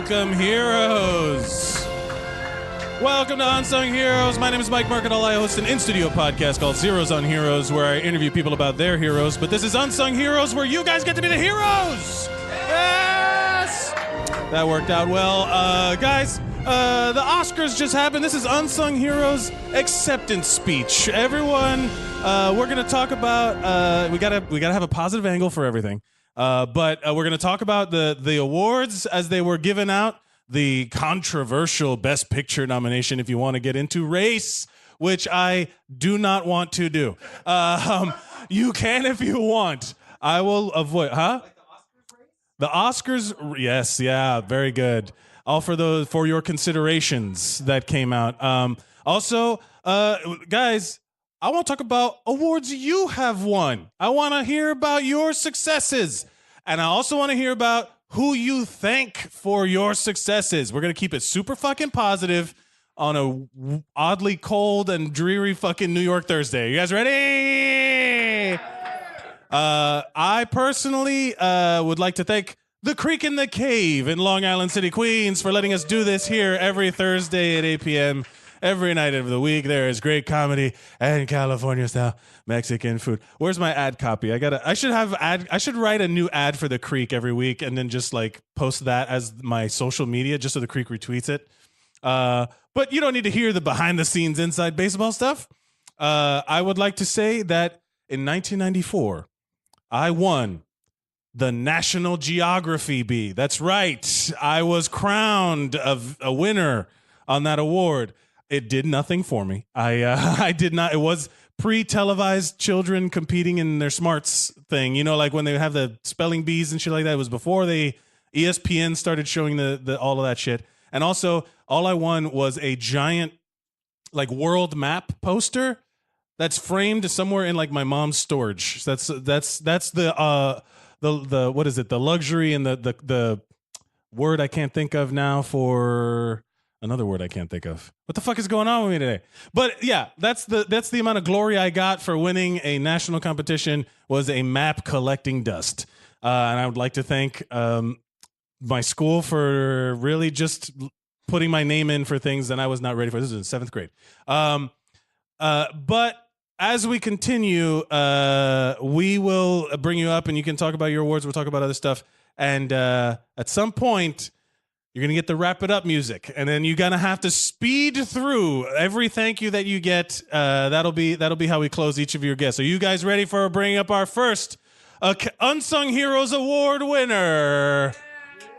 Welcome, heroes. Welcome to Unsung Heroes. My name is Mike Mercadal. I host an in-studio podcast called Zeros on Heroes, where I interview people about their heroes. But this is Unsung Heroes, where you guys get to be the heroes. Yes! That worked out well. Guys, the Oscars just happened. This is Unsung Heroes acceptance speech. Everyone, we're going to talk about, we gotta have a positive angle for everything. But we're going to talk about the awards as they were given out. The controversial Best Picture nomination, if you want to get into race, which I do not want to do. You can if you want. I will avoid, huh? Like the Oscars race? The Oscars, yes, yeah, very good. All for your considerations that came out. Also, guys, I want to talk about awards you have won. I want to hear about your successes. And I also want to hear about who you thank for your successes. We're going to keep it super fucking positive on a oddly cold and dreary fucking New York Thursday. You guys ready? I personally would like to thank The Creek in the Cave in Long Island City, Queens, for letting us do this here every Thursday at 8 p.m. Every night of the week. There is great comedy and California-style Mexican food. Where's my ad copy? I should write a new ad for The Creek every week and then just like post that as my social media just so The Creek retweets it. But you don't need to hear the behind-the-scenes inside baseball stuff. I would like to say that in 1994, I won the National Geography Bee. That's right. I was crowned a winner on that award. It did nothing for me. I did not. It was pre-televised children competing in their smarts thing. You know, like when they have the spelling bees and shit like that. It was before ESPN started showing the all of that shit. And also, all I won was a giant like world map poster that's framed somewhere in like my mom's storage. That's the what is it? The luxury and the word I can't think of now for. Another word I can't think of. What the fuck is going on with me today? But yeah, that's the amount of glory I got for winning a national competition was a map collecting dust. And I would like to thank my school for really just putting my name in for things that I was not ready for. This is in 7th grade. But as we continue, we will bring you up and you can talk about your awards. We'll talk about other stuff. And at some point, you're going to get the wrap it up music, and then you're going to have to speed through every thank you that you get. That'll be how we close each of your guests. Are you guys ready for bringing up our first Unsung Heroes Award winner?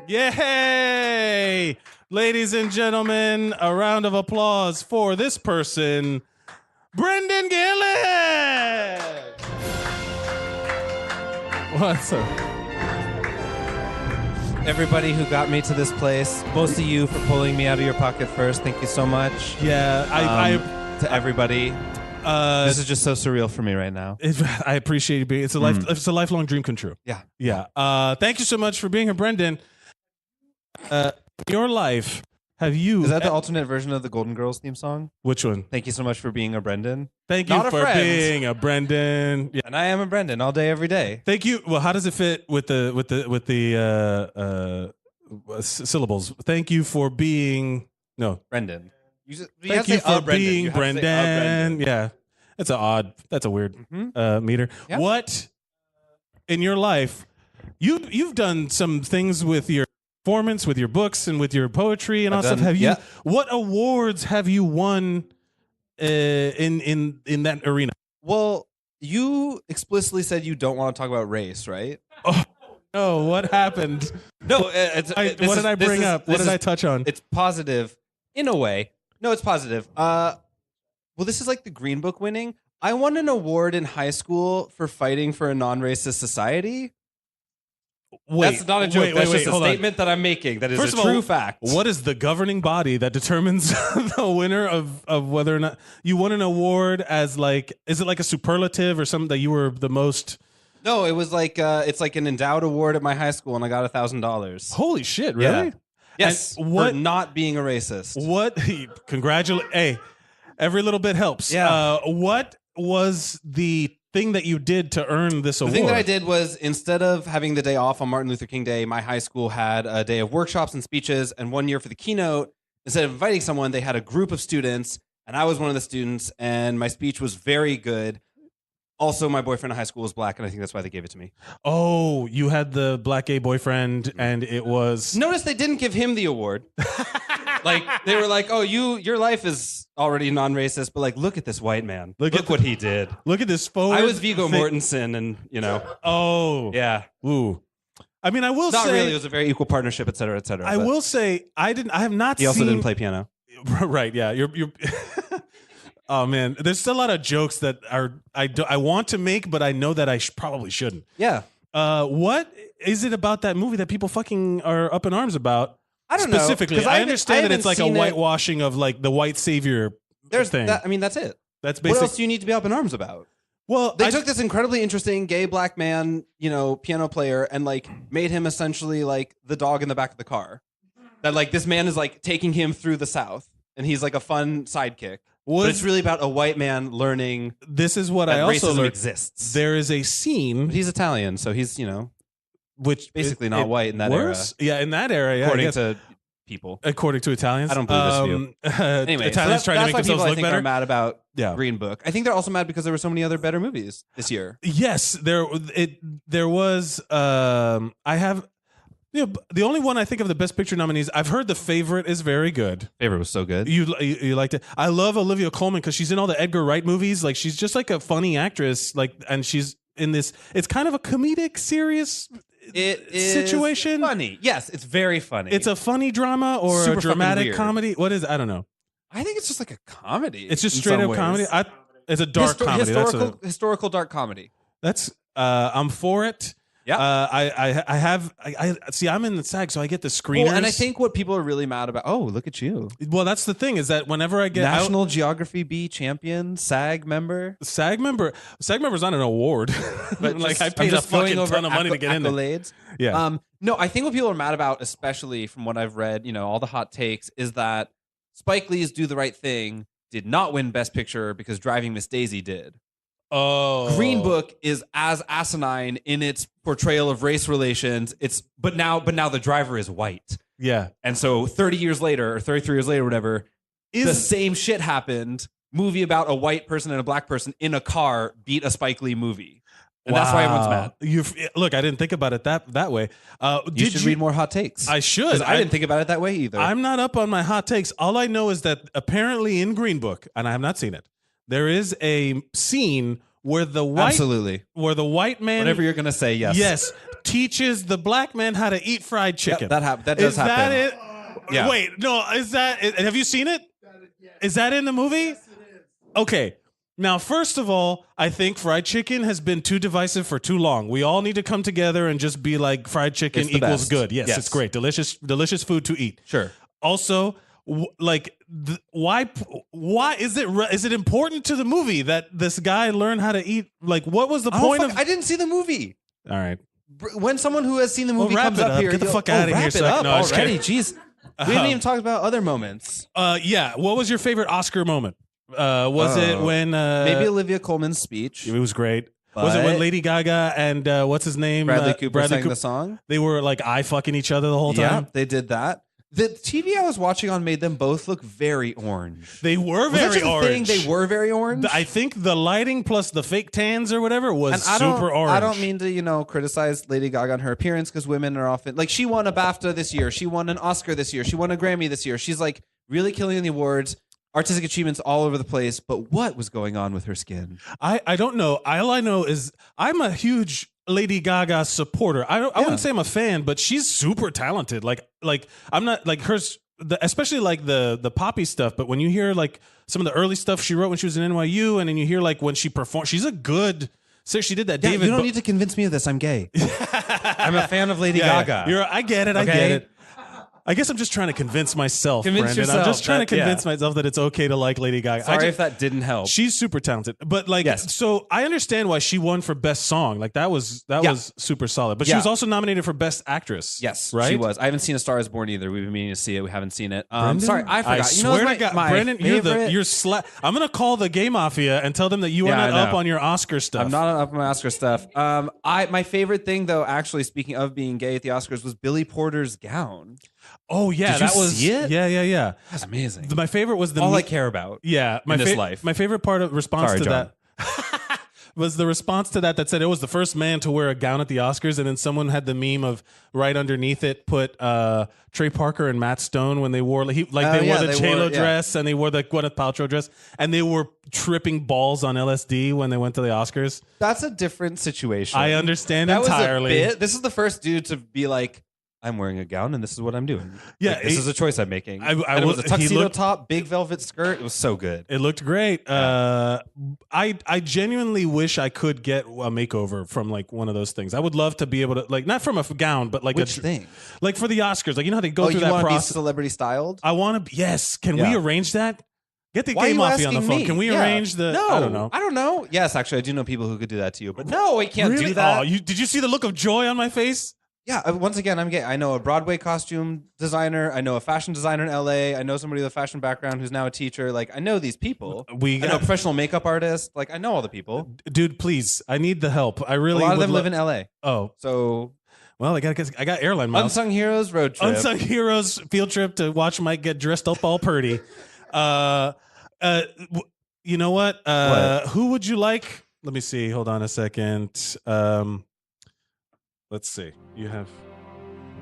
Yay! Ladies and gentlemen, a round of applause for this person, Brendan Gillis! What's up? Everybody who got me to this place, most of you for pulling me out of your pocket first, thank you so much. Yeah, to everybody. This is just so surreal for me right now. I appreciate you being. It's a lifelong dream come true. Yeah. Thank you so much for being here, Brendan. Your life, have you? Is that the alternate version of the Golden Girls theme song? Which one? Thank you so much for being a Brendan. Thank you for being a Brendan. Yeah. And I am a Brendan all day, every day. Thank you. Well, how does it fit with the syllables? Thank you for being Brendan. Thank you for being Brendan. Yeah, that's a weird meter. Yep. What in your life? You've done some things with your performance, with your books, and with your poetry and all stuff. What awards have you won in that arena? Well, you explicitly said you don't want to talk about race, right? Oh no! What happened? No, what did I bring up? What did I touch on? It's positive in a way. No, it's positive. Well, this is like the Green Book winning. I won an award in high school for fighting for a non-racist society. That's not a joke. That's just a statement that I'm making. That is a true fact. What is the governing body that determines the winner of whether or not you won an award as like, is it like a superlative or something that you were the most? No, it was like, it's like an endowed award at my high school and I got $1,000. Holy shit. Really? Yeah. Yes. For not being a racist. What? Congratulate. Hey, every little bit helps. Yeah. What was the thing that you did to earn this award? The thing that I did was, instead of having the day off on Martin Luther King Day, my high school had a day of workshops and speeches. And one year for the keynote, instead of inviting someone, they had a group of students. And I was one of the students. And my speech was very good. Also, my boyfriend in high school was black. And I think that's why they gave it to me. Oh, you had the black gay boyfriend and it was... Notice they didn't give him the award. Like, they were like, oh, your life is already non-racist, but like, look at this white man. Look what he did. Look at this forward. I was Viggo Mortensen, and Oh. Yeah. Ooh. I mean, I will Not say... really. It was a very equal partnership, et cetera, et cetera. I will say, I have not seen... He also didn't play piano. Right, yeah. You're Oh, man. There's still a lot of jokes that I want to make, but I know that I probably shouldn't. Yeah. What is it about that movie that people fucking are up in arms about? I don't specifically. know. I understand that it's like a whitewashing of like the white savior thing. That's it. That's What else do you need to be up in arms about? Well, they took this incredibly interesting gay black man, piano player, and like made him essentially like the dog in the back of the car. That like this man is like taking him through the South, and he's like a fun sidekick. But it's really about a white man learning. This is what that I also racism learned. exists. There is a scene. But he's Italian, so he's which basically not white in that era. Yeah, in that era, yeah. According to people. According to Italians. I don't believe this view. Anyway, Italians trying to make themselves look better. Are mad about Green Book. I think they're also mad because there were so many other better movies this year. Yes, there was. I have. The only one I think of the Best Picture nominees, I've heard The Favorite is very good. Favorite was so good. You liked it. I love Olivia Colman because she's in all the Edgar Wright movies. Like she's just like a funny actress. Like, and she's in this. It's kind of a comedic, serious situation. Funny. Yes, it's very funny. It's a funny drama or Super a dramatic weird. comedy. What is it? I don't know. I think it's just like a comedy. It's just straight up comedy. It's a dark comedy. Historical dark comedy. That's I'm for it. Yeah. I see. I'm in the SAG, so I get the screeners. Well, and I think what people are really mad about. Oh, look at you. Well, that's the thing is that whenever I get National Geography B champion, SAG member's not an award. But like I paid a fucking ton of money to get in there. Yeah. No, I think what people are mad about, especially from what I've read, all the hot takes, is that Spike Lee's Do the Right Thing did not win Best Picture because Driving Miss Daisy did. Oh, Green Book is as asinine in its portrayal of race relations. But now the driver is white. Yeah, and so 30 years later or 33 years later, or whatever, the same shit happened. Movie about a white person and a black person in a car beat a Spike Lee movie, and that's why everyone's mad. Look, I didn't think about it that way. You should read more hot takes. I should. I didn't think about it that way either. I'm not up on my hot takes. All I know is that apparently in Green Book, and I have not seen it, there is a scene where the white man, whatever you're gonna say, yes, teaches the black man how to eat fried chicken. That does happen. That it? Yeah. Wait, no, is that? Have you seen it? Is that in the movie? Yes, it is. Okay. Now, first of all, I think fried chicken has been too divisive for too long. We all need to come together and just be like, fried chicken equals best. good. Yes, it's great, delicious food to eat. Sure. Also, why is it important to the movie that this guy learned how to eat? Like, what was the point of? I didn't see the movie. All right. When someone who has seen the movie comes up here, get the fuck out of here. Wrap it up already. Jeez, we haven't even talked about other moments. Yeah. What was your favorite Oscar moment? Was it when maybe Olivia Colman's speech? It was great. Was it when Lady Gaga and what's his name? Bradley Cooper sang the song? They were like eye fucking each other the whole time. Yeah, they did that. The TV I was watching on made them both look very orange. They were very orange. They were very orange. I think the lighting plus the fake tans or whatever was super orange. I don't mean to, criticize Lady Gaga on her appearance because women are often like she won a BAFTA this year, she won an Oscar this year, she won a Grammy this year. She's like really killing in the awards. Artistic achievements all over the place, but what was going on with her skin? I don't know. All I know is I'm a huge Lady Gaga supporter. I wouldn't say I'm a fan, but she's super talented. Like I'm not like hers, especially like the poppy stuff. But when you hear like some of the early stuff she wrote when she was in NYU, and then you hear like when she performed, she's a good. So she did that. Yeah, David, you don't need to convince me of this. I'm gay. I'm a fan of Lady Gaga. I get it. I get it. I guess I'm just trying to convince myself, Convince Brendan. I'm yourself just trying to that- yeah. convince myself that it's okay to like Lady Gaga. Sorry if that didn't help. She's super talented, but like, Yes. so I understand why she won for best song. Like that was super solid. But she Yeah. was also nominated for best actress. Yes, right. she was. I haven't seen A Star Is Born either. We've been meaning to see it. We haven't seen it. Brendan? Sorry, I forgot. I swear what's to God, my Brendan, favorite? you're I'm gonna call the Gay Mafia and tell them that you are Yeah, not I up know. on your Oscar stuff. I'm not up on my Oscar stuff. My favorite thing though, actually, speaking of being gay at the Oscars, was Billy Porter's gown. Oh yeah, Did you that was see it? Yeah. That's amazing. My favorite was the All I me- care about. Yeah, in this life. My favorite part of response Sorry, to John. that was the response to that said it was the first man to wear a gown at the Oscars, and then someone had the meme of right underneath it put Trey Parker and Matt Stone when they wore they wore the J-Lo dress and they wore the Gwyneth Paltrow dress, and they were tripping balls on LSD when they went to the Oscars. That's a different situation. I understand that entirely. Was a bit. This is the first dude to be like, I'm wearing a gown and this is what I'm doing. Yeah, Like, this is a choice I'm making. I And it was a he tuxedo looked- top, big velvet skirt. It was so good. It looked great. I genuinely wish I could get a makeover from like one of those things. I would love to be able to like not from a gown, but like Which thing? like for the Oscars. Like you know how they go Oh, through you that want to be process. celebrity styled? I want to. Yes. Can Yeah. we arrange that? Get the Why are Gay you Mafia on the asking phone. me? Can we Yeah. arrange the? No, I don't know. Yes, actually, I do know people who could do that to you, but no, I can't Really? do that. Oh, did you see the look of joy on my face? Yeah, once again, I'm gay. I know a Broadway costume designer. I know a fashion designer in LA. I know somebody with a fashion background who's now a teacher. Like, I know these people. I know a professional makeup artist. Like, I know all the people. Dude, please, I need the help. I really. A lot of would them live in LA. Oh, So, well, I got airline miles. Unsung Heroes road trip. Unsung Heroes field trip to watch Mike get dressed up all purdy. You know what? Who would you like? Let me see. Hold on a second. Let's see. You have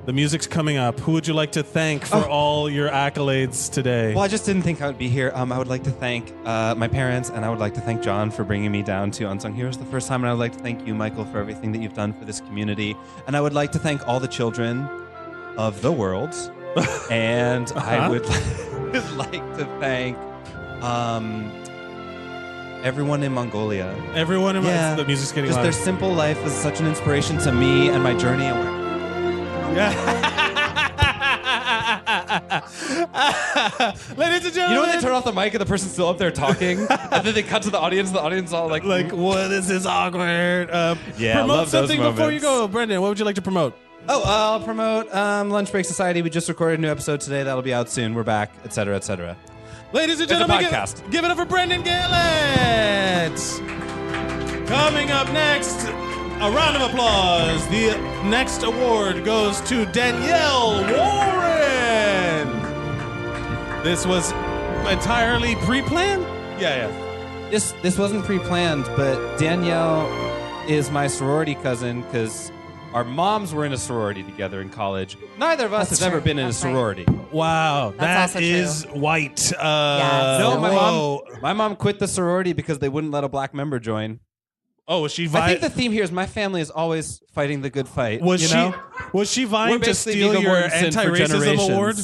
the music's coming up. Who would you like to thank for all your accolades today? Well, I just didn't think I would be here. I would like to thank my parents, and I would like to thank John for bringing me down to Unsung Heroes the first time, and I would like to thank you, Michael, for everything that you've done for this community. And I would like to thank all the children of the world, and I would like to thank everyone in Mongolia. Everyone in the music's getting just louder. their simple life is such an inspiration to me and my journey. Ladies and gentlemen, You know when they turn off the mic and the person's still up there talking, and then they cut to the audience all like, what is this awkward? Yeah, I promote love those something before you moments. go, Brendan. What would you like to promote? Oh, I'll promote Lunch Break Society. We just recorded a new episode today. That'll be out soon. We're back, etc., etc. Ladies and It's a gentlemen, podcast. give it up for Brendan Gillett. Coming up next, a round of applause. The next award goes to Danielle Warren. This was entirely pre-planned? Yeah. This wasn't pre-planned, but Danielle is my sorority cousin because our moms were in a sorority together in college. Neither of us That's has ever true. been in a That's right. sorority. Wow, That's that also is white. Yes. No, whoa. my mom quit the sorority because they wouldn't let a black member join. Oh, was she I think the theme here is my family is always fighting the good fight. was you she know? was she We're vying to basically steal Viggo your Mortensen for anti-racism generations. award?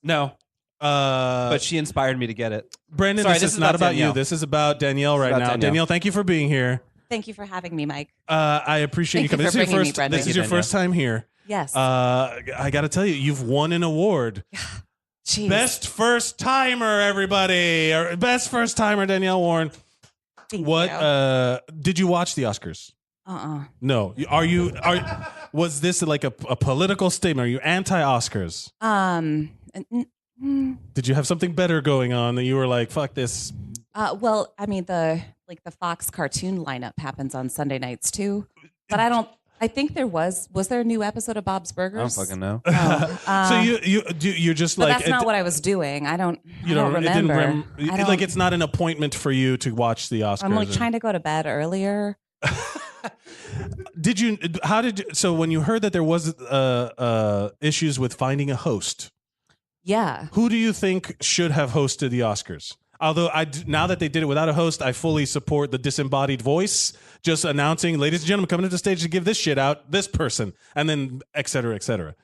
No, But but she inspired me to get it. Brandon, Sorry, this is not about you. Danielle. This is about Danielle right about now. Danielle. Danielle, thank you for being here. Thank you for having me, Mike. I appreciate you Thank you coming. for This is your bringing me, first. Brendan. This is Thank your you, first time here. Yes. I got to tell you, you've won an award. Jeez. Best first timer, everybody. Or best first timer, Danielle Warren. Thank What? you. Did you watch the Oscars? No. Was this like a political statement? Are you anti-Oscars? Did you have something better going on that you were like, fuck this? Well, I mean, the Fox cartoon lineup happens on Sunday nights too, but I think was there a new episode of Bob's Burgers? I don't fucking know. Oh, So you're just but like that's not what I was doing. I don't it didn't remember. I don't- like it's not an appointment for you to watch the Oscars. I'm like trying to go to bed earlier. So when you heard that there was issues with finding a host, Yeah. who do you think should have hosted the Oscars? Although now that they did it without a host, I fully support the disembodied voice, just announcing, ladies and gentlemen, coming to the stage to give this shit out, this person, and then et cetera, et cetera.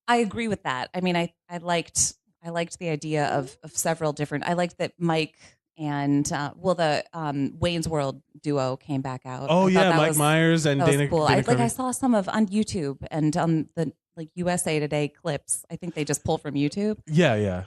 I agree with that. I mean, I liked the idea of several different. I liked that Mike and the Wayne's World duo came back out. Oh I thought yeah, that Mike was- Myers and That was Dana. cool. Dana I Carvey. saw some of on YouTube and the like USA Today clips. I think they just pull from YouTube. Yeah.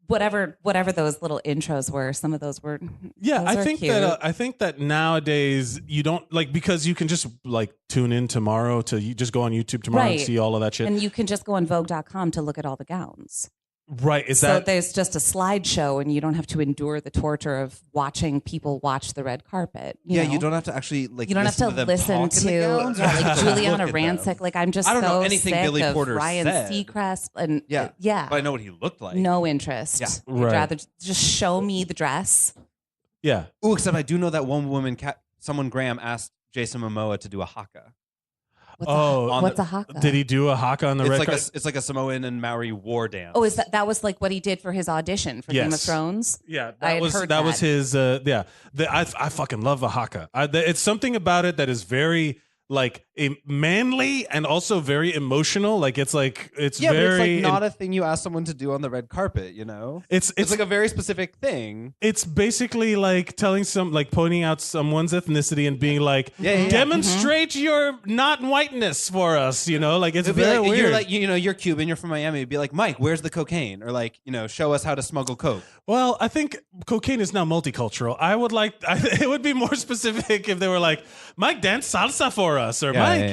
Whatever those little intros were, some of those were. Yeah, those are cute. I think that nowadays you don't like because you can just like tune in tomorrow to you just go on YouTube tomorrow and Right. see all of that shit. And you can just go on Vogue.com to look at all the gowns. Right. So there's just a slideshow and you don't have to endure the torture of watching people watch the red carpet. You don't have to actually like. You don't have to listen to like Juliana Rancic. Like I'm just I don't know so anything sick Billy of Porter Ryan said. Seacrest and But I know what he looked like. no interest. Yeah. I'd Right. rather just show me the dress. Yeah. Ooh, except I do know that one woman, someone Graham asked Jason Momoa to do a haka. What's a haka? Did he do a haka on the red carpet? It's like a Samoan and Maori war dance. Oh, is that was like what he did for his audition for Game of Yes. Thrones? Yeah, I had heard that. was his. I fucking love a haka. It's something about it that is very like manly and also very emotional. Like it's very. but it's like not a thing you ask someone to do on the red carpet. You know, it's like a very specific thing. It's basically like pointing out someone's ethnicity and being like, demonstrate your not whiteness for us. You know, like it's It'd be very like, weird. You're like, you're Cuban, you're from Miami. It'd be like, Mike, where's the cocaine? Or like, show us how to smuggle coke. Well, I think cocaine is now multicultural. It would be more specific if they were like, Mike, dance salsa for us, or Mike,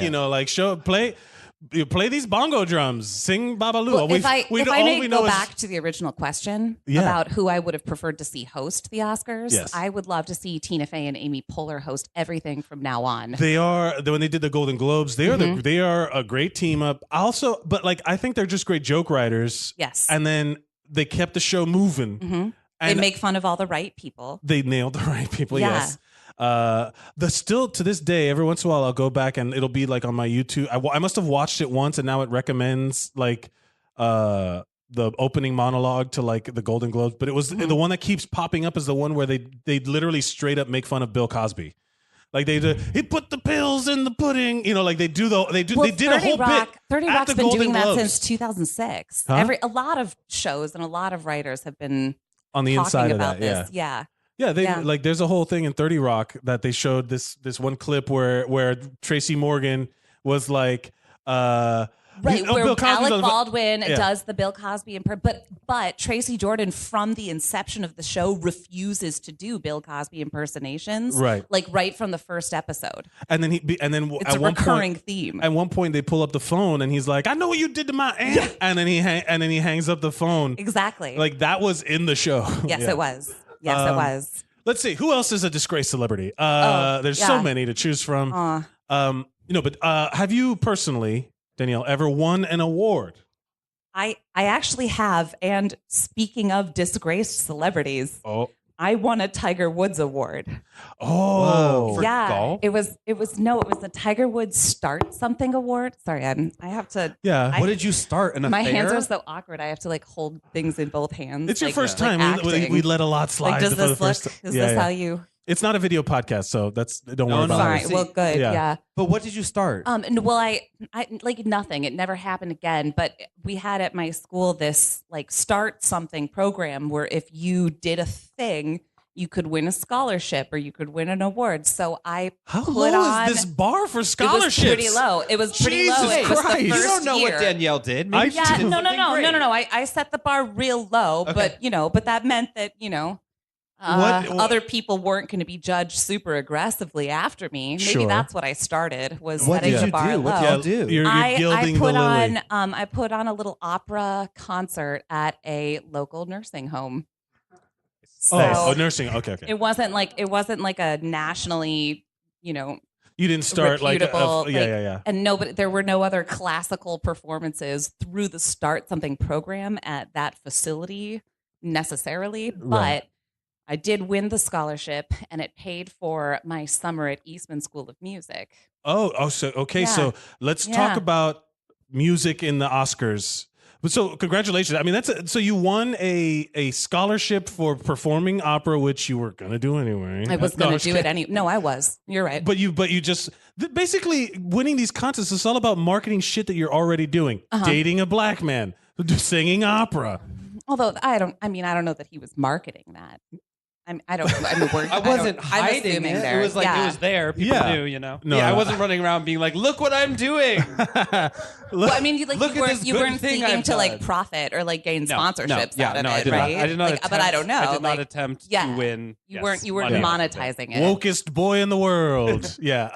play these bongo drums, sing Babalu. Well, if I may go back to the original question about who I would have preferred to see host the Oscars, I would love to see Tina Fey and Amy Poehler host everything from now on. They are when they did the Golden Globes. They are a great team up. Also, but like I think they're just great joke writers. Yes, and then they kept the show moving. Mm-hmm. They make fun of all the right people. They nailed the right people. Yeah. Yes. Still to this day, every once in a while, I'll go back and it'll be like on my YouTube. I must have watched it once, and now it recommends like the opening monologue to like the Golden Globes. But it was the one that keeps popping up is the one where they literally straight up make fun of Bill Cosby. Like he put the pills in the pudding. You know, like they did a whole bit. 30 at Rock's the been Golden doing that Globes. since 2006. Huh? A lot of shows and a lot of writers have been on the talking inside of about that. this. Yeah. Yeah, like there's a whole thing in 30 Rock that they showed this one clip where Tracy Morgan was like Right, where Bill Cosby's Alec Baldwin does the Bill Cosby but Tracy Jordan from the inception of the show refuses to do Bill Cosby impersonations. Right. Like right from the first episode. And then It's at a one recurring point, theme. At one point they pull up the phone and he's like, "I know what you did to my aunt," and then he hangs up the phone. Exactly. Like that was in the show. Yes, it was. Yes, it was. Let's see who else is a disgraced celebrity. There's so many to choose from. But have you personally, Danielle, ever won an award? I actually have. And speaking of disgraced celebrities, I won a Tiger Woods award. Oh, for yeah, golf? it was the Tiger Woods Start Something Award. Sorry, I have to. Yeah. What did you start? An affair? My hands are so awkward. I have to like hold things in both hands. It's your like, first like time. We acting. let a lot slide. Like, does for the this first look? ti- Is Yeah, this yeah. how you? It's not a video podcast, so don't worry No, about Fine. it. see. Well, good. Yeah. Yeah. But what did you start? Well, I like nothing. It never happened again. But we had at my school this like Start Something program where if you did a thing, you could win a scholarship or you could win an award. So I How put low on, is this bar for It was scholarships? pretty low. It was pretty Jesus low. It was the Christ. first You You don't know year. what Danielle did. Maybe she Yeah, did no. something great. I set the bar real low, Okay. but that meant that What- other people weren't going to be judged super aggressively after me. Maybe Sure. that's what I started was What setting did the you bar do? low. What did you do? You're gilding I put the lily. on I put on a little opera concert at a local nursing home. So nursing. Okay. it wasn't like a nationally, You didn't start like reputable, yeah. and there were no other classical performances through the Start Something program at that facility necessarily, but Right. I did win the scholarship and it paid for my summer at Eastman School of Music. So okay. Yeah. So let's Yeah. talk about music in the Oscars. So congratulations. I mean, so you won a scholarship for performing opera, which you were gonna do anyway. I was No, going I'm to do just it kidding. No, I was. You're right. But you just basically winning these contests is all about marketing shit that you're already doing. Uh-huh. Dating a black man, singing opera. Although I don't know that he was marketing that. I don't. I mean, I wasn't I'm hiding assuming it. there. It was like it was there. People Yeah. knew, you know. No, I no. wasn't running around being like, "Look what I'm doing." Well, I mean, Look at this you good weren't thing seeking I've to like done. profit or like gain No, sponsorships yeah, out of no, it, I did right? not. I did not Like, attempt, but I don't know. I did not like, attempt yeah, to win. You yes, weren't money off of it. monetizing it. Wokest boy in the world. Yeah.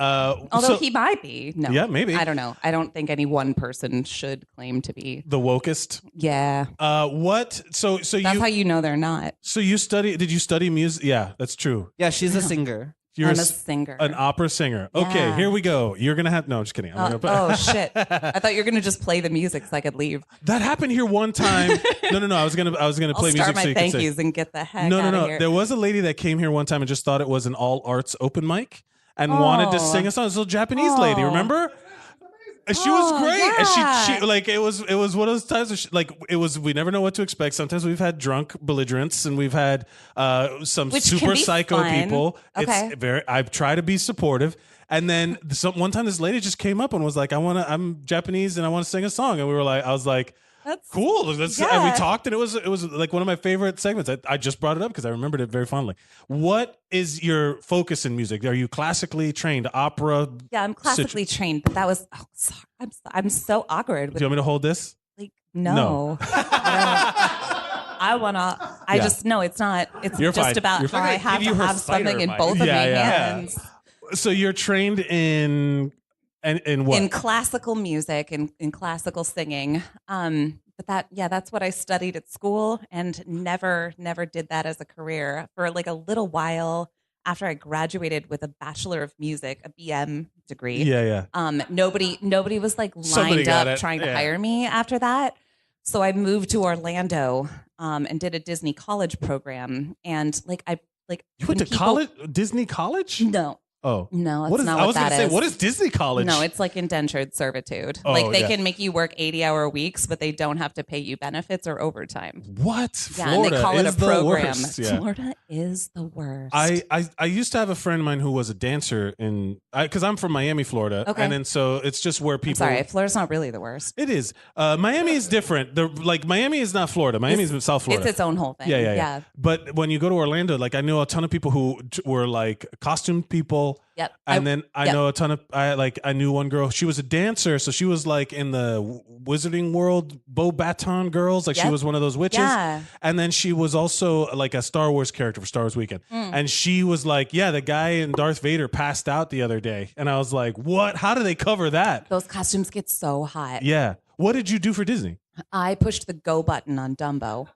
Although So- he might be. No. Yeah, maybe. I don't know. I don't think any one person should claim to be. the wokest. Yeah. What? So That's you. how you know they're not. So you study? Did you study music? Yeah, that's true. Yeah, she's a singer. You're I'm a s- singer. an opera singer. Okay, Yeah. here we go. You're gonna have. No, I'm just kidding. I'm gonna Oh shit! I thought you were gonna just play the music so I could leave. That happened here one time. No. I was gonna I'll play music start my so you could thank say. yous and get the heck No. out of here. There was a lady that came here one time and just thought it was an all arts open mic and wanted to Oh. sing a song. This little Japanese lady, Oh. remember? And she was Oh, great, yeah. and she like it was one of those times where we never know what to expect. Sometimes we've had drunk belligerents and we've had some Which can super be psycho fun. people. Okay. I try to be supportive. And then one time this lady just came up and was like, I'm Japanese and I want to sing a song. And I was like, That's cool. And we Yeah. talked, and it was like one of my favorite segments. I just brought it up because I remembered it very fondly. What is your focus in music? Are you classically trained, opera? yeah. I'm classically trained, but that was. Oh, sorry. I'm so awkward. Do With, you want me to hold this? like no. I wanna. I Yeah. just no. It's not. It's You're just fine. about You're how fine. I have Give you to her have something cider in mic. both of Yeah, my yeah. hands. So you're trained in what? In classical music and in classical singing. But that's what I studied at school and never did that as a career for like a little while after I graduated with a Bachelor of Music, a BM degree. yeah. Nobody was like Somebody lined got up it. trying to Yeah. hire me after that. So I moved to Orlando and did a Disney college program. And like I like You went to when people- college, Disney College? No, Oh, no, that's what is? not I what was that gonna say, is. what is Disney College? No, it's like indentured servitude. Oh, like they yeah. can make you work 80-hour weeks, but they don't have to pay you benefits or overtime. What? Yeah, Florida and they call it a is the program. worst. Yeah. Florida is the worst. I used to have a friend of mine who was a dancer because I'm from Miami, Florida, Okay. and then so it's just where I'm people. sorry, Florida's not really the worst. It is. Miami is different. Miami is not Florida. Miami is South Florida. It's its own whole thing. Yeah. But when you go to Orlando, like I know a ton of people who were like costume people. Yep. And then I know a ton of I knew one girl. She was a dancer, so she was like in the Wizarding World Beau Baton Girls. Like she Yep. was one of those witches. Yeah. And then she was also like a Star Wars character for Star Wars Weekend. And she was like, yeah, the guy in Darth Vader passed out the other day. And I was like, what? How do they cover that? Those costumes get so hot. Yeah. What did you do for Disney? I pushed the go button on Dumbo.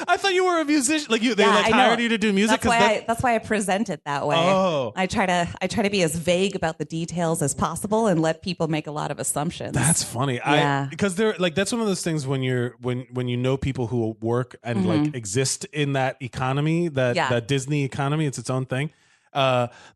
I thought you were a musician. Like they I know. hired you to do music. That's why I present it that way. Oh. I try to be as vague about the details as possible and let people make a lot of assumptions. That's funny. Yeah. Because they're like that's one of those things when you know people who work and like exist in that economy, that Disney economy, it's its own thing.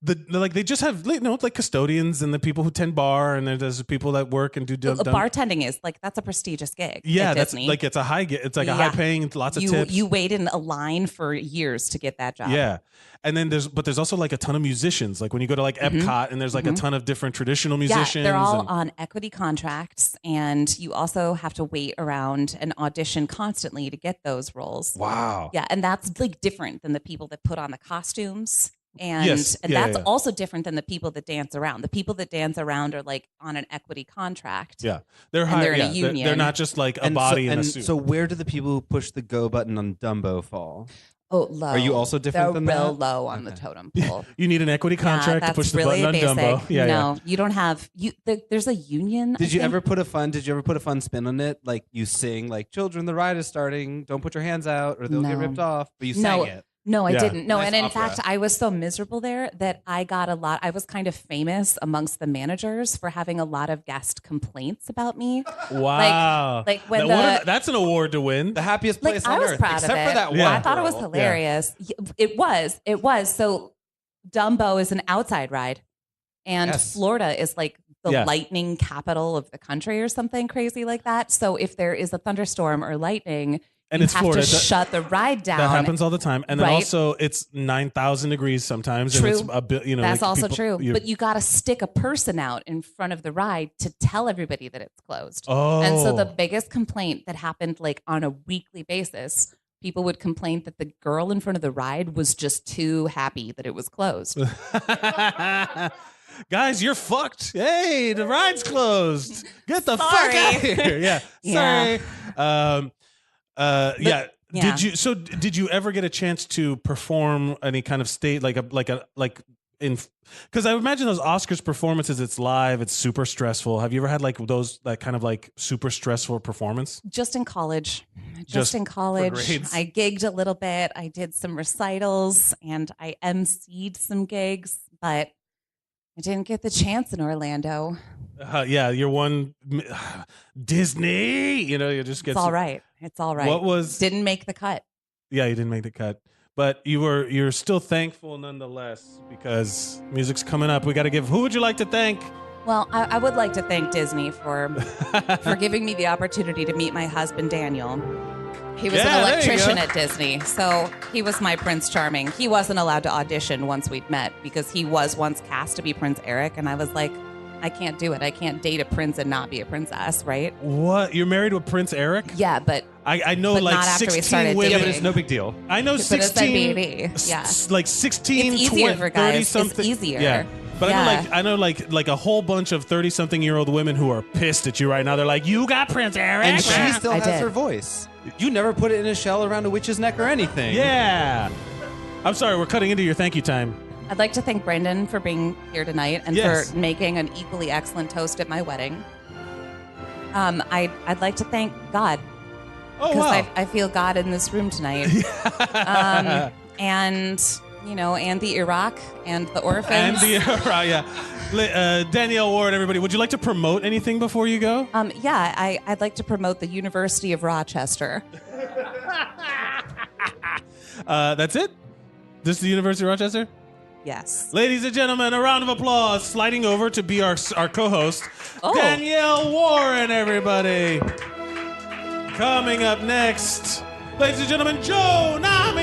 They just have like custodians and the people who tend bar and there's people that work and do bartending is like that's a prestigious gig. Yeah, at that's Disney. like it's a high it's like a high paying, lots of tips. You wait in a line for years to get that job. Yeah. And then there's also like a ton of musicians. Like when you go to like Epcot and there's like a ton of different traditional musicians. Yeah, they're all and- on equity contracts, and you also have to wait around and audition constantly to get those roles. Wow. Yeah, and that's like different than the people that put on the costumes. And Yes. and Yeah, that's yeah. also different than the people that dance around. The people that dance around are like on an equity contract. Yeah. They're And high. they're in a yeah, union. They're not just like a body in a suit. So where do the people who push the go button on Dumbo fall? Oh, low. Are you also different They're than real that? low on the totem pole. You need an equity contract to that's push the really button on basic. Dumbo. Yeah, no, you don't have there's a union. Did you ever put a fun spin on it? Like you sing like "Children, the ride is starting. Don't put your hands out, or they'll get No. ripped off." But you No. sang it. No, I Yeah. didn't. No, Nice and in opera. fact, I was so miserable there that I got a lot. I was kind of famous amongst the managers for having a lot of guest complaints about me. Wow. Like when that's an award to win. The happiest place I on was earth, proud except of it. for that one. Yeah. I thought it was girl. hilarious. It was. So Dumbo is an outside ride, and Yes. Florida is like the Yeah. lightning capital of the country or something crazy like that. So if there is a thunderstorm or lightning, And you it's have Florida. to That- shut the ride down. That happens all the time, and then Right. also it's 9,000 degrees sometimes. True. And it's a bit, That's like, also people- true. you- But you got to stick a person out in front of the ride to tell everybody that it's closed. oh, And so the biggest complaint that happened like on a weekly basis people would complain that the girl in front of the ride was just too happy that it was closed. Guys, you're fucked. Hey, the ride's closed. Get the fuck Sorry. out of here. Yeah. Yeah. Sorry. Yeah. Yeah. Did you ever get a chance to perform any kind of state because I imagine those Oscars performances, it's live, it's super stressful. Have you ever had like those that kind of like super stressful performance? Just in college. Just in for college. grades? I gigged a little bit. I did some recitals and I emceed some gigs, but I didn't get the chance in Orlando. Yeah, you're one Disney. You just get. It's all right. It's all right. What was? Didn't make the cut. Yeah, you didn't make the cut, but you're still thankful nonetheless because music's coming up. We got to give. Who would you like to thank? Well, I would like to thank Disney for giving me the opportunity to meet my husband, Daniel. He was an electrician at Disney, so he was my Prince Charming. He wasn't allowed to audition once we'd met because he was once cast to be Prince Eric, and I was like, I can't do it. I can't date a prince and not be a princess, right? What? You're married to Prince Eric? Yeah, but I know but like not after we 16 started women. Yeah, but dating. it's no big deal. I know But it's like 16. baby. Yeah. Like 16, It's easier 20, for guys. 30 It's something. easier. Yeah. But Yeah. I know like a whole bunch of 30-something-year-old women who are pissed at you right now. They're like, "You got Prince Eric?" And she still I has did. her voice. You never put it in a shell around a witch's neck or anything. Yeah. I'm sorry, we're cutting into your thank you time. I'd like to thank Brendan for being here tonight and Yes. for making an equally excellent toast at my wedding. I'd like to thank God Oh because wow. I feel God in this room tonight. And and the Iraq and the orphans. Danielle Ward, everybody, would you like to promote anything before you go? I'd like to promote the University of Rochester. That's it? This is the University of Rochester? Yes. Ladies and gentlemen, a round of applause. Sliding over to be our co-host, Oh. Danielle Warren, everybody. Coming up next, ladies and gentlemen, Joe Nami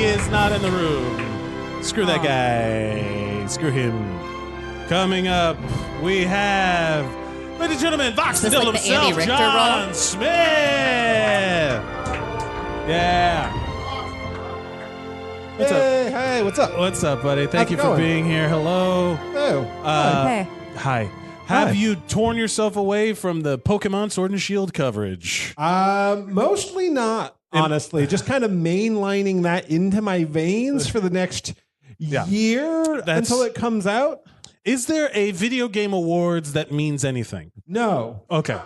is not in the room. Screw that guy. Screw him. Coming up, we have, ladies and gentlemen, Vox the Is this Dill like the Andy himself, Richter John role? Smith. Yeah. What's up? Hey, what's up? What's up, buddy? Thank How's you it for going? being here. Hello. Oh, Hey. Hi. Have Hi. you torn yourself away from the Pokemon Sword and Shield coverage? mostly not, honestly. Just kind of mainlining that into my veins for the next year until it comes out. Is there a video game awards that means anything? No. Okay.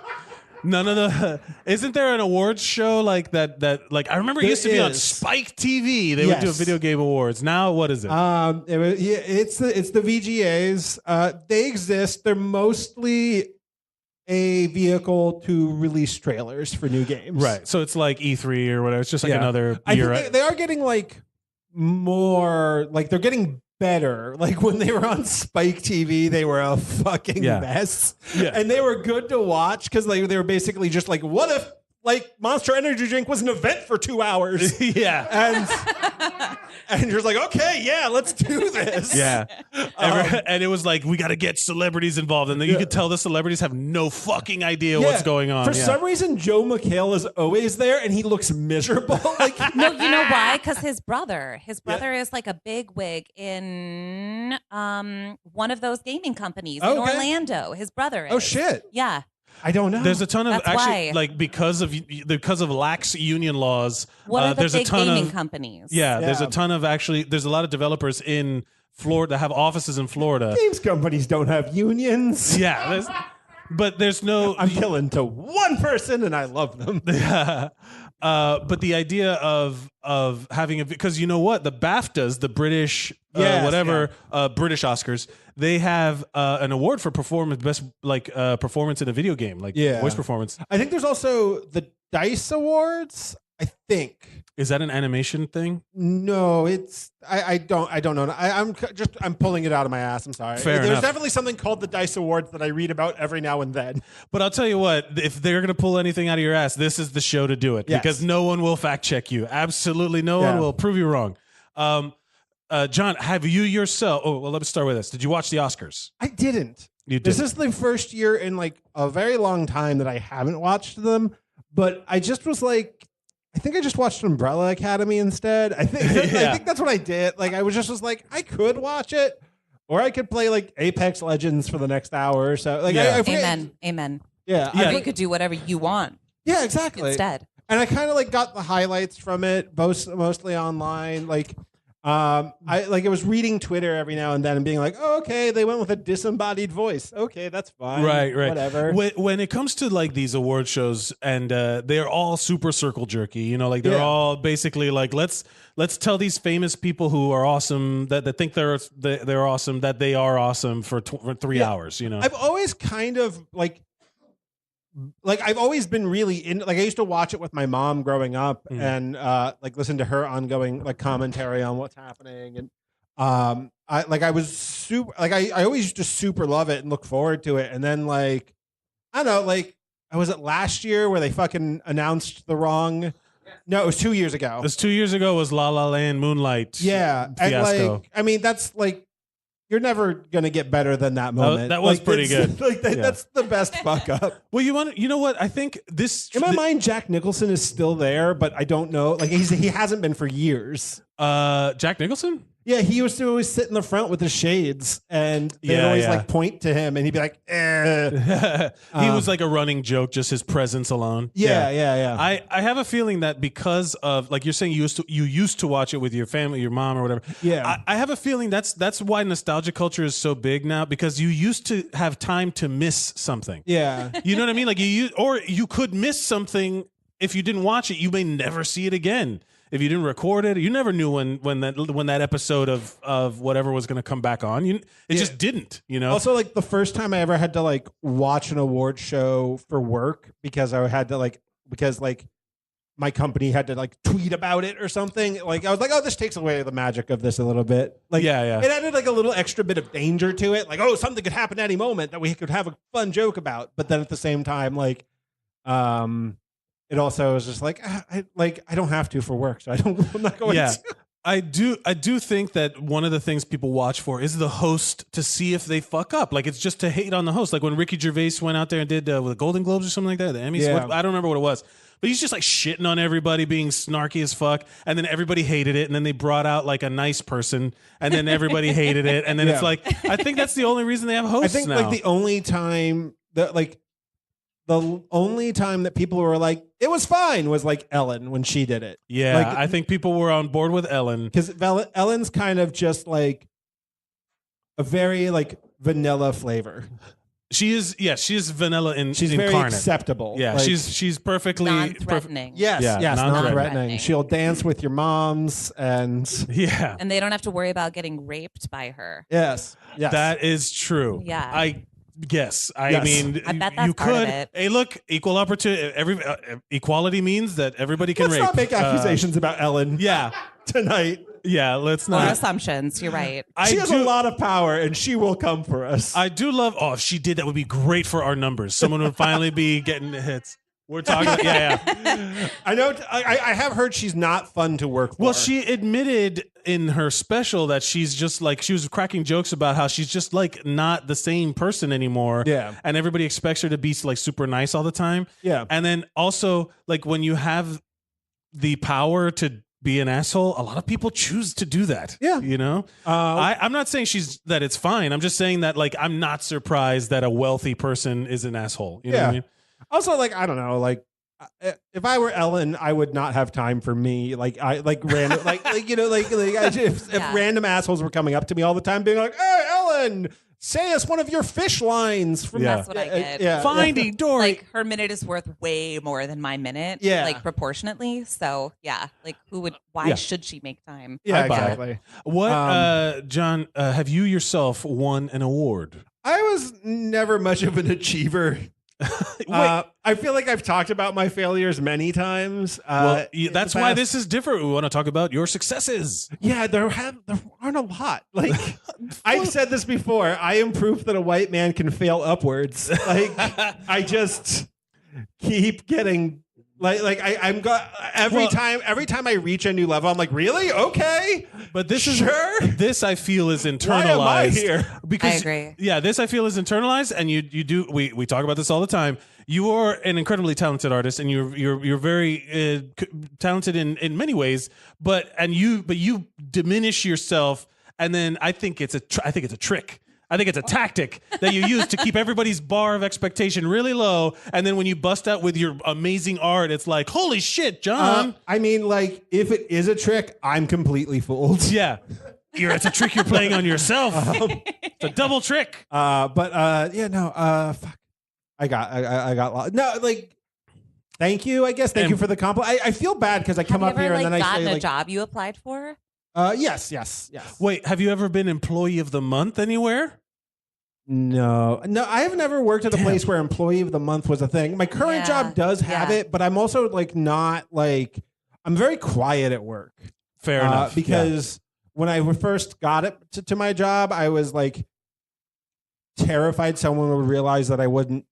None of the. Isn't there an awards show like that? Like I remember it There used to be on is. Spike TV. They would do a Yes. video game awards. Now what is it? It's the VGAs. They exist. They're mostly a vehicle to release trailers for new games. Right. So it's like E3 or whatever. It's just like Yeah. another I year. think they are getting like more, like they're getting better. Like when they were on Spike TV, they were a fucking Yeah. mess. Yeah. And they were good to watch because they were basically just like, what if like Monster Energy Drink was an event for 2 hours? yeah. And you're just like, okay, yeah, let's do this. Yeah. And it was like, we got to get celebrities involved. And then you could tell the celebrities have no fucking idea Yeah. what's going on. For Yeah. some reason, Joe McHale is always there, and he looks miserable. Like, No, you know why? Because his brother is like a big wig in one of those gaming companies in Okay. Orlando. His brother is. oh shit, Yeah. I don't know. There's a ton of That's actually why. like because of lax union laws. What are the there's big a ton gaming of companies? yeah. There's Yeah. a ton of there's a lot of developers in Florida that have offices in Florida. games companies don't have unions. Yeah, but there's no. I'm killing to one person, and I love them. But the idea of having because you know what, the BAFTAs, the British Yes, British Oscars, they have an award for best performance in a video game, like Yeah. voice performance. I think there's also the DICE Awards. I think. Is that an animation thing? No, it's I don't know. I'm pulling it out of my ass. I'm sorry. Fair There's enough. definitely something called the DICE Awards that I read about every now and then. But I'll tell you what, if they're going to pull anything out of your ass, this is the show to do it Yes. because no one will fact check you. Absolutely no one Yeah. will prove you wrong. John, have you yourself? Oh, well, let's start with this. Did you watch the Oscars? I didn't. You did. This is the first year in like a very long time that I haven't watched them, but I just was like, I think I just watched Umbrella Academy instead. I think I think that's what I did. Like I was like, I could watch it, or I could play like Apex Legends for the next hour or so. Like I forget- Amen. Yeah, Or you could do whatever you want yeah, exactly. instead. And I kind of like got the highlights from it, mostly online. Like, I was reading Twitter every now and then and being like, oh, okay, they went with a disembodied voice. Okay, that's fine. Right. Whatever. When it comes to like these award shows, and they're all super circle jerky, you know, like they're all basically like let's tell these famous people who are awesome that think they're awesome that they are awesome for 3 hours. You know, I've always kind of like I've always been really in, like I used to watch it with my mom growing up and like listen to her ongoing like commentary on what's happening, and I was super like I always used to super love it and look forward to it, and then like I don't know, like was it last year where they fucking announced the wrong? No, it was 2 years ago. It was 2 years ago. Was La La Land Moonlight? Yeah, fiasco. and like I mean that's like. You're never gonna get better than that moment. That was like, pretty good. Like that's the best fuck up. Well, you know what? I think this In my mind, Jack Nicholson is still there, but I don't know. Like he hasn't been for years. Jack Nicholson. Yeah, he used to always sit in the front with the shades, and they'd always like point to him, and he'd be like, eh. He was like a running joke, just his presence alone. Yeah. I have a feeling that because of like you're saying you used to watch it with your family, your mom or whatever. Yeah. I have a feeling that's why nostalgia culture is so big now, because you used to have time to miss something. Yeah. You know what I mean? Like you could miss something if you didn't watch it. You may never see it again. If you didn't record it, you never knew when that episode of whatever was going to come back on. It just didn't, you know. Also, like the first time I ever had to like watch an award show for work because I had to like my company had to like tweet about it or something. Like I was like, oh, this takes away the magic of this a little bit. Like it added like a little extra bit of danger to it. Like, oh, something could happen at any moment that we could have a fun joke about. But then at the same time, like it also was just like I don't have to for work, so I'm not going to. I do think that one of the things people watch for is the host to see if they fuck up. Like it's just to hate on the host. Like when Ricky Gervais went out there and did with the Golden Globes or something like that, the Emmys. Yeah. I don't remember what it was, but he's just like shitting on everybody, being snarky as fuck, and then everybody hated it, and then they brought out like a nice person, and then everybody hated it, and then it's like I think that's the only reason they have hosts. I think now. like the only time that people were like, it was fine was like Ellen when she did it. Yeah, like, I think people were on board with Ellen. Because Ellen's kind of just like a very like vanilla flavor. She is vanilla she's incarnate. very acceptable. Yeah, like, she's perfectly non-threatening. Yes, non-threatening. non-threatening. She'll dance with your moms and Yeah. And they don't have to worry about getting raped by her. yes. That is true. Yeah. I Yes. mean, I bet that's you part of could. it. Hey, look, equal opportunity. Equality means that everybody can Let's rape. not make accusations about Ellen Yeah, tonight. yeah. Let's Or not. assumptions. You're right. She has a lot of power and she will come for us. I do love. Oh, if she did, that would be great for our numbers. Someone would finally be getting the hits. We're talking. Yeah. I know. I have heard she's not fun to work for. Well, she admitted in her special that she's just like, she was cracking jokes about how she's just like not the same person anymore. Yeah. And everybody expects her to be like super nice all the time. Yeah. And then also like when you have the power to be an asshole, a lot of people choose to do that. Yeah. You know, I'm not saying that it's fine. I'm just saying that like, I'm not surprised that a wealthy person is an asshole. You know what I mean? Also, like, I don't know, like, if I were Ellen, I would not have time for me. Like, I like random, if random assholes were coming up to me all the time, being like, "Hey, Ellen, say us one of your fish lines." From That's what I get. Finding Dory. Like her minute is worth way more than my minute. Yeah. Like proportionately. So yeah. Like why should she make time? Yeah, I buy it. exactly. What, John? Have you yourself won an award? I was never much of an achiever. I feel like I've talked about my failures many times. That's why this is different. We want to talk about your successes. Yeah, there aren't a lot. Like I've said this before. I am proof that a white man can fail upwards. Like I just keep getting I'm every time I reach a new level, I'm like, really? Okay. But this is Sure. this I feel is internalized. Why am I here? Because I agree. Yeah, this I feel is internalized, and you do. We talk about this all the time. You are an incredibly talented artist, and you're very talented in many ways. But you diminish yourself, and then I think it's a trick. I think it's a tactic that you use to keep everybody's bar of expectation really low, and then when you bust out with your amazing art, it's like, holy shit, John. I mean, like, if it is a trick, I'm completely fooled. Yeah. It's a trick you're playing on yourself. It's a double trick. Fuck. I got lost. No, like, thank you, I guess. Thank you for the compliment. I feel bad because I come Have up you here ever and then I gotten say, a like, job you applied for? Yes. Wait, have you ever been employee of the month anywhere? No, I have never worked at a place where employee of the month was a thing. My current job does have it, but I'm also like not like I'm very quiet at work. Fair enough. Because when I first got it to my job, I was like terrified someone would realize that I wasn't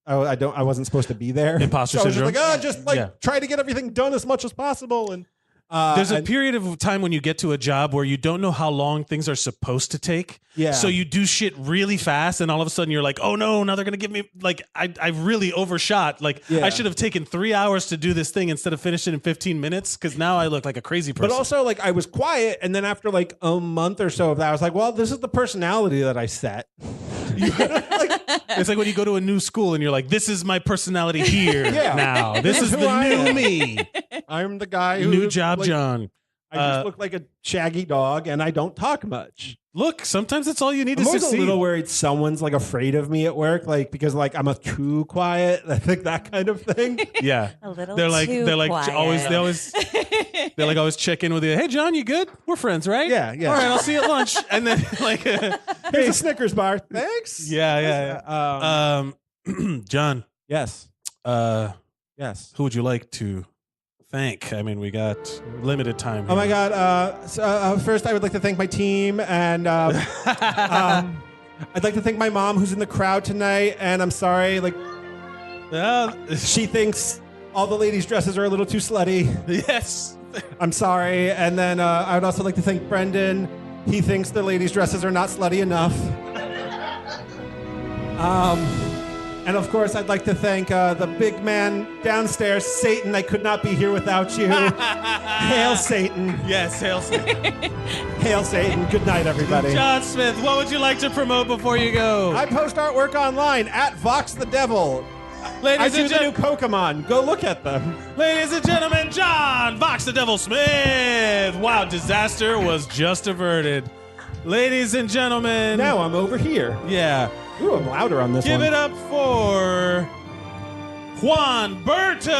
supposed to be there. Imposter so syndrome. I was just like, try to get everything done as much as possible. And there's a period of time when you get to a job where you don't know how long things are supposed to take. Yeah. So you do shit really fast, and all of a sudden you're like, oh no, now they're gonna give me like I really overshot. Like I should have taken 3 hours to do this thing instead of finishing in 15 minutes because now I look like a crazy person. But also, like, I was quiet, and then after like a month or so of that, I was like, well, this is the personality that I set. It's like when you go to a new school and you're like, this is my personality here now. This is who the I new am. me. I'm the guy who New job, like, John. I just look like a shaggy dog, and I don't talk much. Look, sometimes that's all you need I'm to always succeed. a little worried someone's like afraid of me at work, like because like I'm a too quiet. I think that kind of thing. Yeah, A little they're like quiet. always check in with you. Hey, John, you good? We're friends, right? Yeah. All right, I'll see you at lunch. And then like, Here's a Snickers bar. Thanks. yeah. John, Yes. Yes. who would you like to thank? I mean, we got limited time. Oh my here. God. First, I would like to thank my team, and I'd like to thank my mom who's in the crowd tonight. And I'm sorry, like she thinks all the ladies' dresses are a little too slutty. Yes. I'm sorry. And then I would also like to thank Brendan. He thinks the ladies' dresses are not slutty enough. And of course, I'd like to thank the big man downstairs, Satan. I could not be here without you. Hail Satan. Yes, hail Satan. Hail Satan. Good night, everybody. John Smith, what would you like to promote before you go? I post artwork online at Vox the Devil. I Ladies do and the new gentlemen, Pokemon. Go look at them. ladies and gentlemen, John Vox the Devil Smith. Wow, disaster was just averted. Ladies and gentlemen. Now I'm over here. Yeah. Ooh, I'm louder on this Give one. it up for Juan Burton.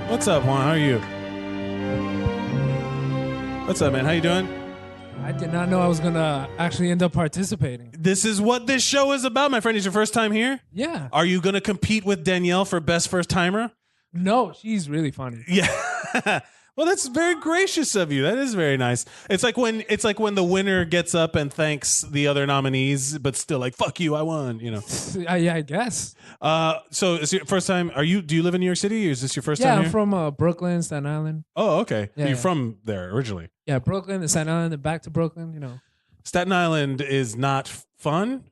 What's up, Juan? How are you? What's up, man? How you doing? I did not know I was gonna actually end up participating. This is what this show is about, my friend. Is your first time here? Yeah. Are you going to compete with Danielle for best first timer? No, she's really funny. Yeah. Well, that's very gracious of you. That is very nice. It's like when the winner gets up and thanks the other nominees, but still like, fuck you, I won, you know. Yeah, I guess. So it's your first time. Do you live in New York City, or is this your first Yeah, time I'm here? from Brooklyn, Staten Island. Oh, okay. Yeah. You're from there originally. Yeah, Brooklyn, and Staten Island, and back to Brooklyn, you know. Staten Island is not fun.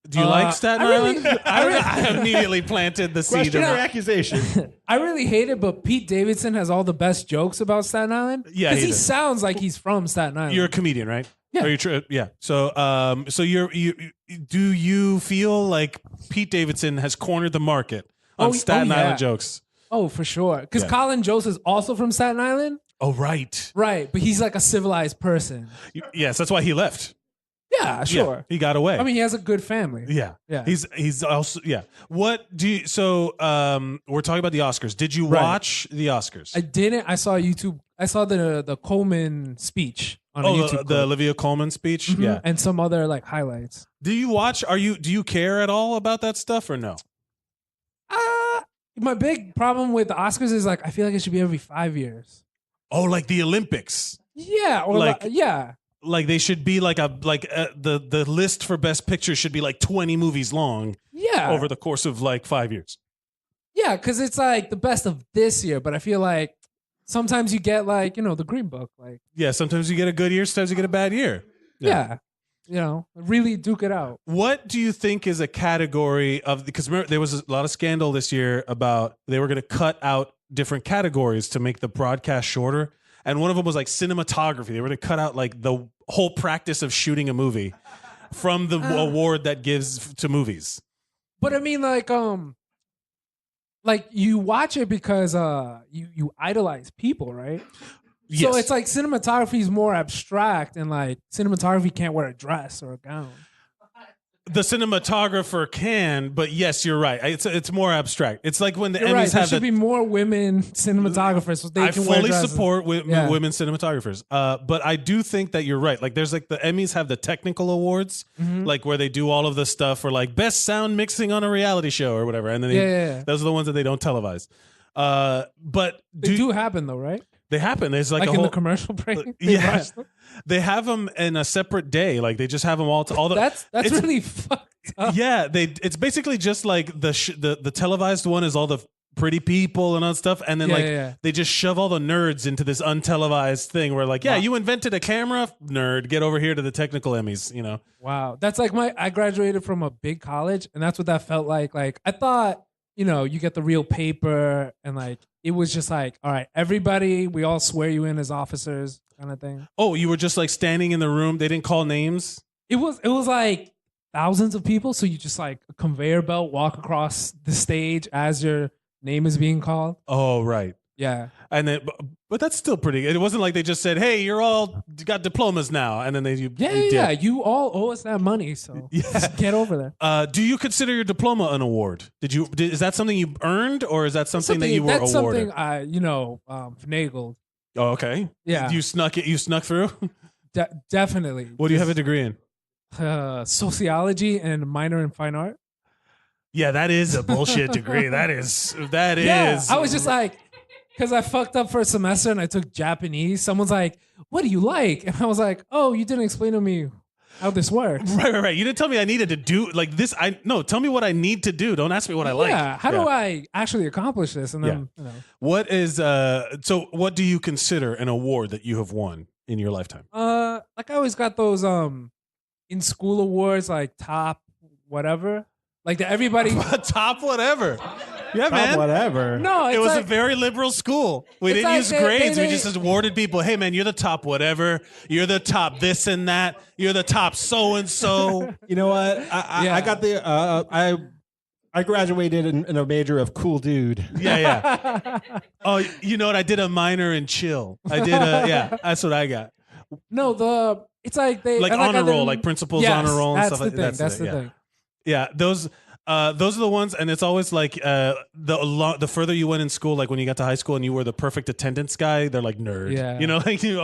Do you like Staten I really- Island? I immediately planted the seed. Question of- or accusation? I really hate it, but Pete Davidson has all the best jokes about Staten Island. Yeah, Because he he does. sounds like he's from Staten Island. You're a comedian, right? Yeah. Are you yeah. So, do you feel like Pete Davidson has cornered the market on Staten yeah. Island jokes? Oh, for sure. Because Yeah. Colin Jost is also from Staten Island. Oh, right. Right, but he's like a civilized person. Yes, that's why he left. Yeah, sure. Yeah, he got away. I mean, he has a good family. yeah. Yeah. He's also What do you? So, we're talking about the Oscars. Did you Right. watch the Oscars? I didn't. I saw YouTube. I saw the Coleman speech on a Oh, YouTube. the clip. Olivia Colman speech. Mhm. Yeah. And some other like highlights. Do you watch? Do you care at all about that stuff or no? My big problem with the Oscars is like I feel like it should be every 5 years. Oh, like the Olympics. Yeah, or Like- yeah. Like they should be the list for best picture should be like 20 movies long Yeah. over the course of like 5 years. Yeah, because it's like the best of this year, but I feel like sometimes you get like, the Green Book. Like, Yeah, sometimes you get a good year, sometimes you get a bad year. yeah, really duke it out. What do you think is a category of, because remember, there was a lot of scandal this year about they were going to cut out different categories to make the broadcast shorter. And one of them was like cinematography. They were going to cut out like the whole practice of shooting a movie from the award that gives to movies. But I mean, like you watch it because you idolize people, right? Yes. So it's like cinematography is more abstract, and like cinematography can't wear a dress or a gown. The cinematographer can, but yes, you're right. It's more abstract. It's like when the You're Emmys right. There have should be more women cinematographers. So they I can wear fully dresses. support Yeah. women cinematographers, but I do think that you're right. Like, there's like the Emmys have the technical awards, Mm-hmm. like where they do all of the stuff for like best sound mixing on a reality show or whatever, and then Yeah. those are the ones that they don't televise. But They do happen though, right? they happen? There's like, Like a in whole the commercial break. they yeah. rush them. They have them in a separate day. Like they just have them all That's it's- really fucked up. yeah, it's basically just like the televised one is all the pretty people and all that stuff, and then Yeah. they just shove all the nerds into this untelevised thing where like, yeah, you invented a camera, nerd, get over here to the technical Emmys, Wow. That's like I graduated from a big college, and that's what that felt like. Like I thought, you get the real paper, and like it was just like, all right, everybody, we all swear you in as officers kind of thing. Oh, you were just like standing in the room. They didn't call names. It was like thousands of people, so you just like a conveyor belt walk across the stage as your name is being called. Oh, right. Yeah. And then, but that's still pretty. It wasn't like they just said, "Hey, you're all got diplomas now," and then you Yeah. You all owe us that money, so just get over there. Do you consider your diploma an award? Is that something you earned, or is that something that you were that's awarded? something I finagled. Oh, okay. Yeah. You snuck it. You snuck through. Definitely. What do you have a degree in? Sociology and minor in fine art. Yeah, that is a bullshit degree. That is. Yeah, I was just like, because I fucked up for a semester and I took Japanese. Someone's like, "What do you like?" And I was like, "Oh, you didn't explain to me how this works." Right. You didn't tell me I needed to do like this. Tell me what I need to do. Don't ask me what I like. Yeah, how do I actually accomplish this? And then, What is so? What do you consider an award that you have won in your lifetime? like I always got those in school awards, like top whatever, like everybody. Top whatever. Yeah, Top man. whatever. No, it's It was like, a very liberal school. We It's didn't like use they- grades. they- We just awarded people. Hey, man, you're the top whatever. You're the top this and that. You're the top so and so. You know what? Yeah. I got the I graduated in a major of cool dude. Yeah. Oh, you know what? I did a minor in chill. I did yeah. That's what I got. no, it's like they Like I honor didn't- roll, like principal's Yes, honor roll and that's stuff the like thing. that. That's the yeah. thing. Yeah, those are the ones, and it's always like the further you went in school, like when you got to high school and you were the perfect attendance guy, they're like nerd. Yeah.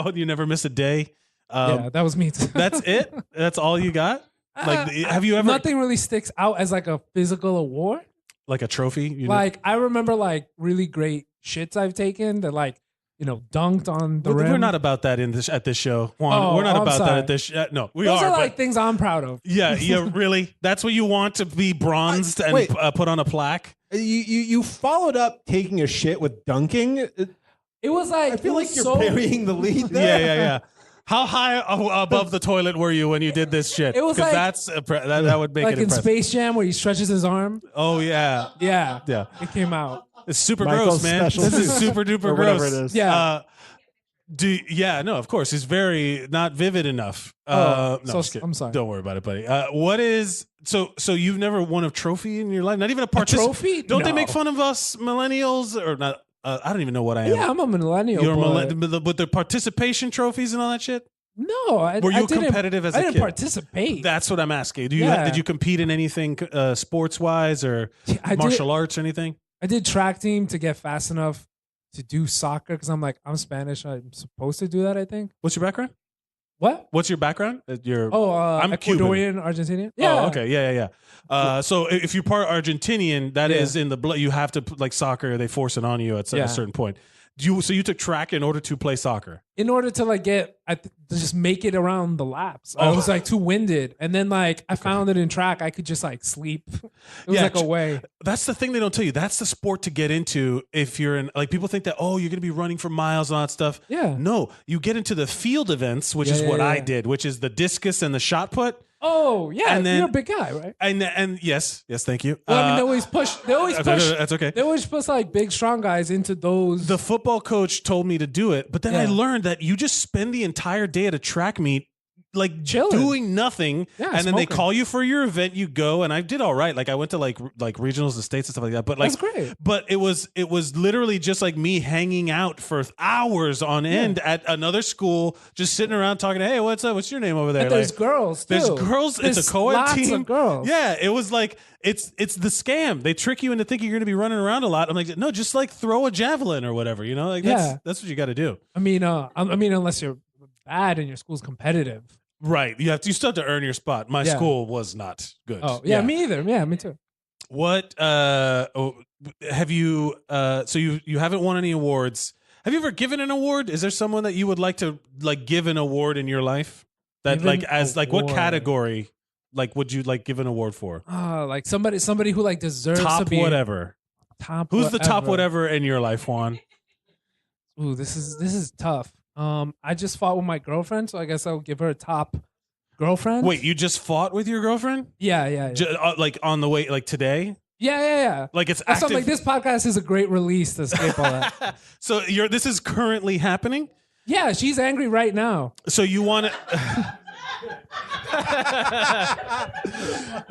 Like you never miss a day. Yeah, that was me too. That's it. That's all you got. Like, have you ever Nothing really sticks out as like a physical award. like a trophy? Like I remember like really great shits I've taken that like dunked on the rim. We're not about that at this show, Juan. Oh, we're not I'm about that sorry. at this. No, we Those are but- like things I'm proud of. Yeah, really. That's what you want to be bronzed and Wait. put on a plaque. You followed up taking a shit with dunking. It was like I feel it like was you're so, burying the lead there. Yeah. How high above the toilet were you when you did this shit? It was 'Cause like- that would make like it in impressive. Space Jam where he stretches his arm. Oh yeah, Yeah, yeah. it came out. It's super Michael's gross, man. special This is too. super duper Or gross. whatever it is. Yeah. No, of course. It's very not vivid enough. Oh, no, so- just kidding. I'm sorry. Don't worry about it, buddy. What is so you've never won a trophy in your life? Not even a trophy? Don't they No. make fun of us millennials or not? I don't even know what I am. Yeah, I'm a millennial. You're but with the participation trophies and all that shit. no, I, Were I you didn't- competitive as I a didn't kid? participate. That's what I'm asking. Yeah. Did you compete in anything sports wise or I martial arts or anything? I did track team to get fast enough to do soccer because I'm Spanish. I'm supposed to do that. I think. What's your background? What? What's your background? Your Oh, I'm Ecuadorian, Argentinian. Yeah. Oh, okay. Yeah. So if you're part Argentinian, that is in the blood. You have to like soccer. They force it on you at a certain point. So you took track in order to play soccer. In order to like to just make it around the laps. I was like too winded. And then like I found it in track, I could just like sleep. It was like a way. That's the thing they don't tell you. That's the sport to get into if you're in, like, people think that, oh, you're going to be running for miles and all that stuff. Yeah. No, you get into the field events, which is what I did, which is the discus and the shot put. Oh yeah, And then, you're a big guy, right? And yes, thank you. Well, I mean, they always push. That's okay. They always push like big, strong guys into those. The football coach told me to do it, but then I learned that you just spend the entire day at a track meet, like chilling, doing nothing, and then they smoking. call you for your event. You go, and I did all right. Like I went to like regionals and states and stuff like that. But like, that's great. But it was literally just like me hanging out for hours on end at another school, just sitting around talking. Hey, what's up? What's your name over there? And there's girls too. There's girls. There's it's a co-ed lots team. Of girls. Yeah, it was like it's the scam. They trick you into thinking you're going to be running around a lot. I'm like, no, just like throw a javelin or whatever. You know, like that's what you got to do. I mean, unless you're bad and your school's competitive. Right. You still have to earn your spot. My school was not good. Oh, yeah, me either. Yeah, me too. What have you so you haven't won any awards. Have you ever given an award? Is there someone that you would like to like give an award in your life? That like as like what category like would you like give an award for? Like somebody who like deserves top to be whatever. Top Who's whatever. the top whatever in your life, Juan? Ooh, this is tough. I just fought with my girlfriend, so I guess I'll give her a top girlfriend. Wait, you just fought with your girlfriend? Yeah. Like on the way, like today? Yeah. Like it's That's active. something like this podcast is a great release to escape all that. So this is currently happening? Yeah, she's angry right now. So you want to?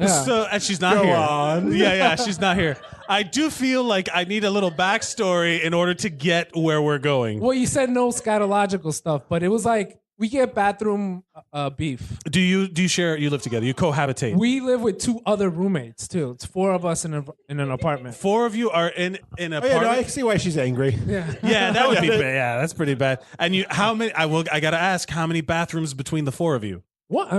So and she's not here. On. Yeah, she's not here. I do feel like I need a little backstory in order to get where we're going. Well, you said no scatological stuff, but it was like we get bathroom beef. Do you share? You live together? You cohabitate? We live with 2 other roommates too. It's 4 of us in an apartment. 4 of you are in an apartment. Oh, yeah, no, I see why she's angry. Yeah, that would be bad. Yeah, that's pretty bad. And you, how many? I got to ask, how many bathrooms between the 4 of you? One.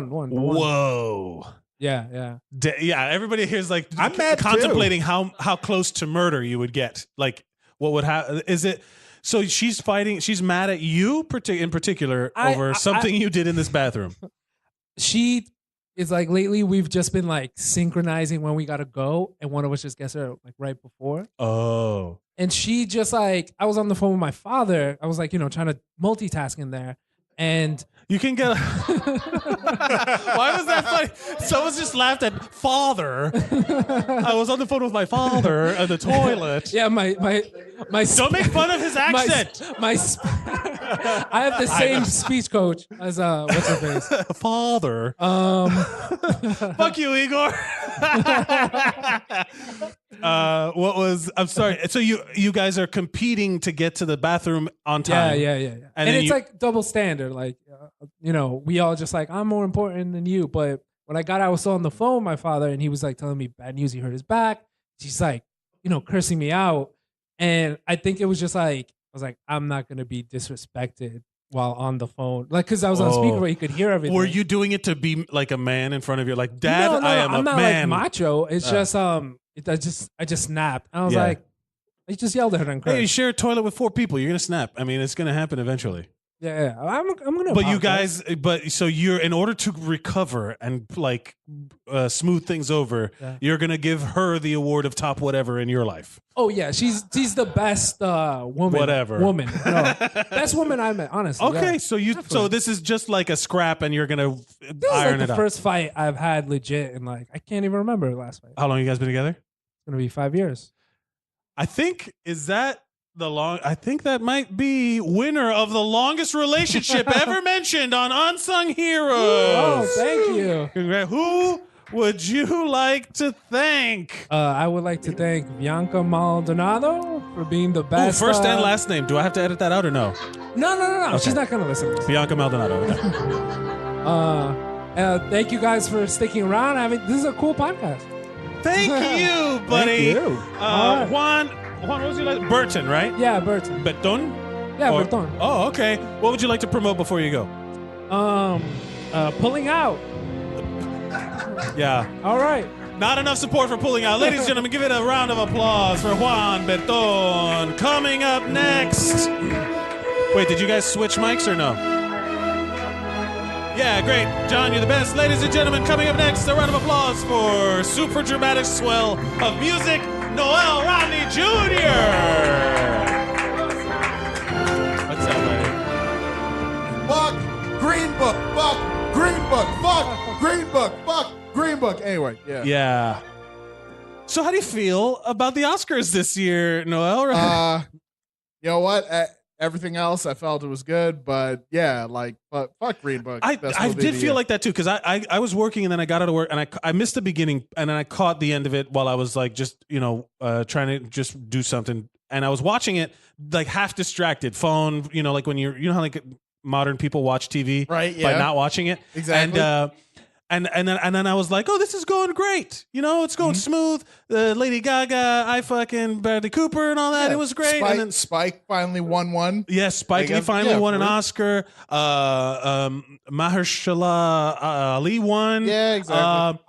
Whoa. Yeah. Yeah, everybody here's like I'm mad contemplating how close to murder you would get. Like, what would happen? Is it? So she's fighting. She's mad at you in particular over something you did in this bathroom. She is like, lately we've just been like synchronizing when we gotta go, and one of us just gets her like right before. Oh. And she just like, I was on the phone with my father. I was like, trying to multitask in there. And you can get. Why was that funny? Someone just laughed at father. I was on the phone with my father at the toilet. Yeah, my. Don't make fun of his accent. I have the same speech coach as what's her face? Father. Fuck you, Igor. I'm sorry. So you guys are competing to get to the bathroom on time. Yeah. And it's like double standard. Like, we all just like, I'm more important than you. But when I got out, I was still on the phone with my father, and he was like telling me bad news. He hurt his back. She's like, cursing me out. And I think it was just like, I was like, I'm not going to be disrespected while on the phone. Like, because I was on speaker where you could hear everything. Were you doing it to be like a man in front of you? Like, Dad, No, I am I'm a not man. like macho. It's just, I just snapped. And I was like, I just yelled at her and cursed. Hey, you share a toilet with 4 people. You're going to snap. I mean, it's going to happen eventually. Yeah. I'm going to. But you guys, so you're, in order to recover and like smooth things over, you're going to give her the award of top whatever in your life. Oh yeah, she's the best woman. Whatever. Woman. No, best woman I met, honestly. Okay, yeah. so this is just like a scrap, and you're gonna This is iron like it the out. first fight I've had legit, and like I can't even remember the last fight. How long you guys been together? It's gonna be 5 years. I think I think that might be winner of the longest relationship ever mentioned on Unsung Heroes. Oh, thank you. Who would you like to thank? I would like to thank Bianca Maldonado for being the Ooh, best. first and last name. Do I have to edit that out or no? No. Okay. She's not gonna listen to this. Bianca Maldonado. Thank you guys for sticking around. This is a cool podcast. Thank you, buddy. Thank you. Juan, what was your last? Burton, right? Yeah, Burton. Beton? Yeah, Or- Burton. Oh, okay. What would you like to promote before you go? Pulling out. Yeah. All right. Not enough support for pulling out. Ladies and gentlemen, give it a round of applause for Juan Beton. Coming up next. Wait, did you guys switch mics or no? Yeah, great. John, you're the best. Ladies and gentlemen, coming up next, a round of applause for super dramatic swell of music, Noel Rodney Jr. What's up, buddy? Fuck Green Book. Fuck Green Book. Fuck Green Book. Fuck Green Book. Anyway, yeah. Yeah. So how do you feel about the Oscars this year, Noel? You know what? Everything else, I felt it was good, but yeah, like, fuck Green Book. I did feel like that too, because I was working and then I got out of work and I missed the beginning and then I caught the end of it while I was like just trying to just do something, and I was watching it like half distracted, phone, like when you know how like modern people watch TV, right? Yeah, by not watching it exactly. And then I was like, oh, this is going great. It's going smooth. Lady Gaga, I fucking Bradley Cooper and all that. Yeah. It was great. Spike, and then Spike finally won one. Yes, Spike Lee finally won an Oscar. Mahershala Ali won. Yeah, exactly.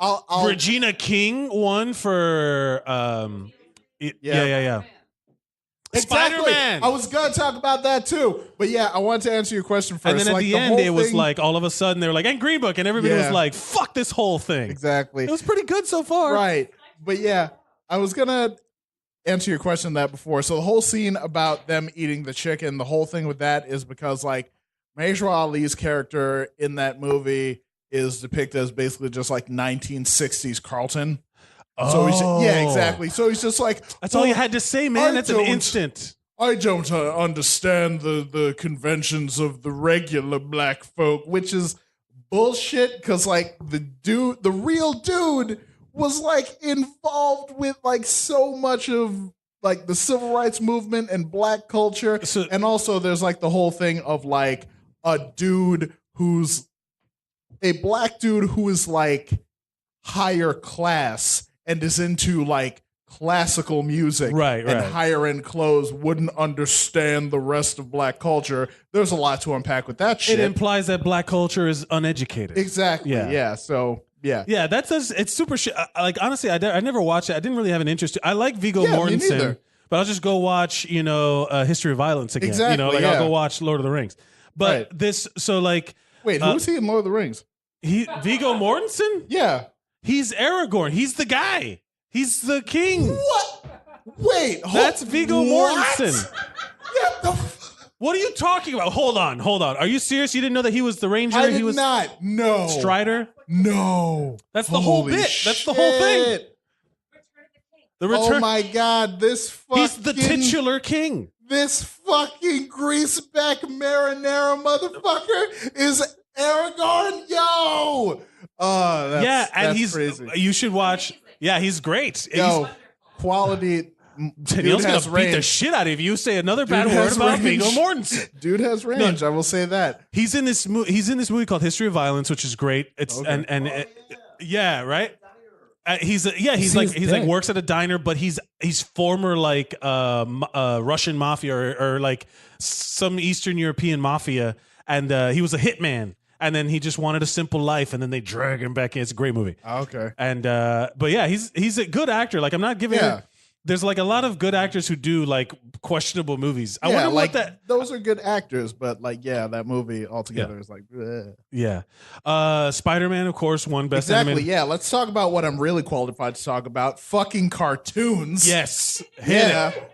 Regina King won for yeah. Exactly. Spider-Man. I was gonna talk about that too, but yeah, I wanted to answer your question first. And then at like, the end, whole it was thing- like all of a sudden they were like, and Green Book, and everybody was like, fuck this whole thing. Exactly. It was pretty good so far. Right. But yeah, I was gonna answer your question that before. So the whole scene about them eating the chicken, the whole thing with that is because like Mahershala Ali's character in that movie is depicted as basically just like 1960s Carlton. So he's exactly. So he's just like, That's all you had to say, man. That's an instant. I don't understand the conventions of the regular black folk, which is bullshit. Because like the real dude was like involved with like so much of like the civil rights movement and black culture, and also there's like the whole thing of like a dude who's a black dude who is like higher class and is into like classical music, right. higher end clothes, wouldn't understand the rest of black culture. There's a lot to unpack with that shit. It implies that black culture is uneducated. Exactly. Yeah. So yeah. Yeah, it's super shit. Like honestly, I never watched it. I didn't really have an interest. I like Viggo Yeah, me Mortensen, neither. but I'll just go watch History of Violence again. Exactly, I'll yeah. go watch Lord of the Rings. But Wait, who was he in Lord of the Rings? Viggo Mortensen? Yeah. He's Aragorn. He's the guy. He's the king. What? Wait, That's Viggo Mortensen. Get the What are you talking about? Hold on. Are you serious? You didn't know that he was the ranger? I he did was not. No. Strider? No. That's the whole Holy bit. That's the whole thing. shit. The return. Oh my God! He's the titular king. This fucking greaseback marinara motherfucker is Aragorn. Yo. That's crazy. You should watch. Yeah, he's great. Yo, quality. Daniel's gonna beat the shit out of you. Say another bad word about Viggo Mortensen. Dude has range. I will say that. He's in this movie called History of Violence, which is great. It's yeah, right. He's like works at a diner, but he's former like Russian mafia or like some Eastern European mafia, and he was a hitman. And then he just wanted a simple life, and then they drag him back in. It's a great movie. Okay. And but yeah, he's a good actor. Like I'm not giving. Yeah. There's like a lot of good actors who do like questionable movies. I wonder like what that. those are good actors, but like that movie altogether is like. Bleh. Yeah. Spider-Man, of course, won best Exactly. animated. Yeah. Let's talk about what I'm really qualified to talk about. Fucking cartoons. Yes. Hit it.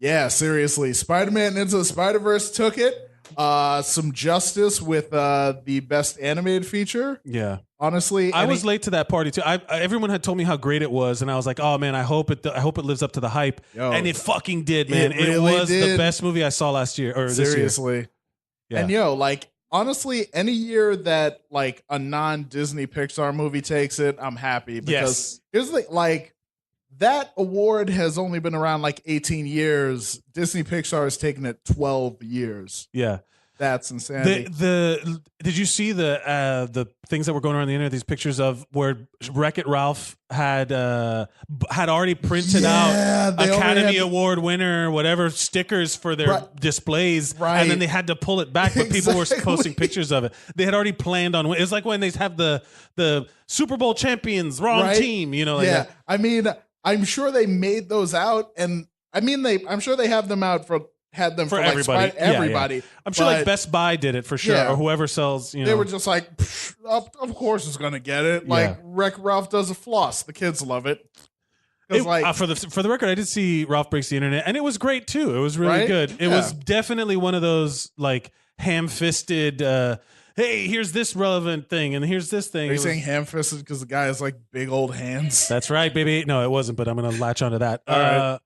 Yeah. Seriously, Spider-Man Into the Spider-Verse took it. Some justice with the best animated feature. Yeah. Honestly, I was late to that party too. Everyone had told me how great it was, and I was like, "Oh man, I hope it lives up to the hype." Yo, and it fucking did, man. it really was the did. best movie I saw last year or this year. seriously. Yeah. And like honestly, any year that like a non-Disney Pixar movie takes it, I'm happy because here's the like that award has only been around like 18 years. Disney Pixar has taken it 12 years. Yeah. That's insanity. Did you see the things that were going around the internet? These pictures of where Wreck-It Ralph had already printed out they already Academy had- Award winner, whatever stickers for their displays, Right. and then they had to pull it back. But people were Exactly. posting pictures of it. They had already planned on. It's like when they have the Super Bowl champions wrong Right? team. You know, like yeah. that. I mean, I'm sure they made those out, and I mean, I'm sure they have them out for like, everybody. everybody. I'm sure like But Best Buy did it for sure, Yeah. or whoever sells. You know, they were just like, "Psh, of course it's gonna get it. Like Yeah. Wreck Ralph does a floss. The kids love it. 'Cause, like, for the record, I did see Ralph Breaks the Internet, and it was great too. It was really Right? good. It Yeah. was definitely one of those like ham-fisted. Hey, here's this relevant thing, and here's this thing. are you It was- saying ham-fisted because the guy has like big old hands? That's right, baby. No, it wasn't, but I'm gonna latch onto that. All right.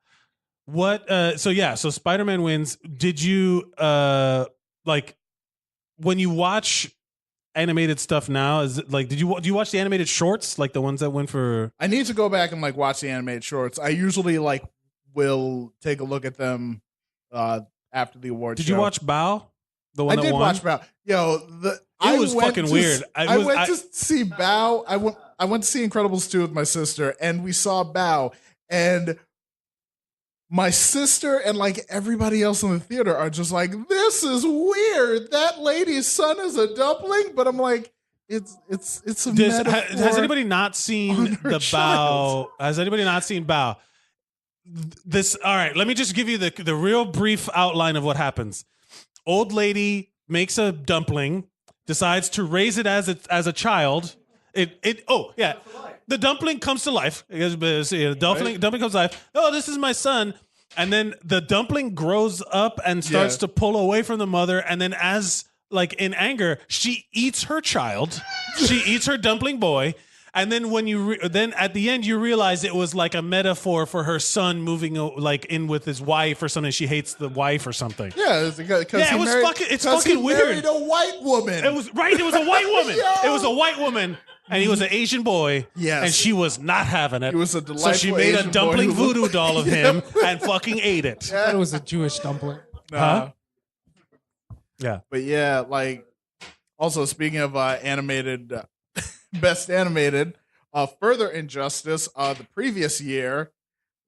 So Spider-Man wins. Did you like when you watch animated stuff now? Is it like do you watch the animated shorts, like the ones that went for? I need to go back and like watch the animated shorts. I usually like will take a look at them after the award Did show. you watch Bao? The one I that did won? watch Bao. Yo, It was fucking weird. I went to see Bao. I went to see Incredibles 2 with my sister, and we saw Bao. And my sister and like everybody else in the theater are just like, "This is weird. That lady's son is a dumpling." But I'm like, it's a metaphor. Has anybody not seen on her the child. Bao? Has anybody not seen Bao? This all right. Let me just give you the real brief outline of what happens. Old lady makes a dumpling, decides to raise it as a child. The dumpling comes to life. Dumpling comes to life. Oh, this is my son. And then the dumpling grows up and starts Yeah. to pull away from the mother. And then as like in anger, she eats her child. She eats her dumpling boy. And then when then at the end you realize it was like a metaphor for her son moving like in with his wife or something. She hates the wife or something. Yeah, it's because Yeah, it was it's fucking weird. Married a white woman. It was right. It was a white woman. Yo. It was a white woman, and he was an Asian boy. Yes. and she was not having it. He was a so she delightful made Asian a dumpling boy who voodoo looked- doll of him and fucking ate it. I thought it was a Jewish dumpling. Huh? Yeah. But yeah, like also speaking of animated, best animated, further injustice. The previous year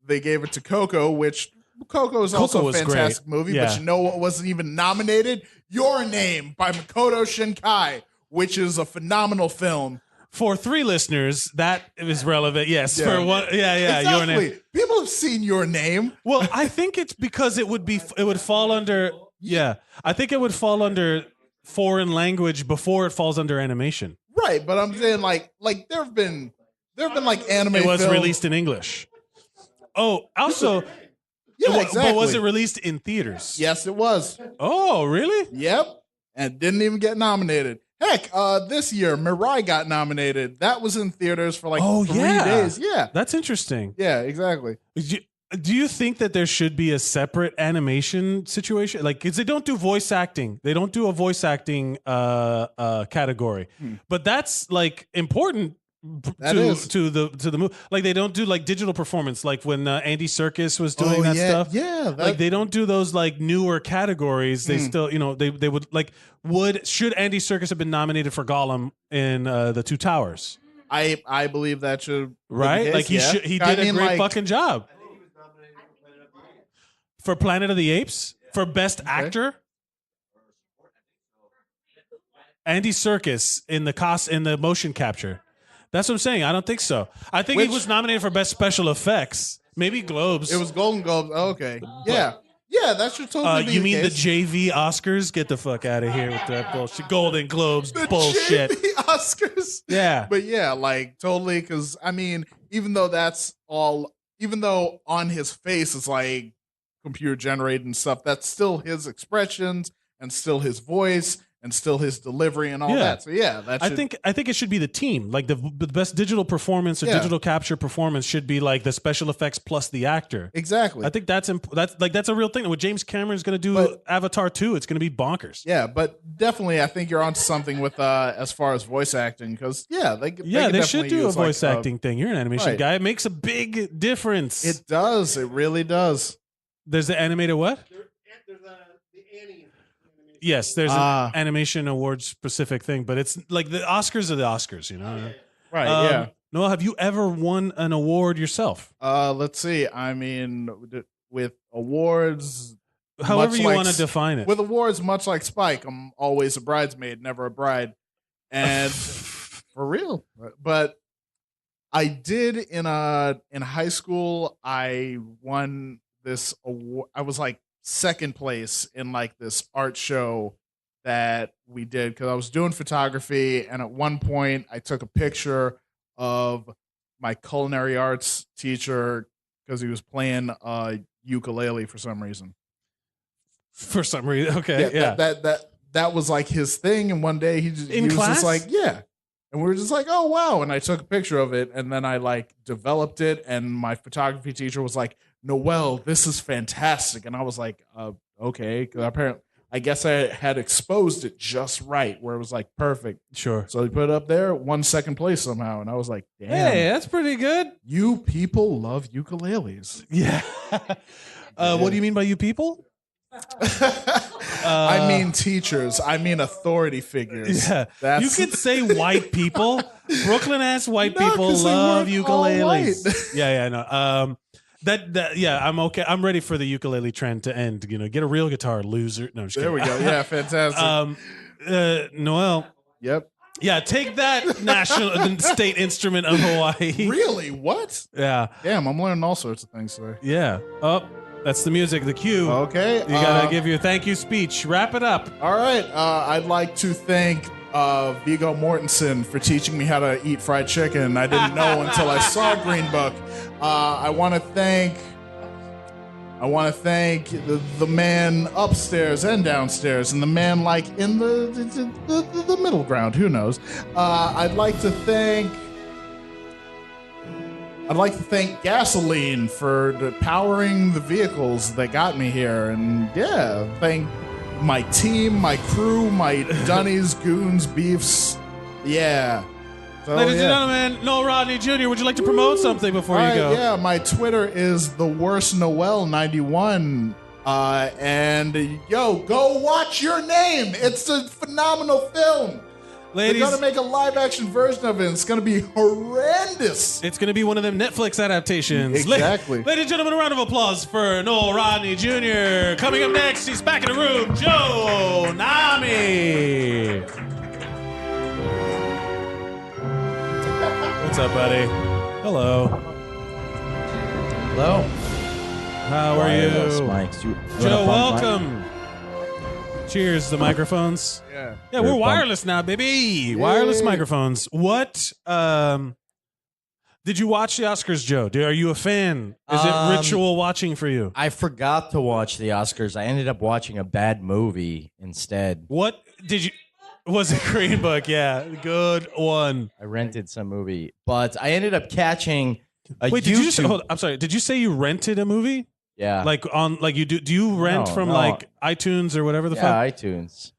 they gave it to Coco, which Coco is also Coco a was fantastic great. movie. Yeah. But you know what wasn't even nominated? Your Name by Makoto Shinkai, which is a phenomenal film. For 3 listeners, that is relevant. Yes. Yeah. For one, yeah. Your Exactly. name. People have seen Your Name. Well, I think it's because it would fall under. Yeah, I think it would fall under foreign language before it falls under animation. Right, but I'm saying like there have been like anime. It was films. released in English. Oh, also, Yeah, exactly. but was it released in theaters? Yes, it was. Oh, really? Yep, and didn't even get nominated. Heck, this year Mirai got nominated. That was in theaters for like 3 days. Yeah, That's interesting. yeah, exactly. Do you think that there should be a separate animation situation? Like, because they don't do voice acting. They don't do a voice acting category. But that's like important That to is. the movie. Like, they don't do like digital performance, like when Andy Serkis was doing that stuff. Yeah, Like, they don't do those like newer categories. They still, they would like should Andy Serkis have been nominated for Gollum in the Two Towers? I believe that should be the Right? case, Like he yeah. should, he I did a mean, great like, fucking job. For Planet of the Apes? For Best Actor? Andy Serkis in the motion capture. That's what I'm saying. I don't think so. I think he Which- was nominated for Best Special Effects. Maybe Globes. It was Golden Globes. Oh, okay, yeah, that should totally be you the mean case. the JV Oscars? Get the fuck out of here with that bullshit. Golden Globes bullshit. JV Oscars. Yeah. But yeah, like totally, because I mean, even though on his face it's like computer generated and stuff, that's still his expressions and still his voice and still his delivery and all Yeah. that. So yeah, that should, I think it should be the team. Like the best digital performance or Yeah. digital capture performance should be like the special effects plus the actor. exactly. I think that's a real thing. What James Cameron's going to do But- Avatar 2, it's going to be bonkers. yeah, but definitely, I think you're onto something with as far as voice acting, because they could They should definitely do a use, like, voice acting thing. You're an animation right. guy. It makes a big difference. It does. It really does. There's the animated what? Yes, there's an animation awards specific thing, but it's like the Oscars are the Oscars, you know. Right. Yeah. Noel, have you ever won an award yourself? Let's see. I mean, with awards, However you like want to define it. with awards, much like Spike, I'm always a bridesmaid, never a bride, and for real. But I did in high school. I won this award. I was like second place in like this art show that we did because I was doing photography, and at one point I took a picture of my culinary arts teacher because he was playing ukulele for some reason. For some reason, okay, yeah. That was like his thing, and one day he was class? just like, yeah. And we were just like, oh, wow. And I took a picture of it, and then I like developed it. And my photography teacher was like, Noel, this is fantastic. And I was like, okay. Because apparently, I guess I had exposed it just right, where it was like perfect. Sure. So he put it up there, won second place somehow. And I was like, damn. Hey, that's pretty good. You people love ukuleles. Yeah. What do you mean by you people? I mean teachers. I mean authority figures. Yeah. That's... You could say white people. Brooklyn ass white No, people 'cause they love weren't all ukuleles. white. Yeah, no. Yeah, I'm okay. I'm ready for the ukulele trend to end. You know, get a real guitar, loser. No, I'm just There kidding. we go. Yeah, fantastic. Noel. Yep. Yeah, take that national state instrument of Hawaii. Really? What? Yeah. Damn, I'm learning all sorts of things today. Yeah. Oh, that's the music, the cue. Okay. You gotta give your thank you speech. Wrap it up. All right. I'd like to thank Viggo Mortensen for teaching me how to eat fried chicken. I didn't know until I saw Green Book. I want to thank the man upstairs and downstairs, and the man like in the middle ground. Who knows? I'd like to thank gasoline for powering the vehicles that got me here, and yeah, thank my team, my crew, my Dunnies, Goons, Beefs. Yeah. So, Ladies and gentlemen, Noel Rodney Jr., would you like to promote something before you go? Yeah, my Twitter is the worst Noel 91. And yo, go watch Your Name. It's a phenomenal film. Ladies, They're gonna make a live action version of it. It's gonna be horrendous. it's going to be one of them Netflix adaptations. Exactly. Ladies and gentlemen, a round of applause for Noel Rodney Jr. Coming up next, he's back in the room, Joe Nami. What's up, buddy? Hello. Hello. How are you? Mics. Joe, welcome. Cheers, the microphones. Yeah. Yeah, we're wireless now, baby. Wireless microphones. What? Did you watch the Oscars, Joe? Are you a fan? Is it ritual watching for you? I forgot to watch the Oscars. I ended up watching a bad movie instead. What did you? Was it Green Book? Yeah, good one. I rented some movie, but I ended up catching a Wait, did you just? Hold, I'm sorry. Did you say you rented a movie? Yeah. Like on like you do? Do you rent No, from no. like iTunes or whatever the Yeah, fuck? iTunes.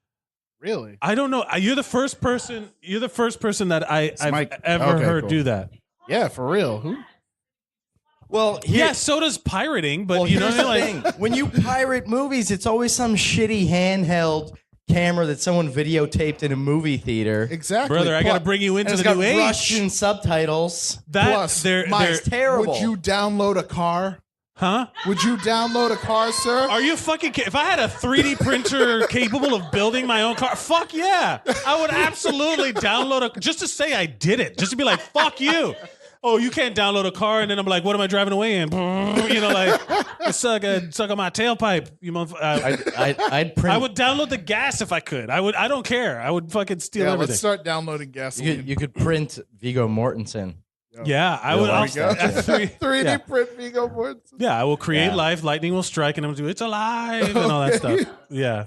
Really? I don't know. You're the first person. You're the first person that I've Mike. ever Okay, heard cool. do that. Yeah, for real. Who? Well, Yeah, so does pirating, but well, you know here's what I the mean? Like, thing. When you pirate movies, it's always some shitty handheld camera that someone videotaped in a movie theater. Exactly. brother, I got to Plus- bring you into And it's the got new age. Russian subtitles. That Plus, they're, Mike, they're It's terrible. Would you download a car? huh? Would you download a car, sir? Are you fucking kidding? If I had a 3D printer capable of building my own car, fuck yeah. I would absolutely download just to say I did it. Just to be like, fuck you. Oh, you can't download a car, and then I'm like, what am I driving away in? You know, like, suck on my tailpipe. You I'd print. I would download the gas if I could. I don't care. I would fucking steal Yeah, everything. let's start downloading gasoline. You could print Viggo Mortensen. Yeah, I would. There I'll, we go. at three- 3D yeah. print Viggo Mortensen. Yeah, I will create Yeah. life. Lightning will strike, and I'm gonna do it's alive and all that stuff. Yeah.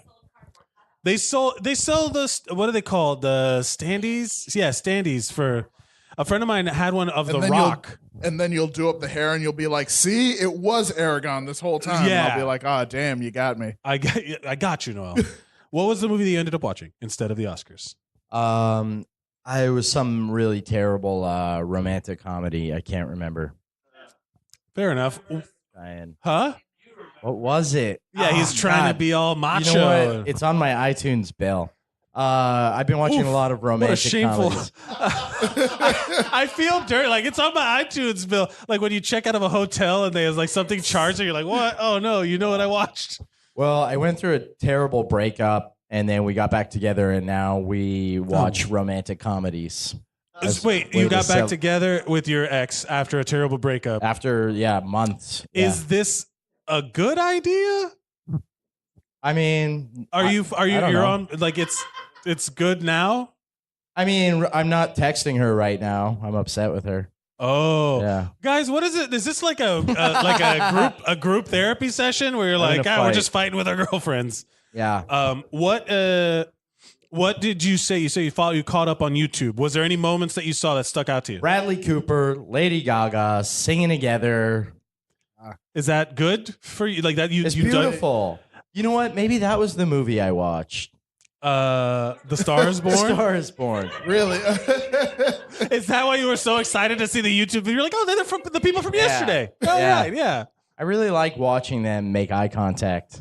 They sell the what are they called? The standees? Yeah, standees for a friend of mine had one of The Rock. And then you'll do up the hair and you'll be like, see, it was Aragon this whole time. Yeah. And I'll be like, oh, damn, you got me. I got you, Noel. What was the movie that you ended up watching instead of the Oscars? I was some really terrible romantic comedy. I can't remember. Fair enough. Diane. Huh? What was it? Yeah, he's Oh, trying to God. be all macho. You know what? It's on my iTunes bill. I've been watching a lot of romantic What a shameful. comedies. I feel dirty. Like it's on my iTunes bill. Like when you check out of a hotel and there's like something charged, and you're like, what? Oh no, you know what I watched? Well, I went through a terrible breakup, and then we got back together, and now we watch romantic comedies. Wait, you got back together with your ex after a terrible breakup. After months. Is this a good idea? I mean, Are you I don't you're know. on like it's good now? I mean, I'm not texting her right now. I'm upset with her. Oh, Yeah. guys, what is it? Is this like a group therapy session where you're I'm like, in a we're fight." just fighting with our girlfriends? Yeah. What did you say? You say you caught up on YouTube. Was there any moments that you saw that stuck out to you? Bradley Cooper, Lady Gaga singing together. Is that good for you? Like that It's you've done beautiful. You know what? Maybe that was the movie I watched. The Star is Born? Star is Born. Really? Is that why you were so excited to see the YouTube video? You're like, oh, they're from the people from yesterday. Oh, Yeah. right, yeah. I really like watching them make eye contact.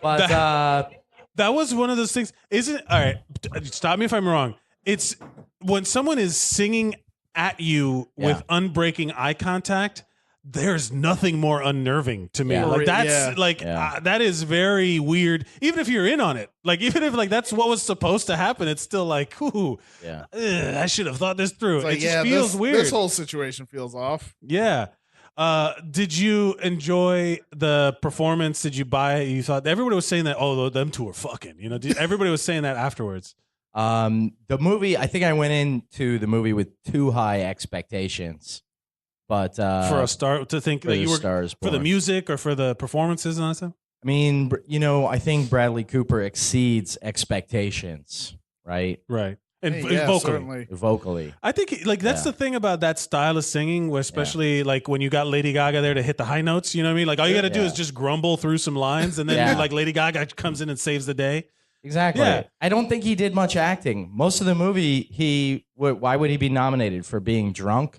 But That was one of those things. Isn't all right? Stop me if I'm wrong. It's when someone is singing at you with unbreaking eye contact. There's nothing more unnerving to me. Yeah. Like that's Yeah. like Yeah. that is very weird. Even if you're in on it, like even if like that's what was supposed to happen, it's still like, ooh, yeah. I should have thought this through. It's like, it just feels weird. This whole situation feels off. Yeah. Did you enjoy the performance? Did you buy it? You thought everybody was saying that, oh, them two are fucking, you know, everybody was saying that afterwards. The movie, I think I went into the movie with too high expectations. But For a start to think for that the you were Star is for the Born. music or for the performances and all that stuff? I mean, you know, I think Bradley Cooper exceeds expectations, right? Right. And Hey, vocally. certainly. Vocally. I think like that's Yeah. the thing about that style of singing, where especially like when you got Lady Gaga there to hit the high notes, you know what I mean? Like all you got to do Yeah. is just grumble through some lines, and then Yeah. like Lady Gaga comes in and saves the day. Exactly. Yeah. I don't think he did much acting. Most of the movie, why would he be nominated for being drunk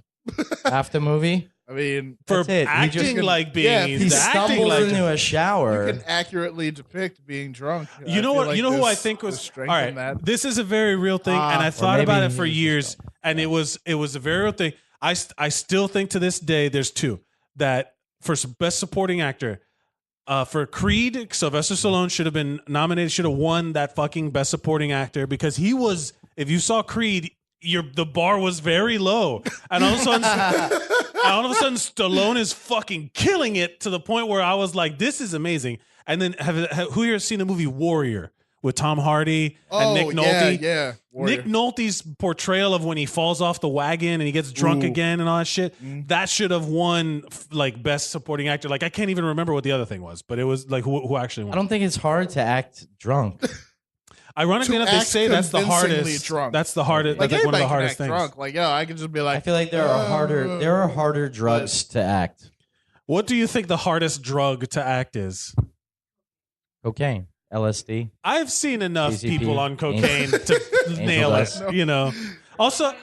half the movie? I mean, For That's it. He acting just- like being, Yeah, he's He acting stumbles like into a shower. you can accurately depict being drunk. You know I feel what? like You know who I this think will was all strengthen right. that. This is a very real thing, and I Or thought about maybe it for he was years, just- and it was a very real thing. I still think to this day there's two that for best supporting actor. For Creed, Sylvester Stallone should have been nominated. Should have won that fucking best supporting actor because he was. If you saw Creed, the bar was very low, and all of a sudden, Stallone is fucking killing it to the point where I was like, "This is amazing." And then, who here has seen the movie Warrior with Tom Hardy and Nick Nolte? Yeah. Warrior. Nick Nolte's portrayal of when he falls off the wagon and he gets drunk again and all that shit, that should have won like best supporting actor. Like I can't even remember what the other thing was, but it was like who actually won. I don't think it's hard to act drunk. Ironically To enough, they act say that's the convincingly hardest. drunk. That's the hardest. Like That's like one of anybody the can hardest act things. drunk. Like, I could just be like, I feel like there are harder drugs to act. What do you think the hardest drug to act is? Cocaine, LSD. I've seen enough PCP, people on cocaine to nail it. dust. You know. Also,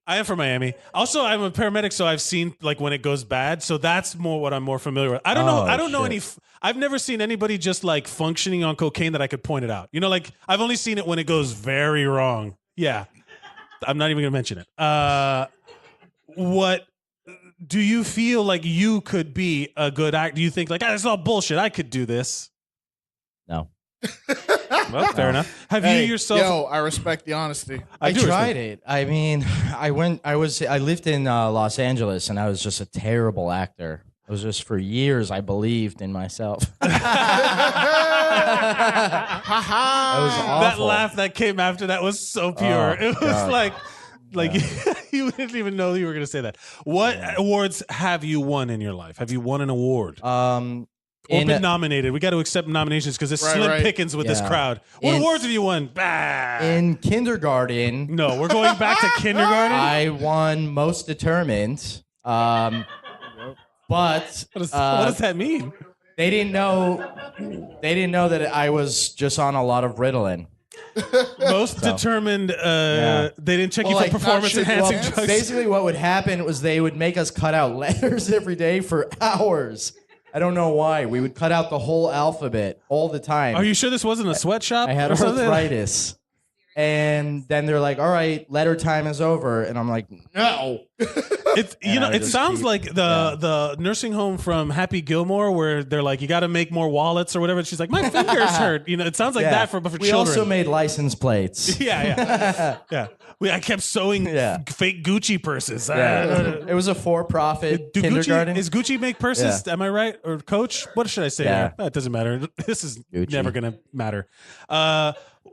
I am from Miami. Also, I'm a paramedic, so I've seen like when it goes bad. So that's more what I'm more familiar with. I don't know. Oh, I don't know shit. any. I've never seen anybody just like functioning on cocaine that I could point it out. You know, like I've only seen it when it goes very wrong. Yeah, I'm not even gonna mention it. What do you feel like you could be a good actor? Do you think like it's all bullshit? I could do this. No. Well, fair enough. Have hey, you yourself? Yo, I respect the honesty. I do tried respect- it. I mean, I lived in Los Angeles, and I was just a terrible actor. It was just for years I believed in myself. It was awful. That laugh that came after that was so pure. Oh, it was God. like you didn't even know you were going to say that. What awards have you won in your life? Have you won an award? Or been nominated? We got to accept nominations because it's slim right. pickings with this Yeah. crowd. What In- awards have you won? Bah. in kindergarten, No, we're going back to kindergarten. I won most determined. But What does that mean? they didn't know that I was just on a lot of Ritalin. Most determined. They didn't check you for performance enhancing drugs. Basically, what would happen was they would make us cut out letters every day for hours. I don't know why. We would cut out the whole alphabet all the time. Are you sure this wasn't a sweatshop? I had or something? arthritis. And then they're like, all right, letter time is over. And I'm like, no. It sounds like the nursing home from Happy Gilmore where they're like, you got to make more wallets or whatever. And she's like, my fingers hurt. It sounds like that for we children. also made license plates. Yeah. I kept sewing fake Gucci purses. It was a for-profit kindergarten. Is Gucci make purses? Yeah. Am I right? Or Coach? What should I say? Yeah. It doesn't matter. This is Gucci. never going to matter.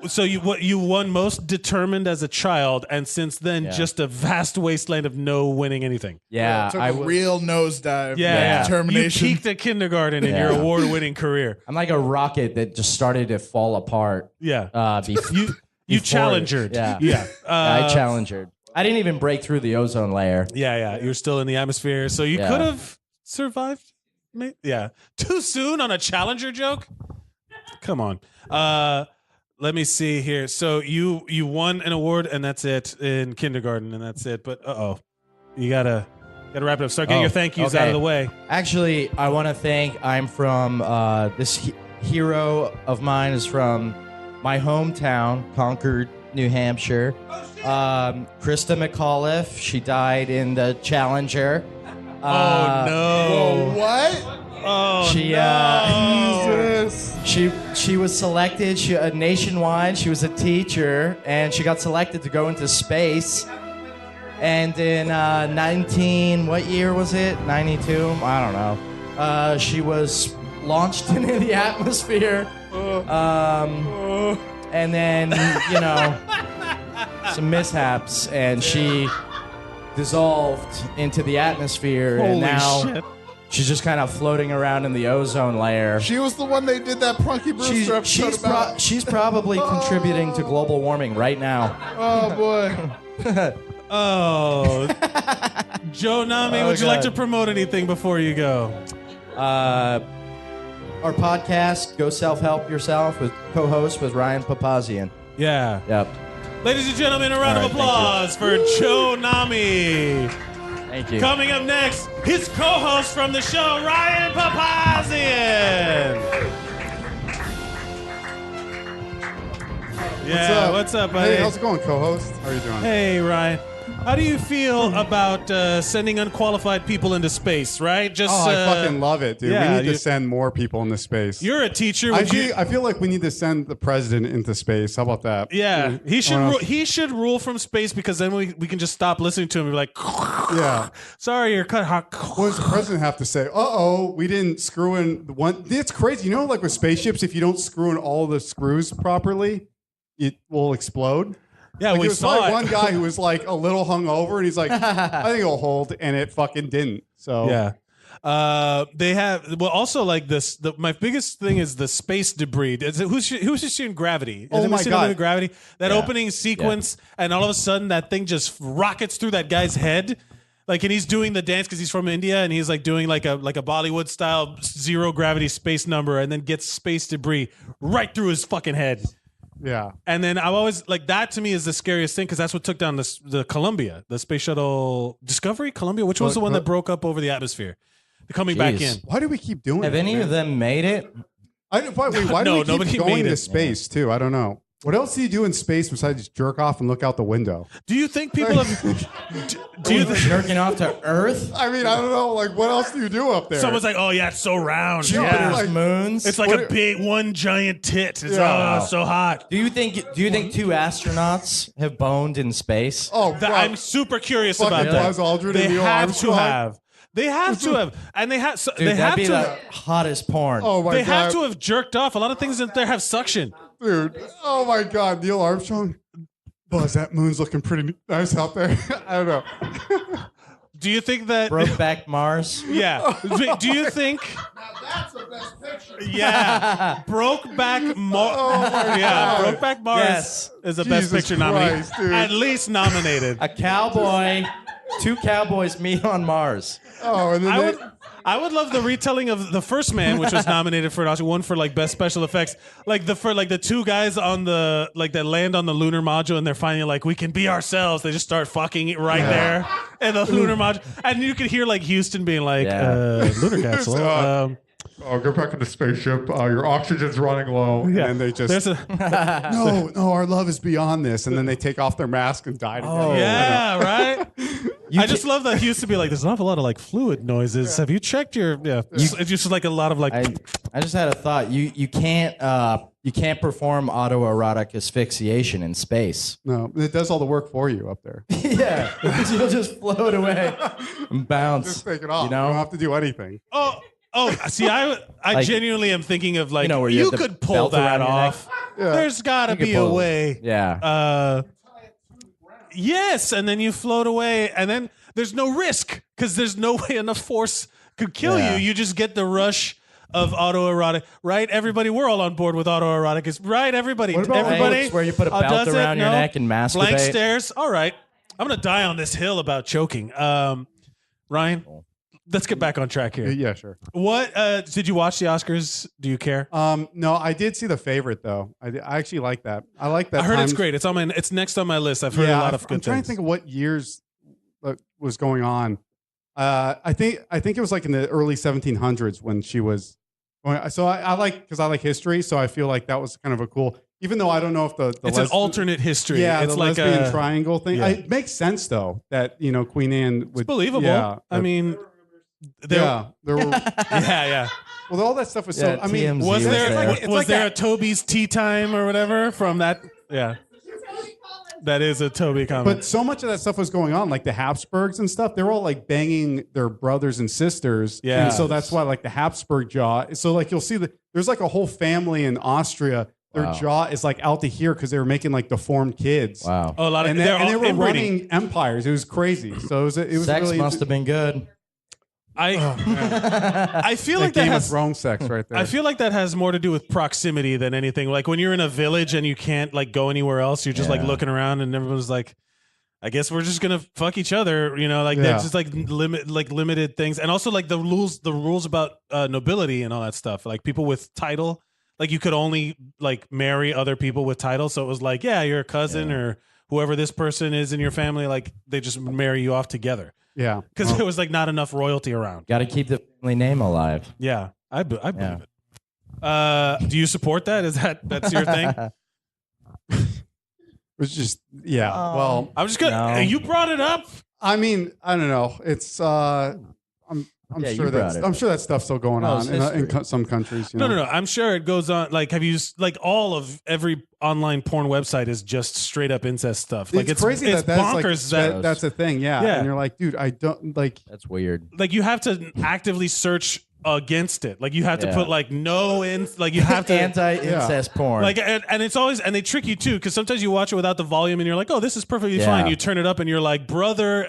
So you won most determined as a child, and since then, just a vast wasteland of no winning anything. Yeah. Took a real nosedive. Yeah. Determination. You peaked at kindergarten in your award-winning career. I'm like a rocket that just started to fall apart. Yeah. You before challengered. Yeah. I challengered. I didn't even break through the ozone layer. Yeah. You're still in the atmosphere, so you could have survived. Yeah. Too soon on a challenger joke? Come on. Let me see here. So you won an award, and that's it in kindergarten, and that's it. But you gotta wrap it up. Start getting your thank yous out of the way. Actually, I want to thank. I'm from this hero of mine is from my hometown, Concord, New Hampshire. Krista McAuliffe. She died in the Challenger. No. What? Oh, Jesus. She was selected nationwide. She was a teacher, and she got selected to go into space. And in what year was it? 92? I don't know. She was launched into the atmosphere. And then, some mishaps, and she dissolved into the atmosphere. Holy and now shit. she's just kind of floating around in the ozone layer. She was the one they did that Punky Brewster episode about. She's probably contributing to global warming right now. Oh, boy. Joe Nami, would you like to promote anything before you go? Our podcast, Go Self-Help Yourself, with co-host with Ryan Papazian. Yeah. Yep. Ladies and gentlemen, a round of applause for Joe Nami. Thank you. Coming up next, his co-host from the show, Ryan Papazian. Yeah, what's up, buddy? Hey, how's it going, co-host? How are you doing? Hey, Ryan. How do you feel about sending unqualified people into space, right? Just I fucking love it, dude. yeah, we need to send more people into space. You're a teacher. I feel like we need to send the president into space. How about that? Yeah, he should rule from space, because then we can just stop listening to him and be like, Yeah. sorry, you're cut. What does the president have to say? We didn't screw in the one. It's crazy. You know, like with spaceships, if you don't screw in all the screws properly, it will explode. Yeah, Like, we it was saw like it. one guy who was like a little hungover, and he's like, I think it'll hold, and it fucking didn't. So Yeah. They have also like this. My biggest thing is the space debris. Who's just seen Gravity? Oh my God. Gravity! That opening sequence, and all of a sudden that thing just rockets through that guy's head. Like, and he's doing the dance because he's from India, and he's like doing like a Bollywood style zero gravity space number, and then gets space debris right through his fucking head. yeah. And then I always like that. To me is the scariest thing, because that's what took down the Columbia, the space shuttle Discovery, Columbia. Which was the one that broke up over the atmosphere? They're coming back in. Why do we keep doing Have it? any man? of them made it? Why do No, we nobody keep going made to it. space too? I don't know. What else do you do in space besides jerk off and look out the window? Do you think people have? do you think Jerking off to Earth? I mean, I don't know. Like, what else do you do up there? someone's like, "Oh yeah, it's so round. Jupiter's Yeah, like- moons? it's like a big one giant tit. It's so hot." Do you think two astronauts have boned in space? oh, I'm super curious fucking about that. Buzz Aldrin They and Neil have Armstrong. to have. They have to have, and they have. Dude, they that'd have be to. the hottest porn. Oh my They god, have to have jerked off. A lot of things in there have suction. dude. Oh my god, Neil Armstrong. Buzz, that moon's looking pretty nice out there. I don't know. Do you think that? Brokeback Mars? Yeah. Do you think? That's the best picture. Yeah. Brokeback Mars. my Yeah. God. Brokeback Mars Yes. is the best Jesus picture nominee. Christ, dude. At least nominated. A cowboy, two cowboys meet on Mars. Oh, and then I would love the retelling of The First Man, which was nominated for an Oscar, one for like best special effects, like the two guys on the that land on the lunar module, and they're finally like, we can be ourselves. They just start fucking it right there in the lunar module, and you could hear like Houston being like, lunar capsule. Get back in the spaceship. Your oxygen's running low. And then they just no, our love is beyond this. And then they take off their mask and die together. Yeah, right. I just love that he used to be like, there's an awful lot of like fluid noises. Have you checked your? It's just like a lot of like. I just had a thought. You can't perform autoerotic asphyxiation in space. No, it does all the work for you up there. Yeah, you'll just float away and bounce. Just take it off. You know? You don't have to do anything. Oh, see, I Like, genuinely am thinking of like, where you have the could pull belt that around your off. Yeah. There's got to You could be a pull it. way. Yeah. Yes, and then you float away, and then there's no risk because there's no way enough force could kill Yeah. you. You just get the rush of autoerotic, right? Everybody, we're all on board with autoerotic. Is right? Everybody, What about everybody. It's where you put a belt does it? around your No. neck and masturbate. Blank stares. All right, I'm gonna die on this hill about choking. Ryan, let's get back on track here. Yeah, sure. What did you watch the Oscars? Do you care? No, I did see The Favorite though. I actually like that. I like that. I heard it's Times- great. It's on my. It's next on my list. I've heard a lot of good I'm trying things. to think of what years was going on. I think it was like in the early 1700s when she was going. So I like because I like history. So I feel like that was kind of a cool. Even though I don't know if the It's an alternate history. Yeah, it's the like lesbian a triangle thing. yeah. It makes sense though that Queen Anne would. It's believable. Yeah, I mean, there, yeah, there were. yeah. Well, all that stuff was Yeah, so. I mean, TMZ Was was there there. It's was like there that- a Toby's Tea Time or whatever from that? Yeah, that is a Toby comment. But so much of that stuff was going on, like the Habsburgs and stuff. They were all like banging their brothers and sisters. Yeah. And so that's why like the Habsburg jaw. So like you'll see that there's like a whole family in Austria. Their Wow. jaw is like out to here because they were making like deformed kids. Wow. a lot of And they're they all were inbreeding. running empires. It was crazy. So it was Sex really must have been good. I feel like like that Game of has. Thrones sex right there. I feel like that has more to do with proximity than anything. Like when you're in a village and you can't like go anywhere else, you're just like Yeah. looking around and everyone's like, I guess we're just gonna fuck each other, like Yeah. there's just like limited things, and also like the rules about nobility and all that stuff. Like people with title, like you could only like marry other people with title. So it was like, yeah, you're a cousin or whoever this person is in your family, like they just marry you off together yeah. because there was like not enough royalty around. Got to keep the family name alive. Yeah, I believe Yeah. it. Do you support that? That's your thing? It was just well, I'm just gonna. No. You brought it up. I mean, I don't know. It's I'm Yeah, you sure brought it. I'm sure that stuff's still going Oh, on it's in history. some countries. No. I'm sure it goes on. Like, have you like all of every online porn website is just straight up incest stuff? Like It's crazy it's that that's like bonkers that's a thing. Yeah. Yeah. And you're like, dude, I don't like. That's weird. like you have to actively search against it. Like you have to Yeah. put like no in. Like you have to. Anti-incest porn. Like and it's always and they trick you too because sometimes you watch it without the volume and you're like, oh, this is perfectly Yeah. fine. You turn it up and you're like, brother,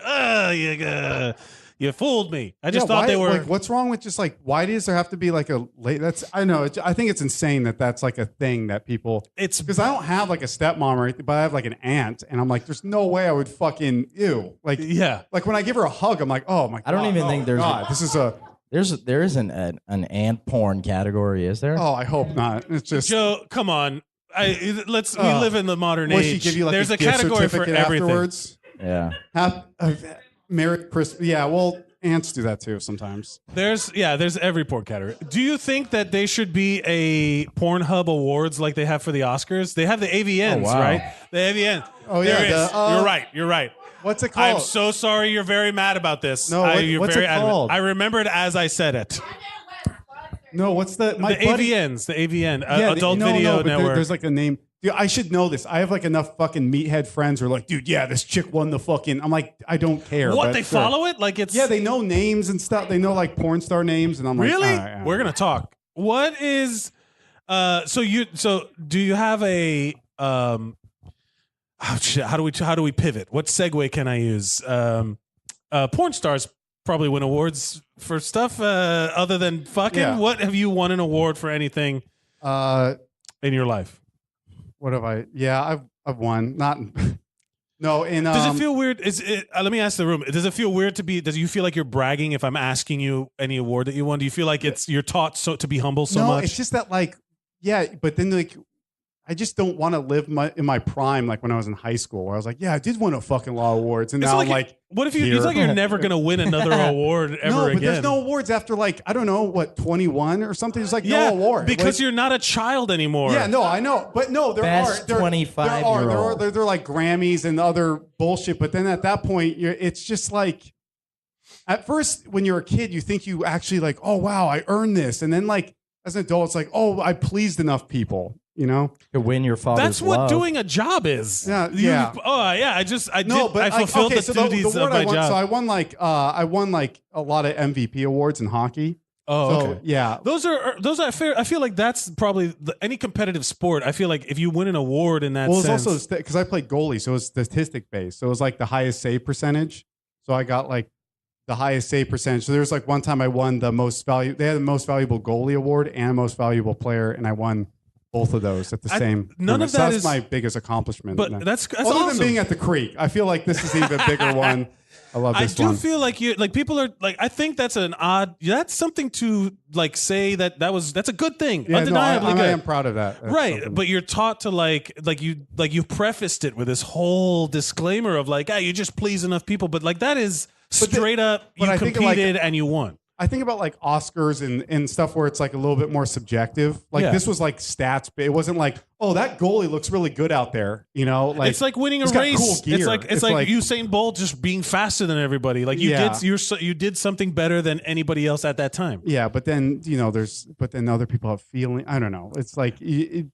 you fooled me. I just thought why, they were. Like, what's wrong with just like? Why does there have to be like a late? That's I know. I think it's insane that that's like a thing that people. It's Because I don't have like a stepmom or anything, but I have like an aunt, and I'm like, there's no way I would fucking ew. Like, yeah. like when I give her a hug, I'm like, oh my god. I don't even think there's- God, this is a. there isn't an ant porn category, is there? Oh, I hope not. It's just. Joe, come on. We live in the modern Will age. she give you like There's a gift category for certificate everything. afterwards? Yeah. Merry Christmas. Yeah, well, ants do that too sometimes. There's every porn category. Do you think that they should be a Pornhub awards like they have for the Oscars? They have the AVNs, Oh, wow. right? The AVNs. Oh, yeah, There is. the, You're right. What's it I'm called? so sorry. You're very mad about this. No, you're what's very it adamant. called? I remembered as I said it. No, what's the The buddy- AVNs, the AVN, Yeah, Adult no, Video but Network. there's like a name. Dude, I should know this. I have like enough fucking meathead friends who are like, dude, yeah, this chick won the fucking. I'm like, I don't care. what but they sure. follow it like it's Yeah, they know names and stuff. They know like porn star names, and I'm like, really. all right, all right. We're gonna talk. What is? So do you have a oh shit, how do we pivot? What segue can I use? Porn stars probably win awards for stuff other than fucking. Yeah. What have you won an award for anything Uh, in your life? what have I? Yeah, I've won. Not. No, and Does it feel weird? Let me ask the room. Does it feel weird to be? Does you feel like you're bragging if I'm asking you any award that you won? Do you feel like you're taught to be humble so no, much? it's just that like, yeah, but then like, I just don't want to live in my prime like when I was in high school, where I was like, yeah, I did win a fucking lot of awards, and It's now like I'm like, what if you? here. It's like you're never gonna win another award ever no, but again. there's no awards after like I don't know what 21 or something. There's like yeah, no award because like, you're not a child anymore. Yeah, no, I know, but no, there Best are 25-year-old. They're like Grammys and other bullshit. But then at that point, it's just like at first when you're a kid, you think you actually like, oh wow, I earned this, and then like as an adult, it's like, oh, I pleased enough people. You know, To win your father's That's what love. doing a job is. Yeah, You- yeah. Oh yeah. I fulfilled okay, the so duties the of award my I won, job. so I won like a lot of MVP awards in hockey. oh, So okay. yeah, Those are fair. I feel like that's probably any competitive sport. I feel like if you win an award in that well, it's sense, also because I played goalie, so it was statistic based. So it was like the highest save percentage. So I got like the highest save percentage. So there was like one time I won the most value. They had the most valuable goalie award and most valuable player, and I won both of those at the same. none of so that that's is- my biggest accomplishment. but that's other awesome. than being at the creek. I feel like this is even a bigger one. I love I this do one. feel like you like people are like I think that's an odd. That's something to like say that's a good thing. Yeah, no, Undeniably I good. am proud of that. That's Right, something. but you're taught to like you prefaced it with this whole disclaimer of like, you just please enough people, but like that is But the- straight up. but You I think, competed like- and you won. I think about like Oscars and stuff where it's like a little bit more subjective. Like Yeah. this was like stats, but it wasn't like, oh, that goalie looks really good out there. You know, like It's like winning a he's got race. cool gear. It's like Usain Bolt just being faster than everybody. Like you Yeah. you did something better than anybody else at that time. yeah, but then but then other people have feeling. I don't know. It's like in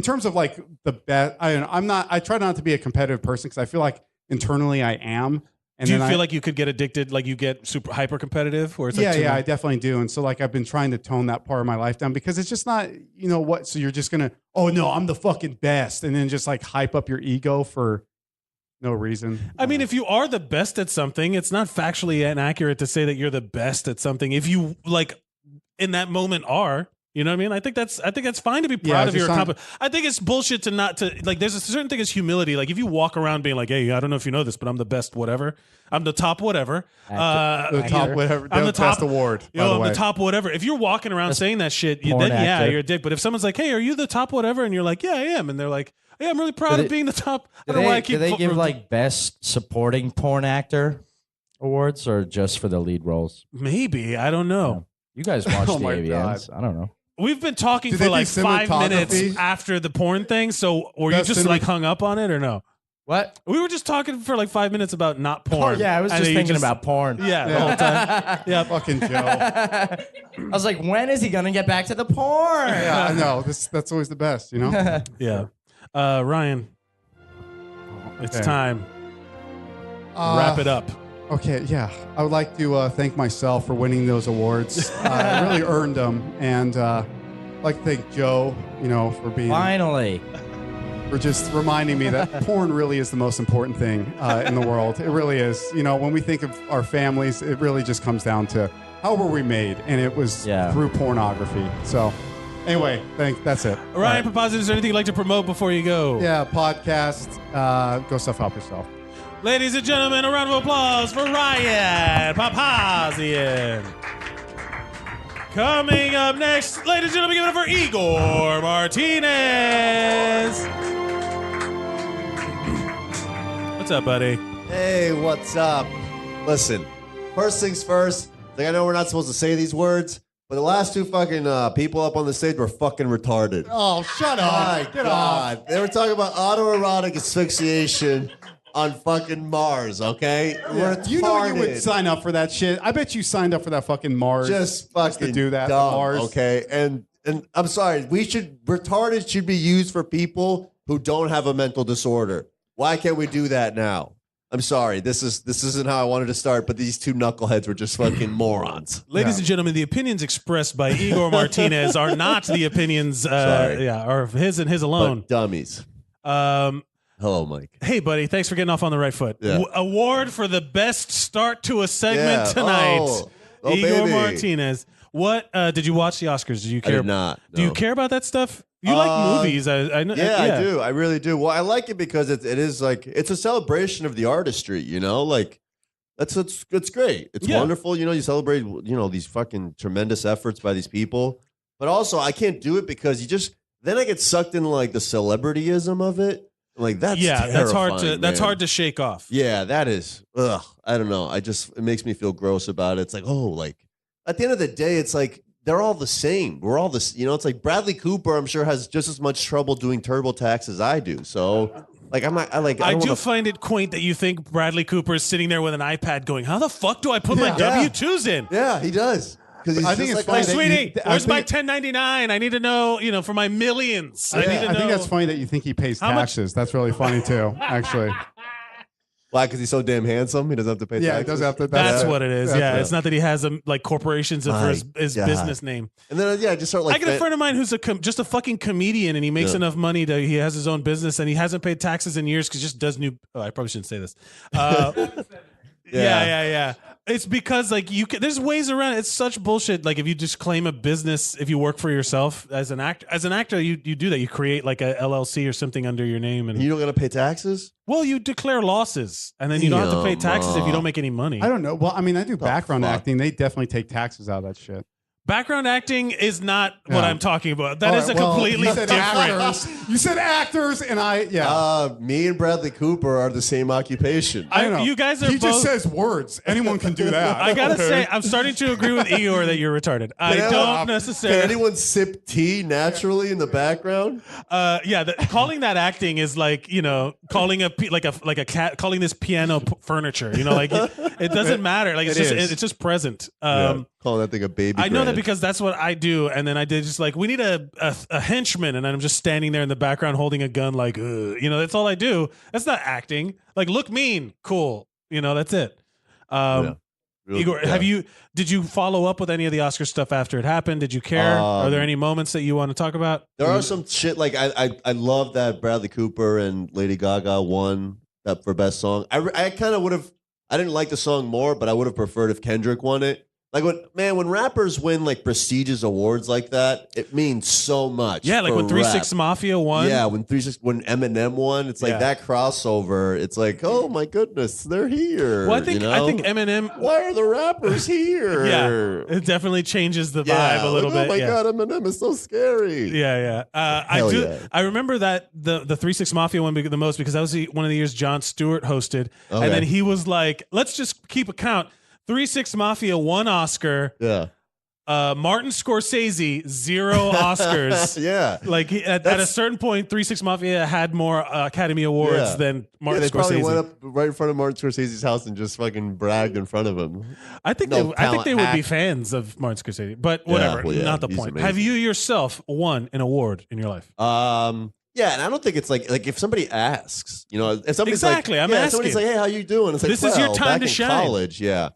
terms of like the best. I try not to be a competitive person because I feel like internally I am. And Do you then feel like you could get addicted, like you get super hyper competitive, or it's like yeah, too yeah, I much? definitely do. And so like I've been trying to tone that part of my life down because it's just not, you know what? So you're just gonna, oh no, I'm the fucking best, and then just like hype up your ego for no reason. I mean, if you are the best at something, it's not factually inaccurate to say that you're the best at something. If you like in that moment are, you know what I mean? I think that's fine to be proud of just your on- accomplishment. I think it's bullshit to not to like. There's a certain thing as humility. Like if you walk around being like, "Hey, I don't know if you know this, but I'm the best, whatever. I'm the top, whatever. the top whatever, I'm the best top award. Yo, by the I'm way. the top, whatever. If you're walking around saying that shit, porn then yeah, actor. you're a dick. But if someone's like, "Hey, are you the top, whatever?" and you're like, "Yeah, I am," and they're like, "Yeah, I'm really proud Do of they- being the top." I Do don't know why I they, keep. do they give like best supporting porn actor awards or just for the lead roles? maybe I don't know. You guys watch Oh the my AVNs. I don't know. We've been talking Do for they do like 5 minutes cinematography? after the porn thing. So, or you That's just like hung up on it, or no? What? We were just talking for like 5 minutes about not Oh, porn. yeah, I was And just then you thinking about porn. Yeah, the whole time. Yeah. Fucking Joe. I was like, when is he going to get back to the porn? Yeah, I know. That's always the best, you know? Yeah. Ryan, it's Okay. time. Wrap it up. Okay, yeah. I would like to thank myself for winning those awards. I really earned them. And I'd like to thank Joe, you know, for being Finally. for just reminding me that porn really is the most important thing in the world. It really is. You know, when we think of our families, it really just comes down to how were we made? And it was through pornography. So anyway, that's it. Ryan Papazian, is there anything you'd like to promote before you go? Yeah, podcast. Go stuff help yourself. Ladies and gentlemen, a round of applause for Ryan Papazian. Coming up next, ladies and gentlemen, give it up for Igor Martinez. What's up, buddy? Hey, what's up? Listen, first things first, like I know we're not supposed to say these words, but the last two fucking people up on the stage were fucking retarded. Oh, shut up. My Get God. off. They were talking about autoerotic asphyxiation on fucking Mars, okay? Retarded. You know you would sign up for that shit. I bet you signed up for that fucking Mars. Just fucking to do that for dumb, Mars. okay? And I'm sorry, retarded should be used for people who don't have a mental disorder. Why can't we do that now? I'm sorry, this isn't how I wanted to start, but these two knuckleheads were just fucking morons. Ladies and gentlemen, the opinions expressed by Igor Martinez are not the opinions, Sorry. are of his and his alone. But dummies. Hello, Mike. Hey, buddy, thanks for getting off on the right foot. Yeah. Award for the best start to a segment Yeah. tonight. Oh, Igor baby. Martinez. What did you watch the Oscars? Do you care? did not, Do you no. care about that stuff? You like movies? I know. Yeah, I do. I really do. Well, I like it because it is like it's a celebration of the artistry. You know, like it's great. It's wonderful. You know, you celebrate these fucking tremendous efforts by these people. But also, I can't do it because then I get sucked into like the celebrityism of it. Like that's that's hard to shake off. Yeah, that is. Ugh, I don't know. It makes me feel gross about it. It's like, oh, like at the end of the day, it's like they're all the same. We're all this. You know, it's like Bradley Cooper. I'm sure has just as much trouble doing TurboTax as I do. So, like, I'm not. I do find it quaint that you think Bradley Cooper is sitting there with an iPad going, "How the fuck do I put my W-2s in?" Yeah, he does. Because I think it's funny, sweetie, where's my 1099? I need to know, for my millions. I think that's funny that you think he pays taxes. That's really funny too, actually. Why? Because he's so damn handsome. He doesn't have to pay taxes. Yeah, he doesn't have to. That's what it is. Yeah, it's not that he has corporations for his business name. And then just start like. I got a friend of mine who's just a fucking comedian, and he makes enough money that he has his own business, and he hasn't paid taxes in years because he just does new. Oh, I probably shouldn't say this. Yeah. It's because there's ways around it. It's such bullshit. Like if you just claim a business, if you work for yourself as an actor, you do that. You create like a LLC or something under your name, and you don't got to pay taxes. Well, you declare losses, and then you don't have to pay taxes if you don't make any money. I don't know. Well, I mean, I do background acting. They definitely take taxes out of that shit. Background acting is not what I'm talking about. That is completely different. You said actors, and me and Bradley Cooper are the same occupation. You guys are. He just says words. Anyone can do that. I gotta say, I'm starting to agree with Eeyore that you're retarded. I don't necessarily. Can anyone sip tea naturally in the background? Calling that acting is like calling a cat, calling this piano furniture. It doesn't matter. Like it's just present. Calling that thing a baby. I know that because that's what I do, and then I did just like we need a henchman, and I'm just standing there in the background holding a gun, like that's all I do. That's not acting. Like look mean, cool. That's it. Igor, did you follow up with any of the Oscar stuff after it happened? Did you care? Are there any moments that you want to talk about? There are some shit like I love that Bradley Cooper and Lady Gaga won that for best song. I kind of would have. I didn't like the song more, but I would have preferred if Kendrick won it. Like when rappers win like prestigious awards like that, it means so much. Yeah, like when 3 6 Mafia won. Yeah, when Eminem won, it's like that crossover. It's like, oh my goodness, they're here. Well, I think Eminem. Why are the rappers here? Yeah, it definitely changes the vibe a little bit. Oh my god, Eminem is so scary. Yeah. I remember that the 3 6 Mafia one the most because that was one of the years Jon Stewart hosted, and then he was like, let's just keep a count. 3 6 Mafia 1 Oscar. Yeah. Martin Scorsese 0 Oscars. Yeah. Like at a certain point, 3 6 Mafia had more Academy Awards than Martin Scorsese. They probably went up right in front of Martin Scorsese's house and just fucking bragged in front of him. I think they would be fans of Martin Scorsese, but whatever. Not the point. Have you yourself won an award in your life? Yeah, and I don't think it's like if somebody asks, if somebody's exactly, like, I'm asking. Somebody's like, hey, how you doing? It's like, this is your time back to in shine. College, yeah.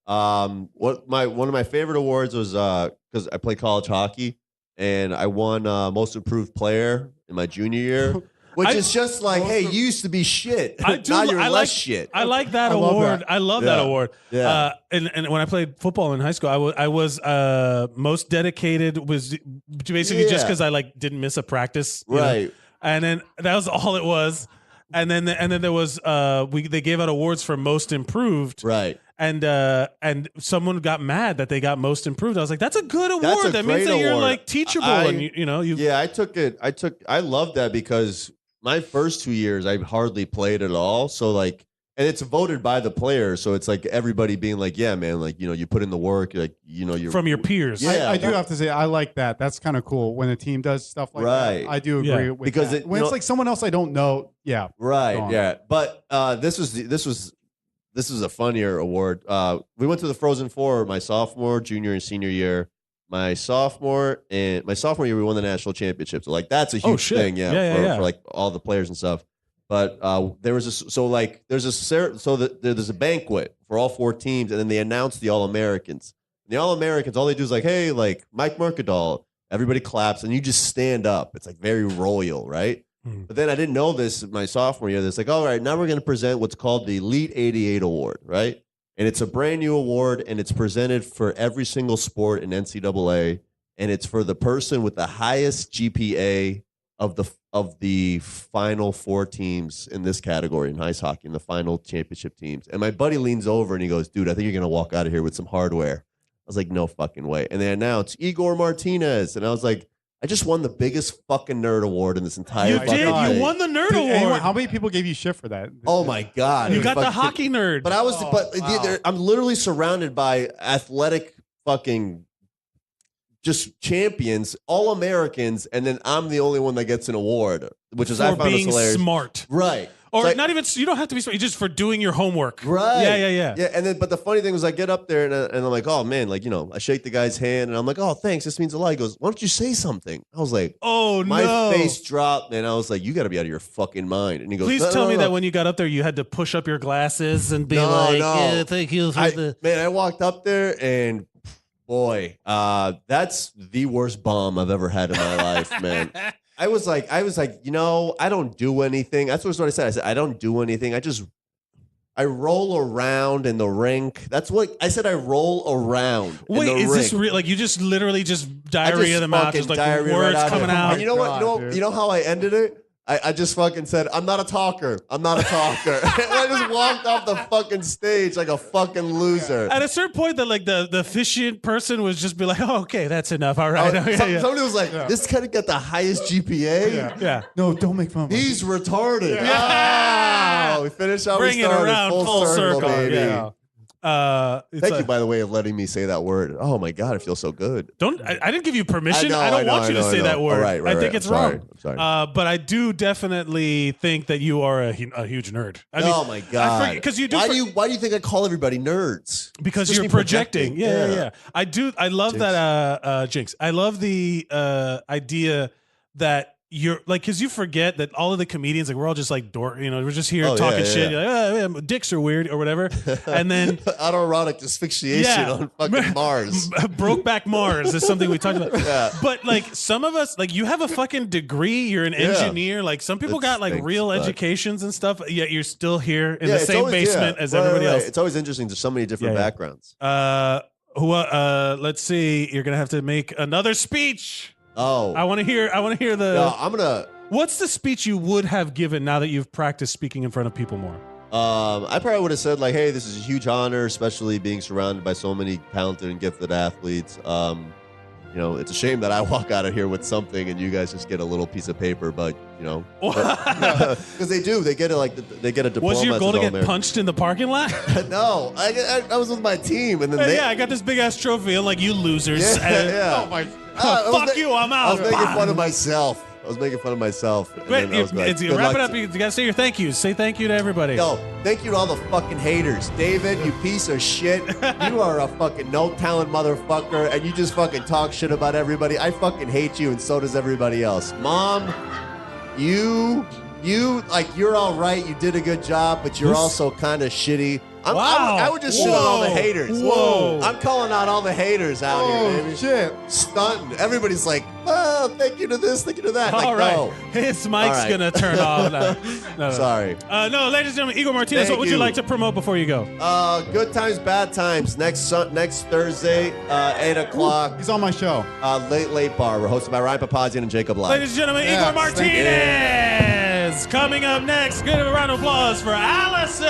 One of my favorite awards was because I played college hockey and I won Most Improved Player in my junior year. Which is just like, hey, you used to be shit. Now you're less shit. I like that award. I love that award. Yeah. And when I played football in high school, I was most dedicated was basically just because I didn't miss a practice. Right. And then that was all it was. And then there was they gave out awards for most improved. Right. And someone got mad that they got most improved. I was like, that's a good award. That means that you're like teachable and you Yeah, I took it. I loved that because my first 2 years I hardly played at all. So and it's voted by the players, so it's like everybody being like, "Yeah, man, you put in the work, you're from your peers." Yeah, I do have to say I like that. That's kind of cool when a team does stuff like that. I do agree with because that. When it's like someone else I don't know, yeah, right, yeah. But this was a funnier award. We went to the Frozen Four my sophomore, junior, and senior year. My sophomore year, we won the national championship. So that's a huge thing, for all the players and stuff. But there's a banquet for all 4 teams, and then they announced the All-Americans. And the All-Americans, all they do is hey, Mike Mercadal, everybody claps, and you just stand up. It's very royal, right? Mm. But then I didn't know this my sophomore year. It's all right, now we're going to present what's called the Elite 88 Award, right? And it's a brand new award, and it's presented for every single sport in NCAA. and it's for the person with the highest GPA of the final 4 teams in this category in ice hockey, in the final championship teams. And my buddy leans over and he goes, "Dude, I think you're gonna walk out of here with some hardware." I was like, "No fucking way!" And they announced Igor Martinez, and I was like, "I just won the biggest fucking nerd award in this entire." You fucking did. thing. You won the nerd Dude, award. anyone- how many people gave you shit for that? Oh my god! You It got was the fucking- hockey nerd. But I was, wow. I'm literally surrounded by athletic fucking just champions, all Americans, and then I'm the only one that gets an award, which is I for found this being hilarious. smart. Right. Or It's like- not even, you don't have to be smart. Just for doing your homework. Right. Yeah. Yeah. And then, but the funny thing was, I get up there and I'm like, "Oh man," like, you know, I shake the guy's hand and I'm like, "Oh, thanks. This means a lot." He goes, "Why don't you say something?" I was like, Oh, my no. face dropped, and I was like, "You got to be out of your fucking mind." And he goes, Please "No, tell no, me no." that when you got up there, you had to push up your glasses and be No, like, no. "Yeah, thank you for the." Man, I walked up there and boy, that's the worst bomb I've ever had in my life, man. I was like, you know, I don't do anything. That's what I said. I said, I don't do anything. I roll around in the rink. That's what I said. I roll around. Wait, in the is this rink. real? Like you just literally just I diarrhea of the mouth, fucking just like diarrhea words right coming of it. out. And you know what? God, You know how I ended it? I just fucking said, "I'm not a talker. I'm not a talker." And I just walked off the fucking stage like a fucking loser. At a certain point, the officiant person was just be like, "Oh, okay, that's enough. All right." Somebody was like, "This kind of got the highest GPA." Yeah. No, don't make fun of me. He's retarded. Yeah. Oh, we finished how Bring we it started. around full circle, baby. Yeah. It's Thank a- you, by the way, of letting me say that word. Oh my god, it feels so good. I didn't give you permission. I know, I don't want you to say that word. All right, I think it's wrong. I'm sorry. But I do definitely think that you are a huge nerd. I mean, oh my god! because you do. Why do you think I call everybody nerds? Because It's just you're me projecting. Yeah. I do. I love Jinx. that. Jinx. I love the idea that you're like, because you forget that all of the comedians, like, we're all just like we're just here Oh, talking yeah, shit. yeah. You're like, dicks are weird or whatever. And then autoerotic asphyxiation Yeah. on fucking Mars. Brokeback Mars is something we talked about. Yeah. But like some of us, like you have a fucking degree, you're an engineer. Like some people That got like stinks, real but- educations and stuff, yet you're still here in Yeah, the it's same always- basement yeah, as right, everybody right. else. It's always interesting. There's so many different Yeah, yeah. backgrounds. Let's see. You're gonna have to make another speech. Oh, I want to hear the. no, I'm gonna. What's the speech you would have given now that you've practiced speaking in front of people more? I probably would have said like, "Hey, this is a huge honor, especially being surrounded by so many talented and gifted athletes. You know, it's a shame that I walk out of here with something and you guys just get a little piece of paper, but you know, because they do, they get they get a diploma. Was your goal as to an get All-American. punched in the parking lot? No, I was with my team, and then Hey, they, yeah, I got this big ass trophy. I'm like, you losers. Yeah, And- yeah. Oh my! I was Fuck you, I'm I out. was making fun of myself. I was making fun of myself. And Wait, then I was like, you "Good wrap luck it up. to- You gotta say your thank yous. Say thank you to everybody. Yo, thank you to all the fucking haters. David, you piece of shit. You are a fucking no talent motherfucker, and you just fucking talk shit about everybody. I fucking hate you, and so does everybody else. Mom, you like, you're all right. You did a good job, but you're This- also kind of shitty. Wow. I would just shit on all the Whoa. haters. Whoa. I'm calling out all the haters out here, Oh baby. shit! Stunting. Everybody's like, "Oh, thank you to this, thank you to that." Like, All right. no. His mic's All right. gonna turn off. No. Sorry. No, ladies and gentlemen, Igor Martinez, Thank what would you you. like to promote before you go? Good times, bad times. Next Thursday, 8 o'clock. He's on my show. Late bar. We're hosted by Ryan Papazian and Jacob Live. Ladies and gentlemen, Yeah, Igor thank you. Martinez. Coming up next, give a round of applause for Allison.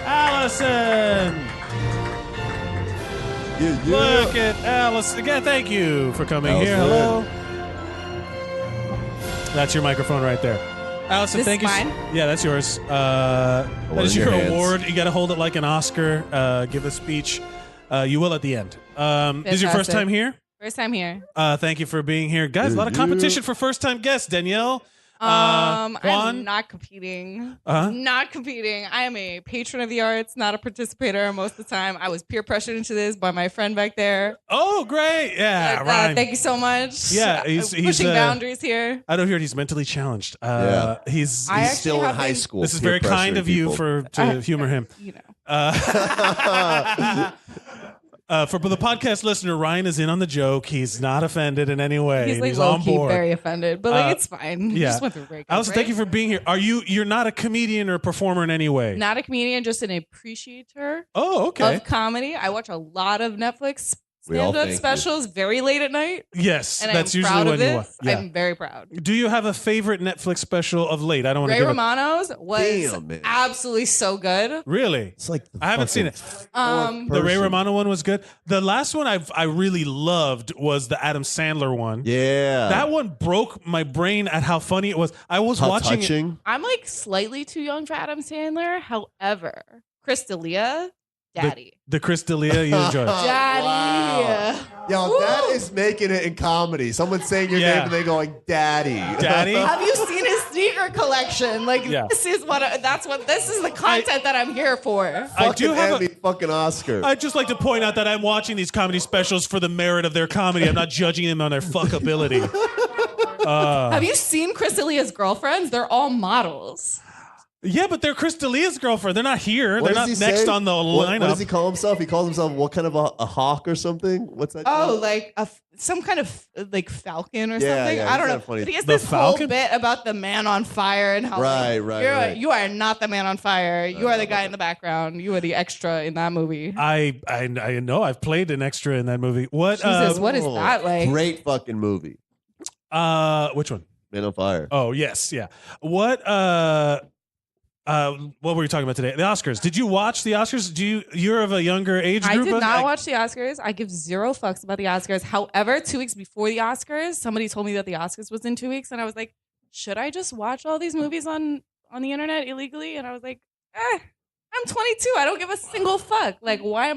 Allison. Look at Allison. Again, thank you for coming That was here. good. Hello. That's your microphone right there. Allison, This thank you. is mine? Yeah, that's yours. That One is in your your hands. award. You got to hold it like an Oscar. Give a speech. You will at the end. This is your first Fantastic. time here? First time here. Thank you for being here. Guys, a lot of competition for first-time guests. Danielle, Juan. I'm not competing. Uh-huh. Not competing. I am a patron of the arts, not a participator most of the time. I was peer pressured into this by my friend back there. Oh, great. Yeah, Ryan. Thank you so much. Yeah, he's pushing boundaries here. I don't hear he's mentally challenged. Yeah. He's I He's still in actually have high been- school. this is peer very kind pressuring of you people. to humor him. You know. For the podcast listener, Ryan is in on the joke. He's not offended in any way. He's and like he's low on key board. very offended, but like Uh, it's fine. He yeah. just went through breakup. Allison, thank you for being here. You're not a comedian or performer in any way? Not a comedian, just an appreciator Oh, okay. of comedy. I watch a lot of Netflix We all stand-up thank you. specials very late at night. Yes, And that's I'm usually proud when of you this. watch. Yeah. I'm very proud. Do you have a favorite Netflix special of late? I don't want to Ray give it. Romano's was Damn, man. absolutely so good. Really? It's like I haven't seen it. The Ray Romano one was good. The last one I really loved was the Adam Sandler one. Yeah. That one broke my brain at how funny it was. I was How watching it. touching. I'm like slightly too young for Adam Sandler. However, Chris D'Elia, daddy. The Chris D'Elia you enjoyed. Daddy. Yo, that is making it in comedy. Someone saying your Yeah. name and they going, Daddy. Daddy? Have you seen his sneaker collection? Like Yeah. this is this is the content that I'm here for. I do have Emmy, fucking Oscar. I'd just like to point out that I'm watching these comedy specials for the merit of their comedy. I'm not judging them on their fuckability. Have you seen Chris D'Elia's girlfriends? They're all models. Yeah, but they're Chris D'Elia's girlfriend. They're not here. What They're does not he next say? on the What lineup. does he call himself? He calls himself what kind of a hawk or something? What's that? Oh, called? like some kind of like falcon or Yeah, something. yeah, I don't he's know. kinda funny. But he has The this falcon? whole bit about the man on fire and how Right. you are not the man on fire. You are the guy in the background. You are the extra in that movie. I know I've played an extra in that movie. What? Jesus, what is that like? Great fucking movie. Which one? Man on Fire. Oh yes, yeah. What? What were you talking about today? The Oscars. Did you watch the Oscars? You're of a younger age I group? did not watch the Oscars. I give zero fucks about the Oscars. However, 2 weeks before the Oscars, somebody told me that the Oscars was in 2 weeks, and I was like, should I just watch all these movies on the internet illegally? And I was like, I'm 22. I don't give a single fuck. Like, why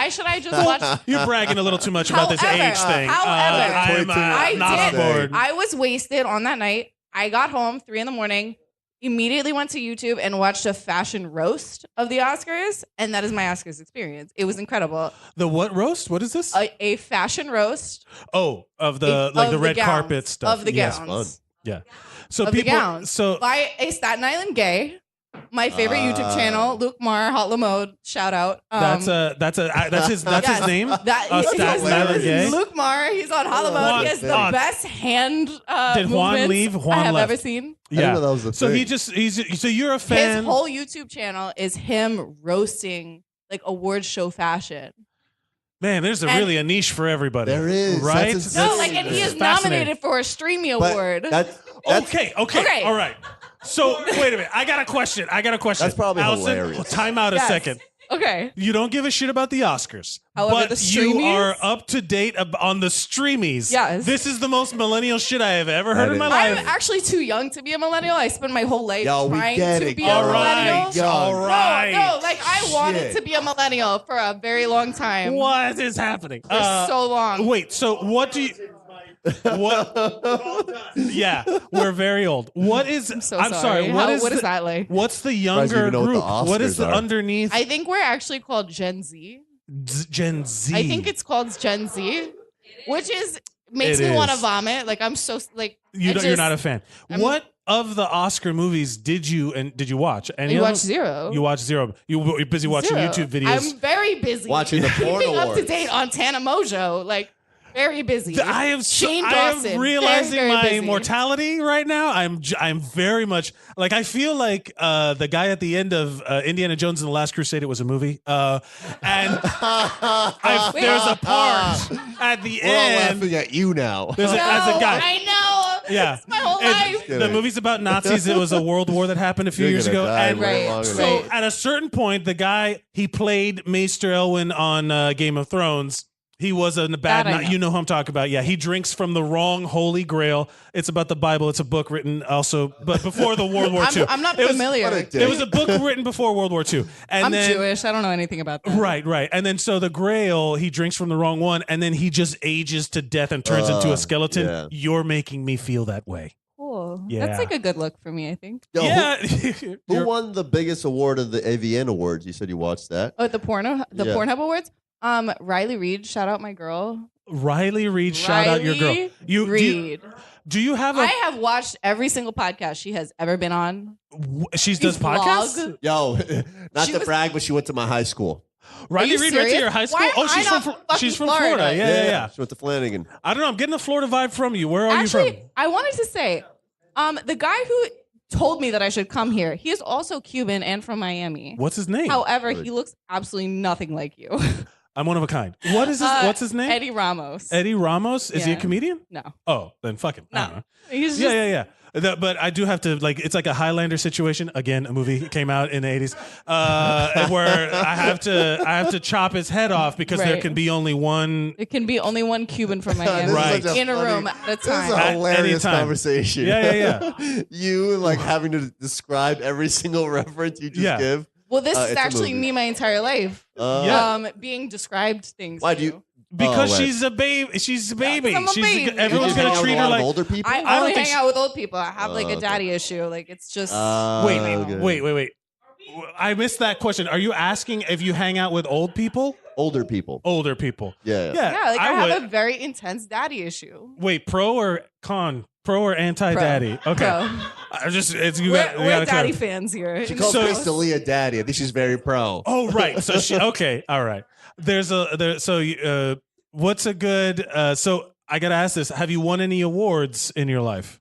should I just watch? You're bragging a little too much about this However, age thing. however, I'm not on board. I was wasted on that night. I got home 3 a.m. Immediately went to YouTube and watched a fashion roast of the Oscars, and that is my Oscars experience. It was incredible. The what roast? What is this? A fashion roast Of the of the red gowns, carpet stuff. of the Yes, gowns. fun. Yeah. So of the people. gowns So by a Staten Island gay. My favorite YouTube channel, Luke Mar, Hot Lamode, shout out. that's his Yes, name. Staten Island gay? Luke Mar, he's on Hot Lamode. Juan- He has the Juan- best hand Did Juan movements leave? Juan I have left. ever seen. I didn't Yeah. know that was the So thing. so you're a fan. His whole YouTube channel is him roasting like award show fashion. Man, there's really a niche for everybody. There is. Right? That's No, like, and he is fascinating. nominated for a Streamy But Award. That's Okay, all right. So wait a minute. I got a question. That's probably Allison, hilarious. time out a Yes. second. Okay. You don't give a shit about the Oscars. However, but the you Streamies? are up to date on the streamies. Yes. This is the most millennial shit I have ever heard That in my is. life. I'm actually too young to be a millennial. I spent my whole life Yo, we trying get to it, be girl. a millennial. Yo, all right. No, like I wanted Shit. to be a millennial for a very long time. What is happening? For so long. Wait, so what do you... What? Yeah, we're very old. What is... I'm so sorry. sorry. What is is that like? What's the Surprised you younger even know what the group? What is Oscars the are. underneath I think we're actually called Gen Z. Gen Z? I think it's called Gen Z, which is makes It me want to is. vomit. Like I'm so like You're not a fan. What of the Oscar movies did you watch? Any You of watched them? zero. You watched zero. You're busy watching Zero. YouTube videos. I'm very busy Watching the porn keeping up to awards. date on Tana Mojo. Like very busy. I am Shane I Dawson. am realizing very, very my busy. mortality right now. I'm very much like I feel like the guy at the end of Indiana Jones and the Last Crusade. It was a movie, and there's a part at the We're all end. laughing at you now. There's a, No, as a guy. I know. Yeah. It's my whole It's- life. the movie's about Nazis. It was a world war that happened a few You're years gonna ago. die And way Right. longer than so Right. at a certain point, the guy, he played Maester Elwyn on Game of Thrones. He was a bad, That I know. you know who I'm talking about. Yeah, he drinks from the wrong Holy Grail. It's about the Bible. It's a book written also, but before the World War II. I'm not It was- familiar. What a dick. It was a book written before World War II. And I'm then, Jewish. I don't know anything about that. Right. And then so the Grail, he drinks from the wrong one, and then he just ages to death and turns into a skeleton. yeah. You're making me feel that way. Cool. Yeah. That's like a good look for me, I think. Yo, Yeah. Who won the biggest award of the AVN Awards? You said you watched that. Oh, the Yeah. Pornhub Awards. Riley Reid, shout out my girl. Riley Reid, shout out your girl. Riley You Reid. do you have a? I have watched every single podcast she has ever been on. She does vlog. podcasts. Yo, not She to was- brag, but she went to my high school. Riley you Reid went to serious? your high school. Why Oh, am I not fucking she's from Florida. Florida? Yeah. She went to Flanagan. I don't know. I'm getting a Florida vibe from you. Where are you from? Actually, I wanted to say, the guy who told me that I should come here, he is also Cuban and from Miami. What's his name? However, he looks absolutely nothing like you. I'm one of a kind. What is his? What's his name? Eddie Ramos. Eddie Ramos. Is he a Yeah. comedian? No. Oh, then fuck him. I don't No. know. He's just, Yeah. But I do have to it's like a Highlander situation. Again, a movie came out in the 80s where I have to chop his head off because there Right. can be only one. It can be only one Cuban from This is Miami Right. such a in a funny- room at a This is time. a At hilarious any time. conversation. Yeah. You like having to describe every single reference you just Yeah. give. Well, this It's is a actually movie. me my entire life. Yeah. Being described things. Why to do you? Because Oh, wait. she's a baby. She's a baby. I'm a baby. You Everyone's just hang gonna out with treat a her lot of like. older people. I don't only think hang she- out with old people. I have like a okay. daddy issue. Like it's just Wait, okay. wait. I missed that question. Are you asking if you hang out with old people? Older people. Older people. Yeah. yeah. Like I, have would. a very intense daddy issue. Wait, pro or con? Pro or anti-daddy? Okay. Pro. I just it's you We're, got. you we're gotta daddy clarify. fans here. She calls So- Crystalia daddy. I think she's very pro. Oh right. So she okay. All right. So what's a good? So I gotta ask this: have you won any awards in your life?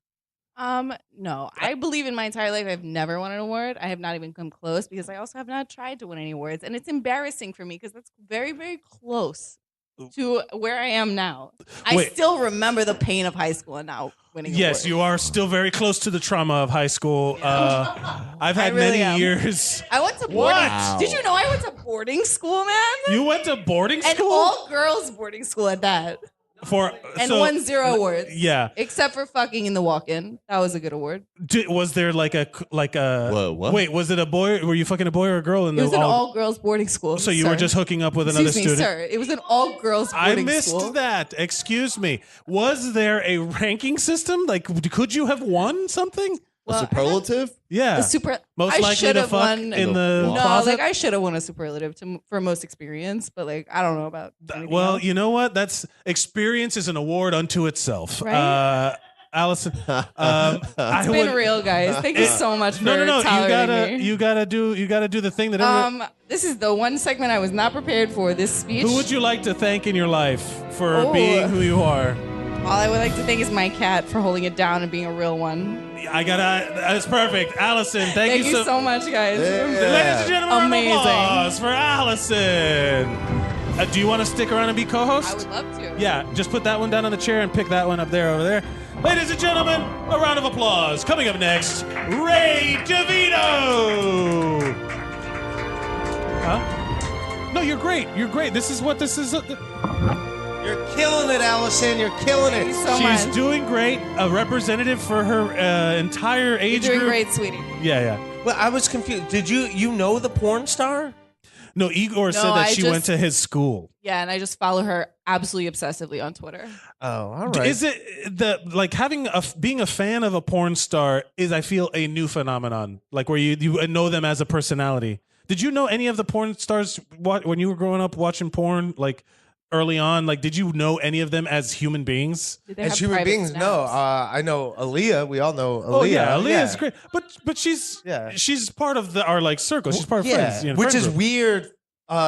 No. I believe in my entire life I've never won an award. I have not even come close because I also have not tried to win any awards. And it's embarrassing for me because that's very, very close to where I am now. I Wait. still remember the pain of high school and now winning Yes, awards. you are still very close to the trauma of high school. I've had really many am. years. I went to boarding. What? Did you know I went to boarding school, man? You went to boarding An school all girls boarding school at that. for And so, won 0 awards. Yeah. Except for fucking in the walk-in. That was a good award. Was there like a Whoa, what? Wait, was it a boy? Were you fucking a boy or a girl? In It was the an all-girls boarding school. So you sir. were just hooking up with another Excuse me, student? sir. It was an all-girls I boarding missed school. that. Excuse me. Was there a ranking system? Like, could you have won something? A superlative? Yeah. A super. Most I likely should to have fuck won. in the No, No, closet? like I should have won a superlative for most experience, but like I don't know about. anything Well, else. you know what? That's experience is an award unto itself. Right? Allison, it's been real, guys. Thank you so much for No. You tolerating me. you gotta do the thing that. Everyone, This is the one segment I was not prepared for. This speech. who would you like to thank in your life for Oh. being who you are? All I would like to thank is my cat for holding it down and being a real one. That's perfect, Allison. Thank Thank you so much, guys. Ladies and gentlemen, round of Amazing. applause for Allison. Do you want to stick around and be co-host? I would love to. Yeah, just put that one down on the chair and pick that one up there over there. Ladies and gentlemen, a round of applause. Coming up next, Ray DeVito. Huh? No, you're great. You're great. This is what this is. You're killing it, Allison. You're killing Thank you it. so She's much. doing great. A representative for her entire You're age doing group. great, sweetie. Yeah. Well, I was confused. Did you know the porn star? No, Igor said No, that I she just- went to his school. Yeah, and I just follow her absolutely obsessively on Twitter. Oh, all right. Is it like being a fan of a porn star is, I feel, a new phenomenon, like where you know them as a personality. Did you know any of the porn stars when you were growing up watching porn, like early on? Like, did you know any of them as human beings? Did they As have human private beings, snaps? no. I know Aaliyah. We all know Aaliyah. Oh yeah, Aaliyah's great, but she's Yeah. she's part of our like circle. She's part of friends, Yeah, you know, which friend is group. weird.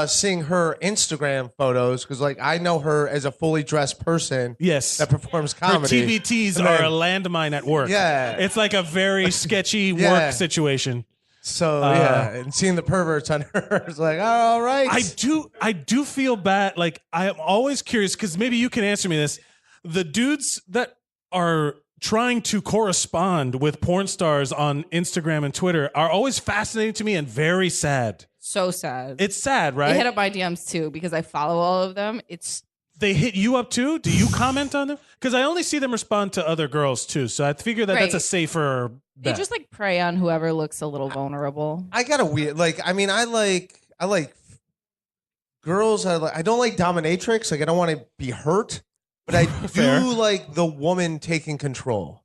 Seeing her Instagram photos because, like, I know her as a fully dressed person Yes, that performs her comedy. TBTs And are then- a landmine at work. Yeah. It's like a very sketchy Yeah. work situation. So yeah, and seeing the perverts on her is like, oh, all right. I do feel bad. Like, I am always curious because maybe you can answer me this. The dudes that are trying to correspond with porn stars on Instagram and Twitter are always fascinating to me and very sad. So sad. It's sad, They right? hit up my DMs too because I follow all of them. They hit you up too? Do you comment on them? Because I only see them respond to other girls too. So I figure that that's a Right. safer They bet. just like prey on whoever looks a little vulnerable. I got a weird like. I mean, I like girls. I don't like dominatrix. Like, I don't want to be hurt, but I Fair. do like the woman taking control.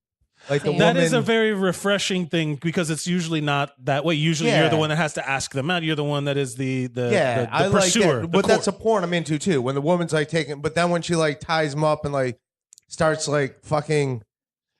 Like the Same. That woman. is a very refreshing thing because it's usually not that way. Usually Yeah. you're the one that has to ask them out. You're the one that is the yeah, the I like pursuer. that. But that's a porn I'm into too. When the woman's like taking, but then when she like ties him up and like starts like fucking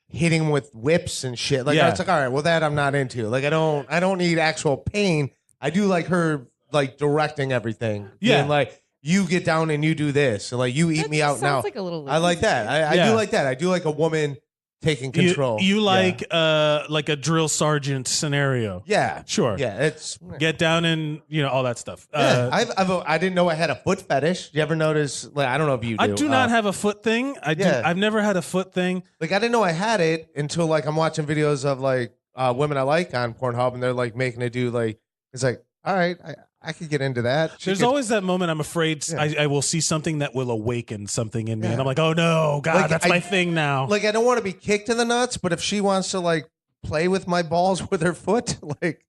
hitting him with whips and shit, like Yeah. it's like, all right, well that I'm not into. Like I don't need actual pain. I do like her like directing everything. Yeah. Being like, you get down and you do this, and like you eat That me just out now. sounds like a little I like that. I Yeah. do like that. I do like a woman taking control. You like a drill sergeant scenario. Yeah. Sure. Yeah, it's Get down and all that stuff. yeah. I didn't know I had a foot fetish. You ever notice? Like, I don't know if you do. I do not have a foot thing. Yeah. I've never had a foot thing. Like, I didn't know I had it until like I'm watching videos of like women I like on Pornhub, and they're like making it do like it's like, all right, I could get into that. There's always that moment I'm afraid I will see something that will awaken something in me, and I'm like, oh no, God, Like, that's my thing now. Like, I don't want to be kicked in the nuts, but if she wants to like play with my balls with her foot, like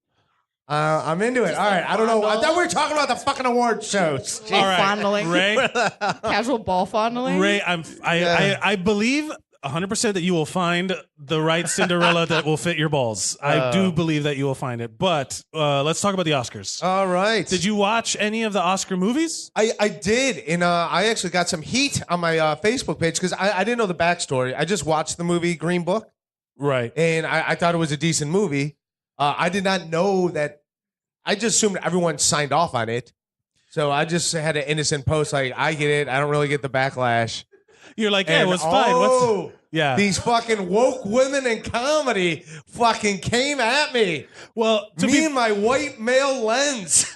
I'm into it. All right, I don't know. I thought we were talking about the fucking award shows. All right, Fondling. Ray, Casual ball fondling. Ray, I believe 100% that you will find the right Cinderella that will fit your balls. I do believe that you will find it. But let's talk about the Oscars. All right. Did you watch any of the Oscar movies? I did, and I actually got some heat on my Facebook page because I didn't know the backstory. I just watched the movie Green Book, Right. and I thought it was a decent movie. I did not know that. I just assumed everyone signed off on it, so I just had an innocent post like, I get it. I don't really get the backlash. You're like, yeah, And, it was fine. Yeah. These fucking woke women in comedy fucking came at me. Well, and my white male lens.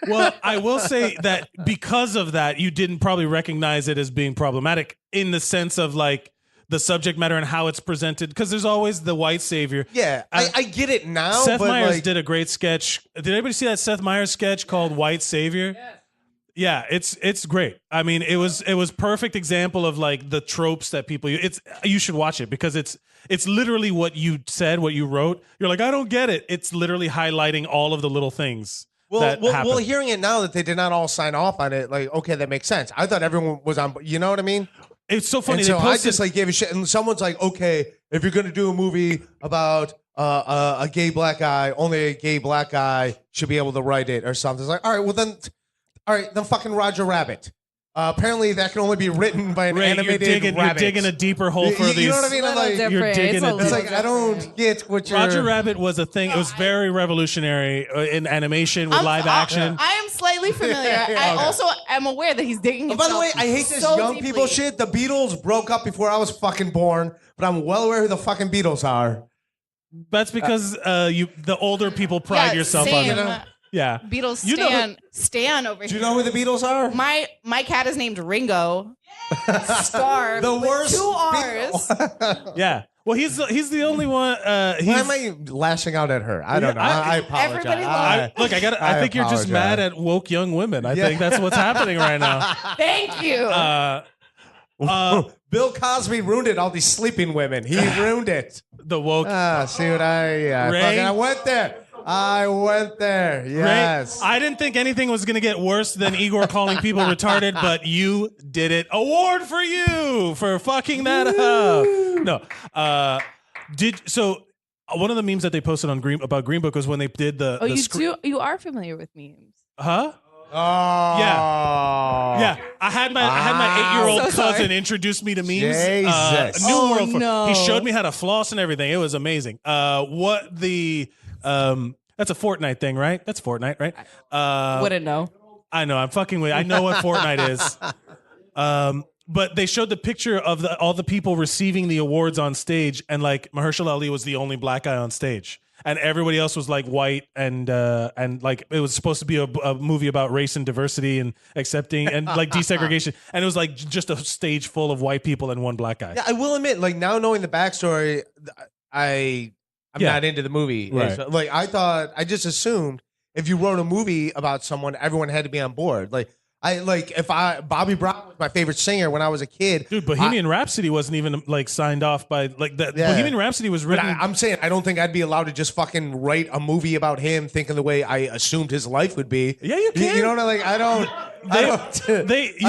Well, I will say that because of that, you didn't probably recognize it as being problematic in the sense of like the subject matter and how it's presented. Because there's always the white savior. Yeah, I get it now. Seth but Meyers like, did a great sketch. Did anybody see that Seth Meyers sketch called White Savior? Yes. Yeah, it's great. I mean, it was perfect example of like the tropes that people. You should watch it because it's literally what you said, what you wrote. You're like, I don't get it. It's literally highlighting all of the little things. Well, hearing it now that they did not all sign off on it, like, okay, that makes sense. I thought everyone was on. You know what I mean? It's so funny. And so I just like gave a shit, and someone's like, okay, if you're gonna do a movie about a gay black guy, only a gay black guy should be able to write it or something. It's like, all right, well then. All right, then fucking Roger Rabbit. Apparently, that can only be written by an animated rabbit. You're digging a deeper hole for these. You know what I mean? I'm like, you're digging it's like I don't get what you're. Roger Rabbit was a thing. It was very revolutionary in animation with live action. I am slightly familiar. I also am aware that he's digging. By the way, I hate this young people shit. The Beatles broke up before I was fucking born, but I'm well aware who the fucking Beatles are. That's because the older people pride yourself on it. Yeah. Beatles Stan over here. Do you know who the Beatles are? My cat is named Ringo. Star. The with worst 2 R's. Yeah. Well, he's the only one. Why am I lashing out at her? I don't know. I apologize. Everybody loves I think you're just mad at woke young women. I think that's what's happening right now. Thank you. Bill Cosby ruined it. All these sleeping women. He ruined it. The woke. See what I went there. I went there. Yes. Ray, I didn't think anything was going to get worse than Igor calling people retarded, but you did it. Award for you for fucking that up. No. One of the memes that they posted on about Green Book was when they did the you are familiar with memes. Huh? Oh. Yeah. I had my 8-year-old cousin introduce me to memes. Jesus. New world for no. He showed me how to floss and everything. It was amazing. That's a Fortnite thing, right? That's Fortnite, right? Wouldn't know. I know. I'm fucking with. I know what Fortnite is. But they showed the picture of all the people receiving the awards on stage, and like Mahershala Ali was the only black guy on stage, and everybody else was like white, and like it was supposed to be a movie about race and diversity and accepting and like desegregation, and it was like just a stage full of white people and one black guy. Yeah, I will admit, like now knowing the backstory, I'm not into the movie. Right. So, like I just assumed if you wrote a movie about someone, everyone had to be on board. Bobby Brown was my favorite singer when I was a kid. Dude, Bohemian Rhapsody wasn't even like signed off by like that. Yeah. Bohemian Rhapsody was written. But I'm saying I don't think I'd be allowed to just fucking write a movie about him thinking the way I assumed his life would be. Yeah, you can. You know what I like? I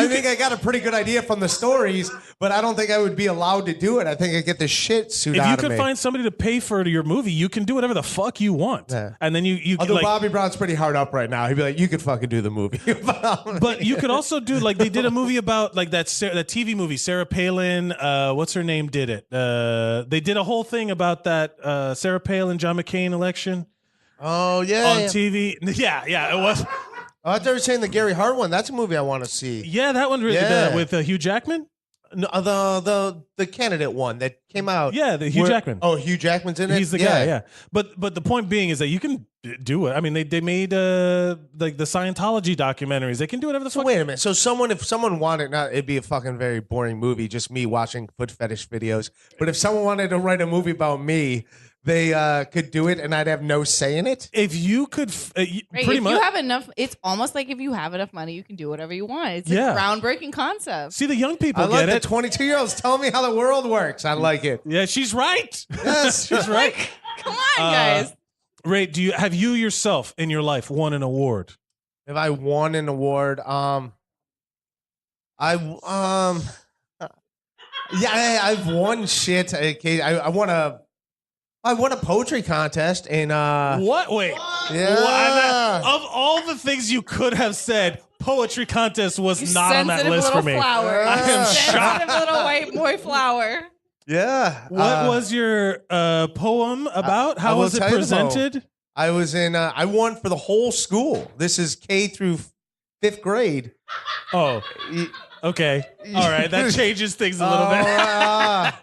think I got a pretty good idea from the stories, but I don't think I would be allowed to do it. I think I get the shit sued out of me. If you could find somebody to pay for your movie, you can do whatever the fuck you want. Yeah. And then you Although like, Bobby Brown's pretty hard up right now. He'd be like, you could fucking do the movie. But you could also do like they did a movie about like that TV movie, Sarah Palin, what's her name did it. They did a whole thing about that Sarah Palin, John McCain election. Oh, yeah. On TV. Yeah, it was. I thought you were saying the Gary Hart one. That's a movie I want to see. Yeah, that one really Yeah. with Hugh Jackman. No, the candidate one that came out. Yeah, the Hugh Where- Jackman. Oh, Hugh Jackman's in it. He's the guy, yeah. But the point being is that you can do it. I mean, they made like the Scientology documentaries. They can do whatever the So fuck. wait a minute. So if someone wanted, not it'd be a fucking very boring movie, just me watching foot fetish videos. But if someone wanted to write a movie about me, they could do it, and I'd have no say in it. If you could, Right, pretty if much. you have enough, it's almost like if you have enough money, you can do whatever you want. It's Yeah. a groundbreaking concept. See, the young people I like get the it. 22-year-olds telling me how the world works. I like it. Yeah, she's right. Yes, she's right. Come on, guys. Ray, have you yourself in your life won an award? If I won an award, I've won shit. Okay, I won a poetry contest in What? Wait. Yeah. Of all the things you could have said, poetry contest was You not on that sensitive list little for me. flower. I am Sensitive shocked. little white boy flower. Yeah. What was your poem about? How I will was it tell you the poem. presented? I was in. I won for the whole school. This is K through 5th grade. Oh, okay. All right. That changes things a little bit.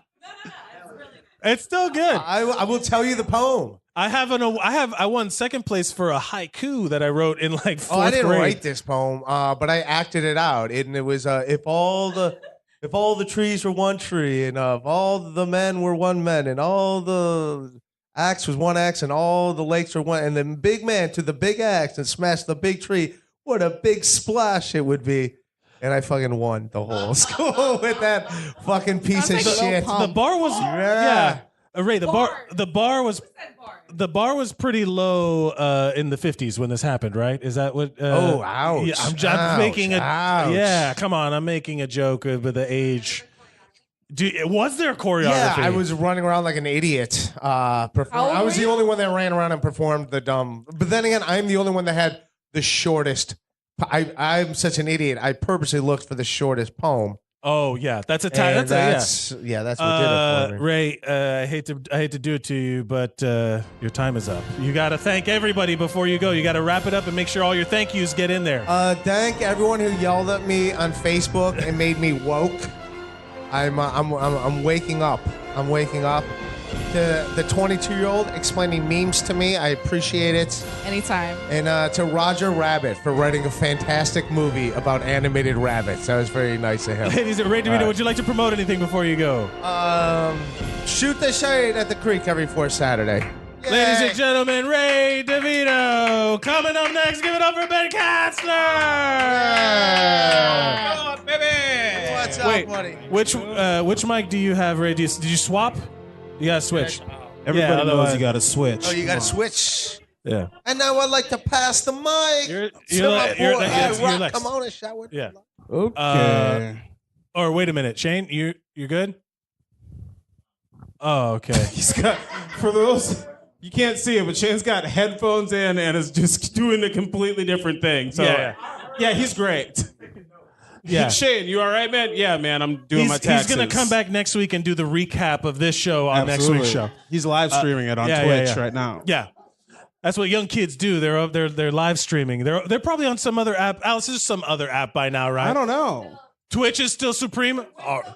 It's still good. I will tell you the poem. I won second place for a haiku that I wrote in like 4th I didn't grade. write this poem, but I acted it out, and it was if all the trees were one tree, and if all the men were one man, and all the axe was one axe, and all the lakes were one, and the big man to the big axe and smashed the big tree. What a big splash it would be! And I fucking won the whole school with that fucking piece Sounds of like a shit. little The bar was Yeah. Ray, the bar was pretty low in the 50s when this happened, right? Is that what? Oh, ouch. Yeah, I'm Ouch, making a. ouch. Yeah, come on, I'm making a joke with the age. Was there choreography? Yeah, I was running around like an idiot. How old I was were the you? only one that ran around and performed the dumb. But then again, I'm the only one that had the shortest. I'm such an idiot. I purposely looked for the shortest poem. Oh yeah, that's a And that's that's what did it for me. Ray, I hate to do it to you, but your time is up. You got to thank everybody before you go. You got to wrap it up and make sure all your thank yous get in there. Thank everyone who yelled at me on Facebook and made me woke. I'm waking up. I'm waking up. To the 22-year-old explaining memes to me, I appreciate it. Anytime. And to Roger Rabbit for writing a fantastic movie about animated rabbits. That was very nice of him. Ladies, Ray DeVito, would you like to promote anything before you go? Shoot the shade at the creek every fourth Saturday. Ladies and gentlemen, Ray DeVito. Coming up next, give it up for Ben Katzner. Come on, baby. What's Wait, up, buddy? which mic do you have, Ray? Did you swap? You gotta switch. Everybody knows otherwise- you got to switch. Oh, you got to switch. Yeah. And now I'd like to pass the mic You're to my next. boy, You're Rock. next. Come on and shout with Yeah. Okay. Or wait a minute, Shane, you're good? Oh, okay. He's got, for those, you can't see it, but Shane's got headphones in and is just doing a completely different thing. So, yeah, he's great. Yeah. Shane, you all right, man? Yeah, man, I'm doing my taxes. He's gonna come back next week and do the recap of this show on next Absolutely. week's show. He's live streaming it on Twitch right now. Yeah. That's what young kids do. They're live streaming. They're probably on some other app. Alice, there's some other app by now, right? I don't know. Twitch is still supreme. Oh, it's What are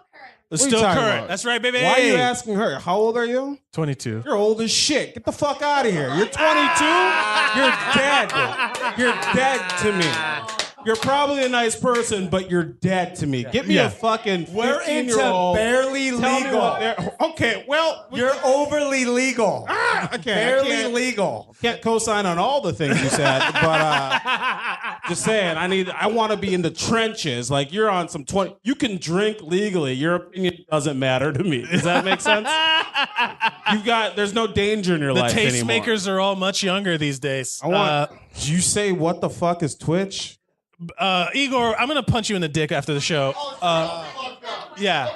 you still talking current. about? That's right, baby. Why are you asking her? How old are you? 22. You're old as shit. Get the fuck out of here. You're 22? You're dead. You're dead to me. You're probably a nice person, but you're dead to me. Get me a fucking 15-year-old. We're into barely Tell me legal. what okay, well, You're overly legal. okay, Barely legal. Can't co-sign on all the things you said, but just saying, I want to be in the trenches. Like you're on some 20. You can drink legally. Your opinion doesn't matter to me. Does that make sense? There's no danger in your The life anymore. tastemakers are all much younger these days. I want. Did you say what the fuck is Twitch? Igor, I'm gonna punch you in the dick after the show. Yeah.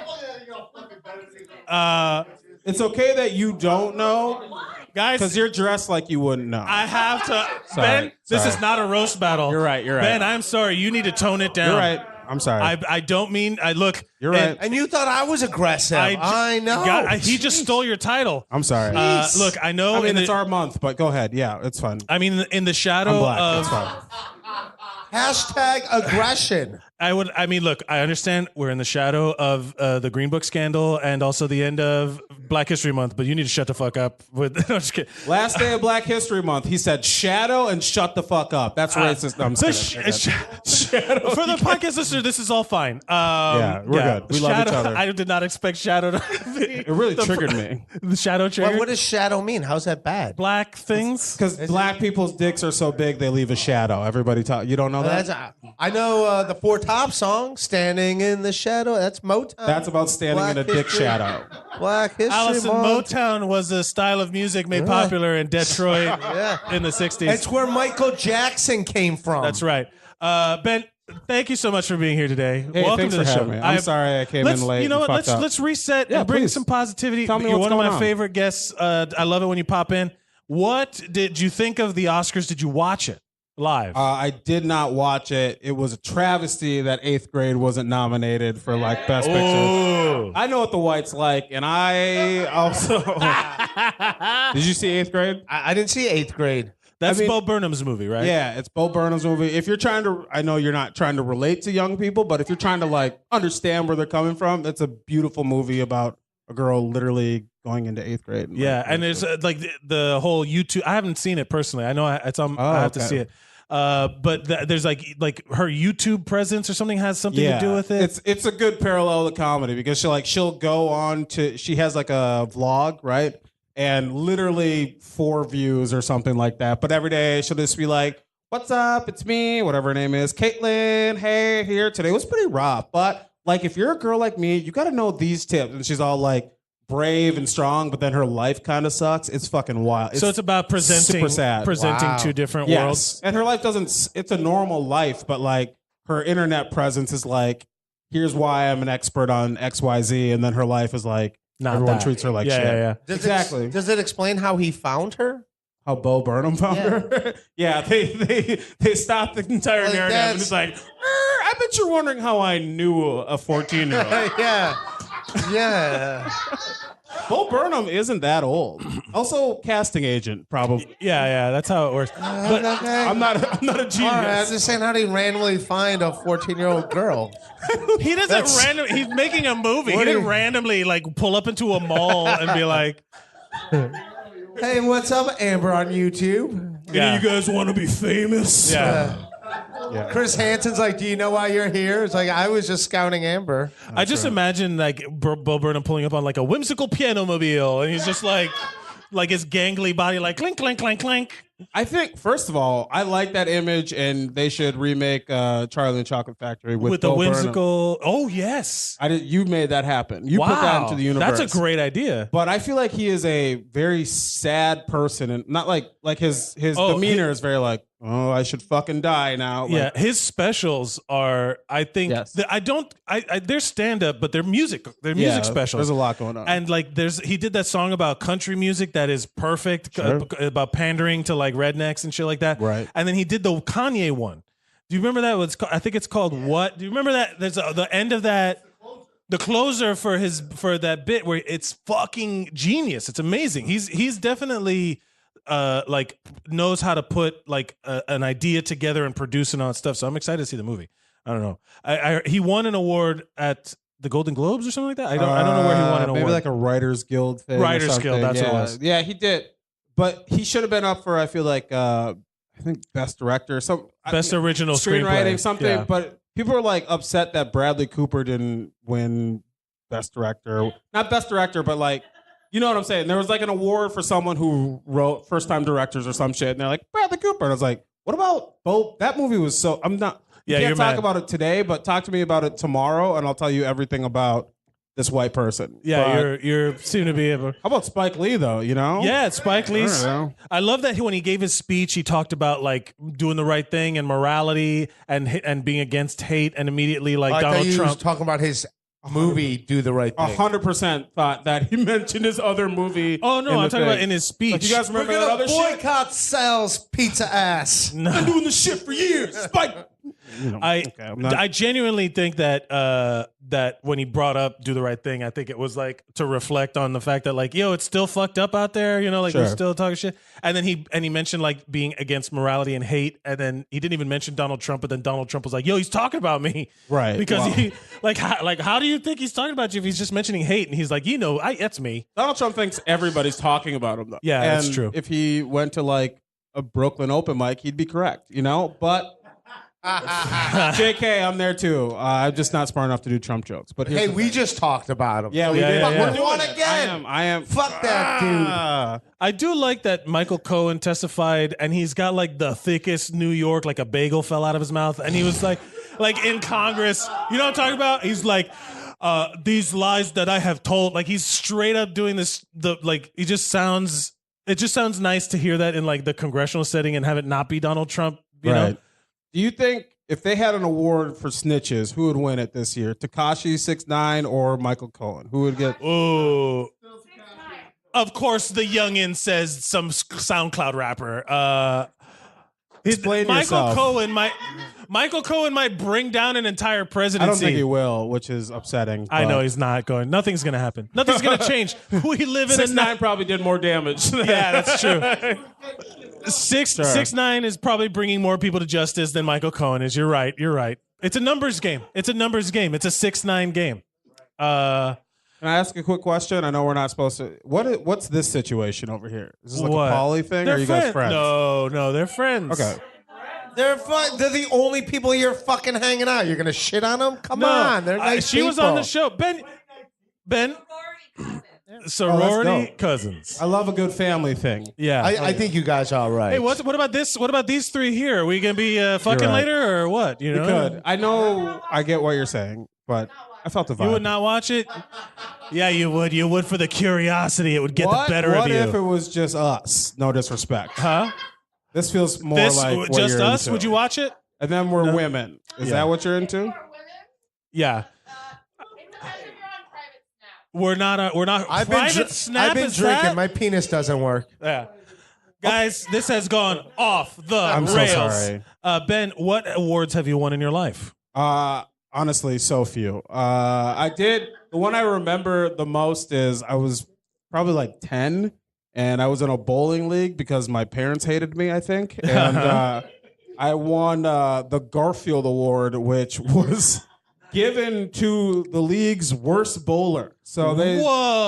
It's okay that you don't know, Guys, because you're dressed like you wouldn't know. I have to. Sorry, Ben, this sorry. is not a roast battle. You're right. Ben, I'm sorry. You need to tone it down. You're right. I'm sorry. I don't mean. I look. You're right. And you thought I was aggressive. I know. He just stole your title. I'm sorry. Look, I know. I mean, it's our month, but go ahead. Yeah, it's fun. I mean, in the shadow I'm black. of. It's fine. Hashtag aggression. I mean, look, I understand we're in the shadow of the Green Book scandal and also the end of Black History Month, but you need to shut the fuck up. No, I'm just kidding. Last day of Black History Month, he said shadow and shut the fuck up. That's racist. No, I'm just kidding. Shadow. For the podcast listener, this is all fine. Yeah, we're good. We love each other. I did not expect Shadow to be. It really triggered me. The Shadow triggered? What does shadow mean? How's that bad? Black things? Because black people's dicks are so big, they leave a shadow. Everybody talk. You don't know that? I know the Four Top song, Standing in the Shadow. That's Motown. That's about standing Black in a dick history. shadow. Black History Allison, Month. Motown was a style of music made popular in Detroit in the 60s. It's where Michael Jackson came from. That's right. Ben, thank you so much for being here today. Hey, Welcome thanks to the for show. having me. I'm sorry I came in late. You know and what? fucked up. Let's reset Yeah, and bring please. some positivity. Tell me You're what's one of going my on. favorite guests. I love it when you pop in. What did you think of the Oscars? Did you watch it live? I did not watch it. It was a travesty that 8th grade wasn't nominated for like Best Picture. I know what the whites like, and I also. Did you see 8th grade? I didn't see 8th grade. That's Bo Burnham's movie, right? Yeah, it's Bo Burnham's movie. If you're trying to, I know you're not trying to relate to young people, but if you're trying to like understand where they're coming from, it's a beautiful movie about a girl literally going into 8th grade. Yeah, and there's like the whole YouTube. I haven't seen it personally. I know it's on. I have to see it. But there's like her YouTube presence or something has something to do with it. It's a good parallel to comedy because she'll go on to, she has like a vlog, right? And literally 4 views or something like that. But every day she'll just be like, "What's up? It's me," whatever her name is, Caitlin. Hey, here today was pretty rough, but like if you're a girl like me, you got to know these tips. And she's all like brave and strong, but then her life kind of sucks. It's fucking wild. So it's about presenting super sad. presenting two different worlds. And her life doesn't. It's a normal life, but like her internet presence is like, here's why I'm an expert on XYZ, and then her life is like Not everyone that. treats her like Yeah, shit. yeah. Exactly. Does it explain how he found her? How Bo Burnham found her? Yeah, they stopped the entire Like, narrative and that's- it's like, I bet you're wondering how I knew a 14-year-old. Yeah. Bo Burnham isn't that old. Also, casting agent, probably. Yeah, that's how it works. But I'm not a genius. All right, I'm just saying, how do you randomly find a 14-year-old girl? he doesn't he's making a movie. He didn't randomly like pull up into a mall and be like, Hey, what's up, Amber on YouTube? Yeah. You guys want to be famous? yeah. Chris Hansen's like, do you know why you're here? It's like, I was just scouting Amber. I just imagine like Bo Burnham pulling up on like a whimsical piano mobile, and he's just like his gangly body, like clink, clink, clink, clink. I think, first of all, I like that image, and they should remake Charlie and the Chocolate Factory with the Bo Burnham. whimsical. Oh yes, You made that happen. You put that into the universe. That's a great idea. But I feel like he is a very sad person, and not like his demeanor is very like, oh, I should fucking die now. Like, Yeah, his specials are. I think they're stand up, but they're music. They're music specials. There's a lot going on. And like, he did that song about country music that is perfect about pandering to like rednecks and shit like that. Right. And then he did the Kanye one. Do you remember that? I think it's called What? Do you remember that? There's the end of that. The closer for that bit where it's fucking genius. It's amazing. He's definitely like knows how to put like an idea together and produce and all that stuff. So I'm excited to see the movie. I don't know. He won an award at the Golden Globes or something like that. I don't know where he won an award. Maybe like a Writers Guild thing. Writers or something. Guild, that's what it was. Yeah, he did. But he should have been up for, I feel like, I think Best Director, Best Original Screenwriting, Screenplay. something. Yeah. But people are like upset that Bradley Cooper didn't win Best Director. Not Best Director, but like, you know what I'm saying? There was like an award for someone who wrote First Time Directors or some shit, and they're like, Bradley Cooper. And I was like, what about Bo? That movie was so, I'm not, Yeah, you you're can't talk mad. about it today, but talk to me about it tomorrow, and I'll tell you everything about this white person. Yeah, But you're seem to be able. how about Spike Lee though? You know? Yeah, it's Spike Lee's. I don't know. I love that when he gave his speech, he talked about like doing the right thing and morality and being against hate, and immediately like I thought Donald you was Trump. talking about his movie, Do the Right Thing. 100% thought that he mentioned his other movie. Oh no, in I'm the talking thing. about in his speech. Like, you guys remember We're that gonna other shit? boycott Sal's pizza ass. Been doing this shit for years. Spike. I genuinely think that when he brought up "Do the Right Thing," I think it was like to reflect on the fact that like, yo, it's still fucked up out there. You know, like we're still talking shit. And then he mentioned like being against morality and hate. And then he didn't even mention Donald Trump. But then Donald Trump was like, yo, he's talking about me, Right? Because he how do you think he's talking about you if he's just mentioning hate? And he's like, that's me. Donald Trump thinks everybody's talking about him, though. Yeah, and that's true. If he went to like a Brooklyn open mic, he'd be correct, you know? But JK, I'm there too. I'm just not smart enough to do Trump jokes. But Hey, we just talked about him. Yeah, we did. Fuck, yeah. we're doing it again. I am. Fuck that dude. I do like that Michael Cohen testified, and he's got like the thickest New York, like a bagel fell out of his mouth, and he was like in Congress. You know what I'm talking about? He's like, these lies that I have told. Like he's straight up doing this. It just sounds nice to hear that in like the congressional setting and have it not be Donald Trump. You know? Do you think if they had an award for snitches, who would win it this year? Tekashi 6ix9ine or Michael Cohen? Who would get? Oh, of course, the youngin says some SoundCloud rapper. Explain Michael yourself. Michael Cohen might bring down an entire presidency. I don't think he will, which is upsetting. I know he's not going. Nothing's going to happen. Nothing's going to change. We live in a 6ix9ine probably did more damage. Yeah, that's true. 6ix9ine is probably bringing more people to justice than Michael Cohen is. You're right. It's a numbers game. It's a 6ix9ine game. Can I ask a quick question? I know we're not supposed to. What's this situation over here? Is this like What? a poly thing? They're or are you guys friends? No, they're friends. Okay. They're the only people here fucking hanging out. You're gonna shit on them? Come on, they're nice She was on the people. show. Ben. Sorority dope. cousins. I love a good family thing. Yeah. I think you guys are all right. Hey, what about this? What about these three here? Are we gonna be fucking right. later or what? You know, We could. I know. I get what you're saying, but I felt the vibe. you would not watch it. Yeah, you would. You would for the curiosity. It would get the better what of you. if it was just us? No disrespect. Huh? This feels more This like what just you're us? into. Would you watch it? And then we're women. Is Yeah. that what you're into? Yeah. We're not. We're not. I've been, private snap. I've been is drinking. that? My penis doesn't work. Yeah. Guys, this has gone off the I'm so rails. sorry. Ben, what awards have you won in your life? Honestly, so few. I did. The one I remember the most is I was probably like 10, and I was in a bowling league because my parents hated me, I think. And I won the Garfield Award, which was given to the league's worst bowler. So they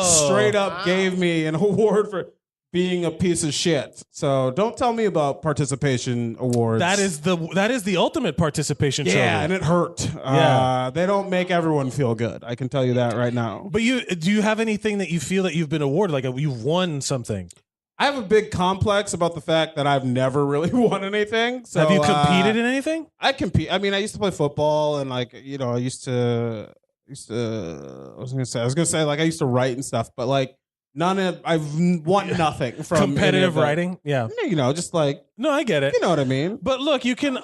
straight up gave me an award for being a piece of shit. So don't tell me about participation awards. That is the ultimate participation trophy. Yeah, and it hurt. Yeah. They don't make everyone feel good. I can tell you that right now. But do you have anything that you feel that you've been awarded, like you've won something? I have a big complex about the fact that I've never really won anything. So, have you competed in anything? I compete. I mean, I used to play football, and like I used to. I was gonna say like I used to write and stuff, but like I've won nothing from Competitive any of writing. Yeah. Just like No, I get it. you know what I mean. But look, you can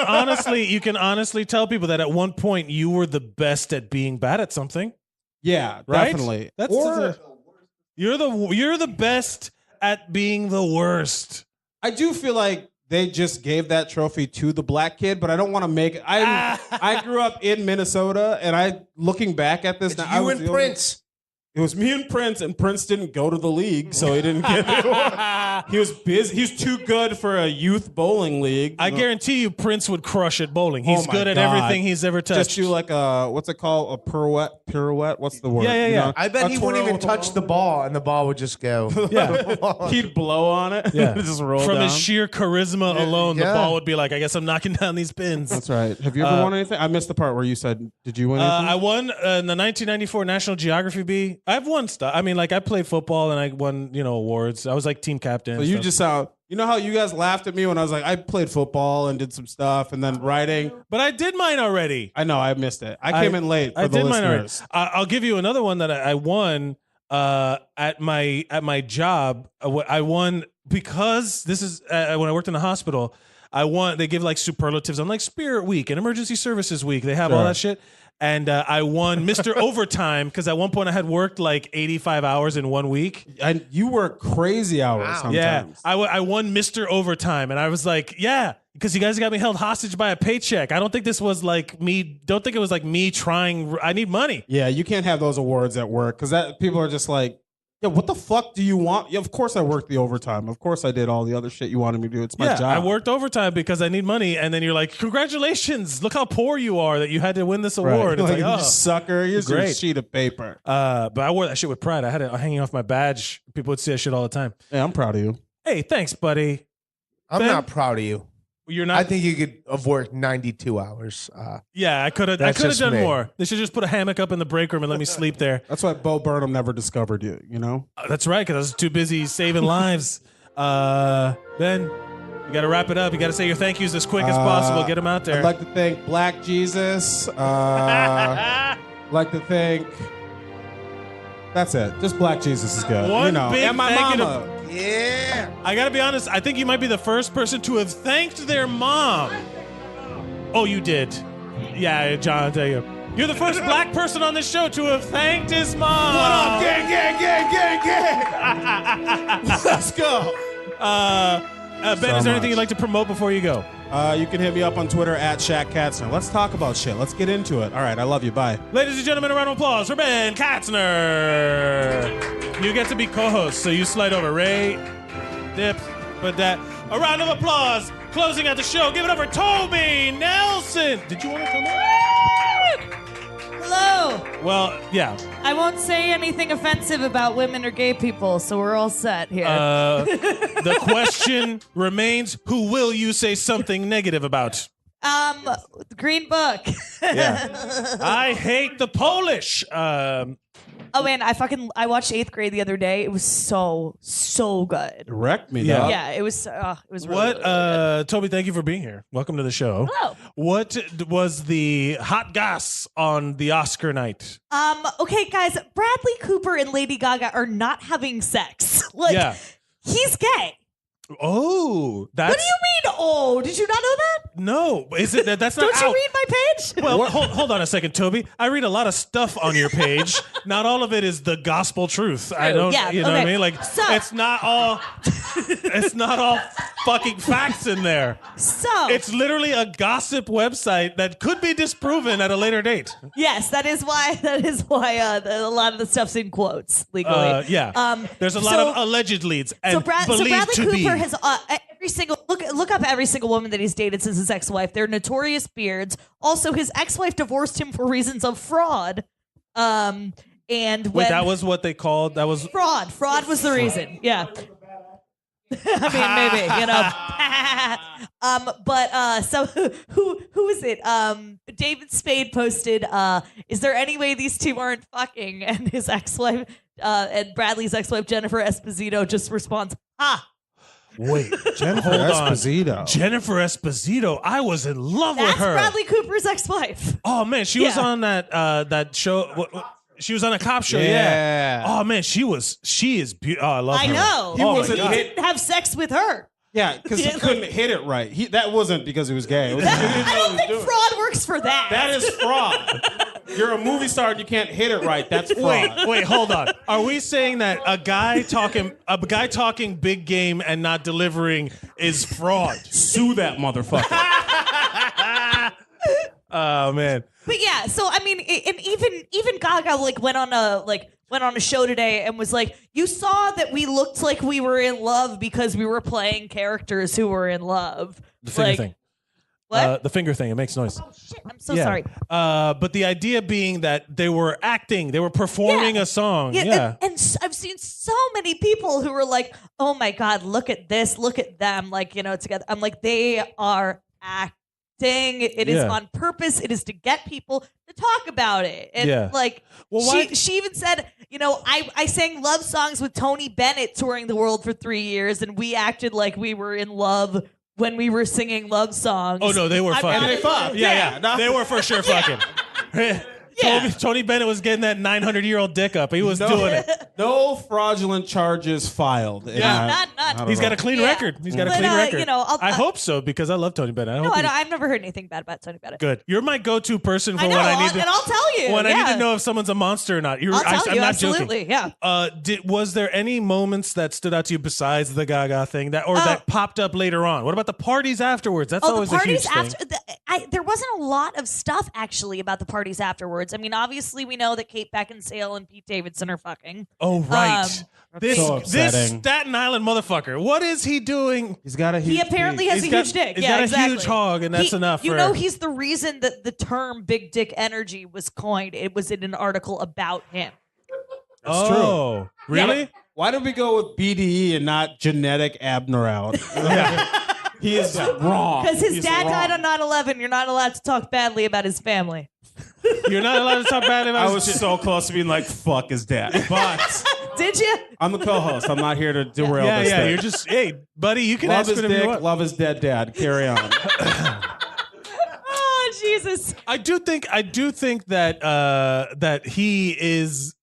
honestly tell people that at one point you were the best at being bad at something. Yeah, Right? definitely. That's you're the best at being the worst. I do feel like they just gave that trophy to the black kid, but I don't want to make it. I grew up in Minnesota, and looking back at this, It's I you was and the only- Prince. It was me and Prince didn't go to the league, so he didn't get it. He was busy. He's too good for a youth bowling league. I guarantee you Prince would crush at bowling. He's Oh my good at God. everything he's ever touched. Just do like a what's it called? A pirouette? What's the word? Yeah. You know? I bet A he wouldn't twirl. even touch the ball, and the ball would just go. Yeah. He'd blow on it. Yeah. Just roll From down. his sheer charisma alone, the yeah. ball would be like, I guess I'm knocking down these pins. That's right. Have you ever won anything? I missed the part where you said, "Did you win anything?" I won in the 1994 National Geography Bee. I've won stuff. I mean, like I played football and I won, awards. I was like team captain. So and you stuff. just sound. You know how you guys laughed at me when I was like, I played football and did some stuff, and then writing. But I did mine already. I know I missed it. I came in late for I the did mine already. listeners. I'll give you another one that I won at my job. I won because this is when I worked in the hospital. I won. They give like superlatives on like Spirit Week and Emergency Services Week. They have all Sure. that shit. and I won Mr. Overtime because at one point I had worked like 85 hours in 1 week. And you work crazy hours sometimes. Yeah, I won Mr. Overtime, and I was like, yeah, because you guys got me held hostage by a paycheck. I don't think this was like me. Don't think it was like me trying. I need money. Yeah, you can't have those awards at work because that people are just like, yeah, what the fuck do you want? Yeah, of course I worked the overtime. Of course I did all the other shit you wanted me to do. It's my Yeah, job. I worked overtime because I need money, and then you're like, congratulations! Look how poor you are that you had to win this award. It's like, you oh, sucker, here's your great. sheet of paper. But I wore that shit with pride. I had it hanging off my badge. People would see that shit all the time. Yeah, I'm proud of you. Hey, thanks, buddy. I'm Ben? not proud of you. You're not. I think you could have worked 92 hours. Yeah, I could have. I That's could have just done me. more. They should just put a hammock up in the break room and let me sleep there. That's why Bo Burnham never discovered you. You know. That's right, because I was too busy saving lives. Ben, you got to wrap it up. You got to say your thank yous as quick as possible. Get them out there. I'd like to thank Black Jesus. I'd like to thank. That's it. Just Black Jesus is good. One you know. big And my thank you mama. Yeah. I got to be honest. I think you might be the first person to have thanked their mom. Oh, you did. Yeah, John, I'll tell you. You're the first black person on this show to have thanked his mom. What up, gang, gang, gang, gang, gang? Let's go. Ben, So is there anything much. you'd like to promote before you go? You can hit me up on Twitter at Shaq Katzner. Let's talk about shit. Let's get into it. All right, I love you. Bye. Ladies and gentlemen, a round of applause for Ben Katzner. You get to be co-host, so you slide over. Ray, Dip, but that. A round of applause. Closing out the show. Give it up for Toby Nelson. Did you want to come in? Hello. Well, yeah. I won't say anything offensive about women or gay people, so we're all set here. The question remains: who will you say something negative about? The Green Book. Yeah. I hate the Polish. Oh man, I watched 8th Grade the other day. It was so good. Wrecked me. Yeah. dog. Yeah, it was really, What, really good. Toby, thank you for being here. Welcome to the show. Hello. What was the hot goss on the Oscar night? Okay, guys, Bradley Cooper and Lady Gaga are not having sex. Like, Yeah. he's gay. Oh, that's... What do you mean? Oh, did you not know that? No, is it that's not Don't you out. read my page? Well, hold on a second, Toby. I read a lot of stuff on your page. Not all of it is the gospel truth. I don't, Yeah, you know what I okay. mean? Like, So- it's not all fucking facts in there. So It's literally a gossip website that could be disproven at a later date. yes, that is why a lot of the stuff's in quotes legally. Yeah. There's a lot of alleged leads and So believed Bradley to Cooper be. has every single look up every single woman that he's dated since his ex-wife. They're notorious beards. Also, his ex-wife divorced him for reasons of fraud. And Wait, when that was what they called. That was fraud. Fraud was the reason. Yeah. I mean, maybe, so who is it? David Spade posted, is there any way these two aren't fucking? And his ex-wife, and Bradley's ex-wife, Jennifer Esposito, just responds, ha. Wait, Jennifer hold on. Esposito. Jennifer Esposito. I was in love That's with her. Bradley Cooper's ex-wife. Oh man, she was Yeah. on that show. She was on a cop show. Yeah. Oh man, she is beautiful. Oh, I love I her. know. Oh, my wasn't God. He didn't have sex with her. Yeah, because he couldn't hit it right. That wasn't because he was gay. It was because he didn't know I what don't he was think doing. fraud works for that. That is fraud. You're a movie star and you can't hit it right. That's fraud. Wait, hold on. Are we saying that a guy talking big game and not delivering is fraud? Sue that motherfucker. Oh man. But yeah, so I mean, and even Gaga went on a show today and was like, "You saw that we looked like we were in love because we were playing characters who were in love." The finger thing. What? The finger thing. It makes noise. Oh shit! I'm so sorry. But the idea being that they were acting, they were performing a song. Yeah. And I've seen so many people who were like, "Oh my god, look at this, look at them!" Together. I'm like, they are acting. It is Yeah. on purpose. It is to get people to talk about it. And Yeah. Well, why- she even said, I sang love songs with Tony Bennett touring the world for 3 years, and we acted like we were in love when we were singing love songs. Oh no, they were fucking. And they fucked. Yeah. They were for sure fucking. Tony Bennett was getting that 900-year-old dick up. He was doing it. No fraudulent charges filed. None. on. He's got a clean Yeah. record. He's got a But, clean record. you know, I hope so because I love Tony Bennett. I No, hope I've never heard anything bad about Tony Bennett. good. You're my go-to person for I know, when I need to. and I'll tell you. When I need yeah. to know if someone's a monster or not. I'll tell I'm you, not absolutely. joking. Yeah. Was there any moments that stood out to you besides the Gaga thing that popped up later on? What about the parties afterwards? That's Oh, always the a huge parties thing. after. There wasn't a lot of stuff actually about the parties afterwards. I mean, obviously we know that Kate Beckinsale and Pete Davidson are fucking. Oh right. This So upsetting. Staten Island motherfucker. What is he doing? He's got a huge He apparently has a huge dick. He's Yeah, got a exactly. huge hog, and that's enough. You for, know, he's the reason that the term "big dick energy" was coined. It was in an article about him. That's true. Really? Yeah. Why did we go with BDE and not genetic abnormality? He is wrong. Because his He's dad wrong. died on 9/11. You're not allowed to talk badly about his family. You're not allowed to talk badly about I his was shit. so close to being like, fuck his dad. But Did you? I'm the co-host. I'm not here to derail Yeah, this yeah. thing. You're just, hey, buddy, you can love ask his whatever you dick, want. love his dead dad. Carry on. Oh Jesus! I do think that that he is.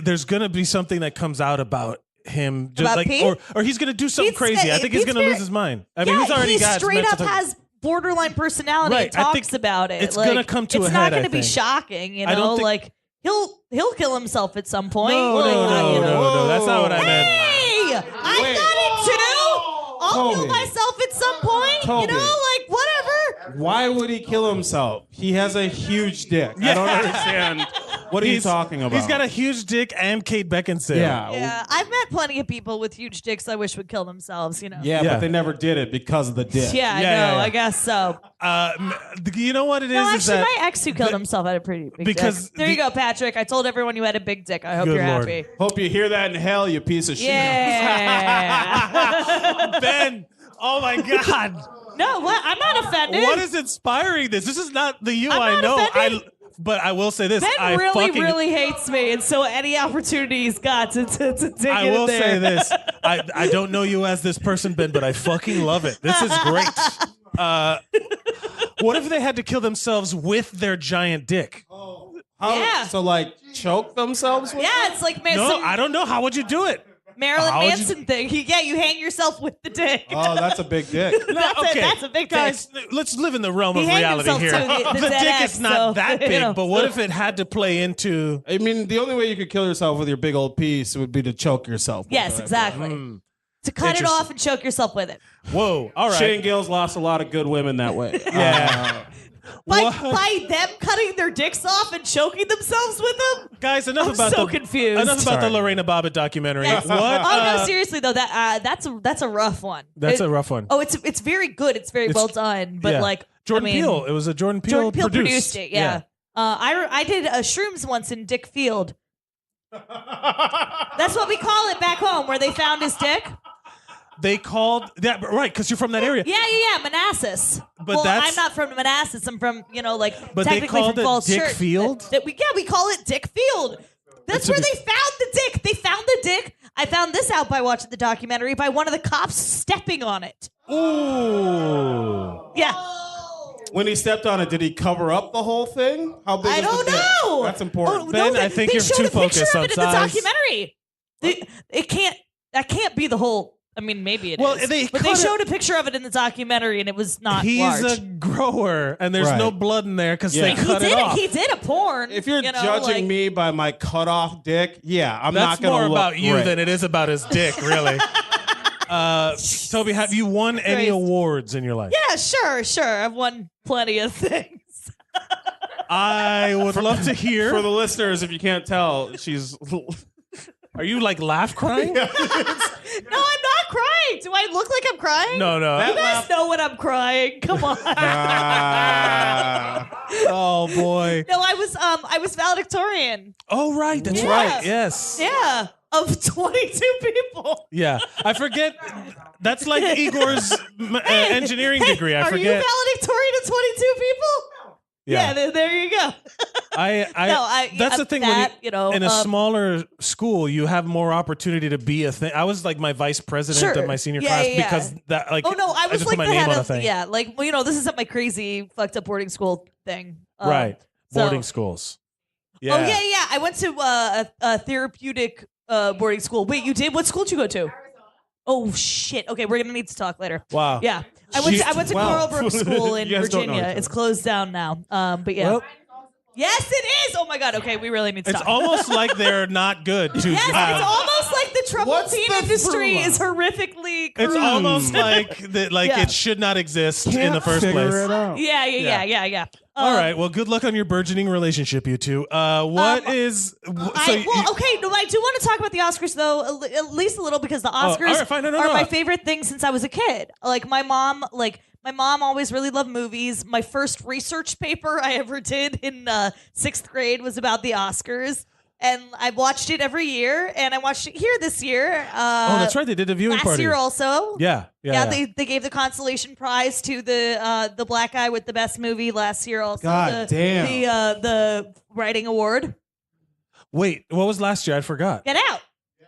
There's gonna be something that comes out about him, just About like, Pete? or he's gonna do something Pete's- crazy. I think he's Pete's gonna very- lose his mind. I mean, Yeah, he's already he got straight up mental- has borderline personality Right, and I talks think about it. it's Like, gonna come to a it's not head, I gonna be think. shocking, you I don't know. think- Like he'll kill himself at some point. No, Like, no, you know. no. That's not what I meant. Hey, I Wait. got it too. I'll kill Toby. myself at some point. Toby. You know, like whatever. Why would he kill himself? He has a huge dick. I don't understand. What are you talking about? He's got a huge dick and Kate Beckinsale. Yeah, I've met plenty of people with huge dicks I wish would kill themselves. You know. Yeah, Yeah. but they never did it because of the dick. Yeah, I Yeah, know. yeah, yeah. I guess so. You know what it is? No, is actually, that my ex who killed himself had a pretty big because dick. There you go, Patrick. I told everyone you had a big dick. I hope Good you're Lord. happy. Hope you hear that in hell, you piece of shit. Yeah. Ben. Oh my God. No, what? I'm not offended. What is inspiring this? This is not the you I'm I not know. offended. But I will say this. Ben I really, fucking, really hates me, and so any opportunity he's got to dig I in will there. say this. I don't know you as this person, Ben, but I fucking love it. This is great. What if they had to kill themselves with their giant dick? Yeah. So like choke themselves with Yeah, it's like No, I don't know. How would you do it? Marilyn How would you- Manson thing. You hang yourself with the dick. Oh, that's a big dick. That's a big Guys, dick. let's live in the realm He of hanged reality himself here. too, the The dead dick ex, is not so, that you big, know. but what if it had to play into? I mean, the only way you could kill yourself with your big old piece would be to choke yourself. with Yes, it. exactly. To cut it Interesting. off and choke yourself with it. Whoa! All right. Shane Gill's lost a lot of good women that way. Yeah. By them cutting their dicks off and choking themselves with them? Guys, enough I'm about so the confused. enough about the Sorry. Lorena Bobbitt documentary. Yes. What? Oh no, seriously though, that's a rough one. That's a rough one. Oh, it's very good. It's very well done. But yeah. like Jordan I mean, Peele. It was a Jordan Peele. produced it. Yeah. I did shrooms once in Dick Field. That's what we call it back home, where they found his dick. They called that right because you're from that area. Yeah, Manassas. But well, that's- I'm not from Manassas. I'm from like But they technically called from it Falls Dick Church. Field? We call it Dick Field. That's where they found the dick. They found the dick. I found this out by watching the documentary by one of the cops stepping on it. Ooh. Yeah. When he stepped on it, did he cover up the whole thing? How big? I is the don't dick? know. That's important. Oh, Ben, no, I think they you're showed too a picture focused of on it in the size. documentary. That can't be the whole. I mean, maybe it is. Well, but they they cut showed a picture of it in the documentary, and it was not He's large. a grower, and there's Right. no blood in there because Yeah. they He cut he it did off. He did a porn. If you're you know, judging like- me by my cut off dick, yeah, I'm That's not going to more look about you great. than it is about his dick, really. Toby, have you won any Christ. awards in your life? Yeah, sure. I've won plenty of things. I would love to hear. For the listeners, if you can't tell, she's. Are you like laugh crying? No, I'm not crying. Do I look like I'm crying? No. You guys know when I'm crying. Come on. Oh boy. No, I was valedictorian. Oh right, that's Yeah. right. Yes. Yeah, of 22 people. Yeah. I forget. That's like Igor's engineering degree. I Are forget. you valedictorian of 22 people? Yeah, there you go. That's the thing. that, when in a smaller school, you have more opportunity to be a thing. I was like my vice president of my senior class because that like. Oh no, I was just like put my the name head on a of thing. yeah, like well, this is at my crazy fucked up boarding school thing. Right. so- Boarding schools. Yeah. Oh yeah. I went to a therapeutic boarding school. Wait, you did? What school did you go to? Oh shit. Okay, we're gonna need to talk later. Wow. Yeah. I went to Wow. Carlbrook School in You guys don't know Virginia. each other. It's closed down now. But yeah. Well- Yes, it is. Oh my god. Okay, we really need to It's talk. almost like they're not good to Yes, have. it's almost like the troubled What's teen the industry through is horrifically It's corrupt. almost like Yeah. it should not exist in the first Figure place. it out. Yeah. All right. Well, good luck on your burgeoning relationship, you two. What is? So Okay, no, I do want to talk about the Oscars though, at least a little, because the all Oscars right, fine. No, are no. my favorite thing since I was a kid. Like my mom always really loved movies. My first research paper I ever did in 6th grade was about the Oscars, and I watched it every year. And I watched it here this year. Oh, that's right. They did a viewing Last party. year also. Yeah. They gave the consolation prize to the black guy with the best movie last year also. God damn. The writing award. Wait, what was last year? I forgot. Get Out.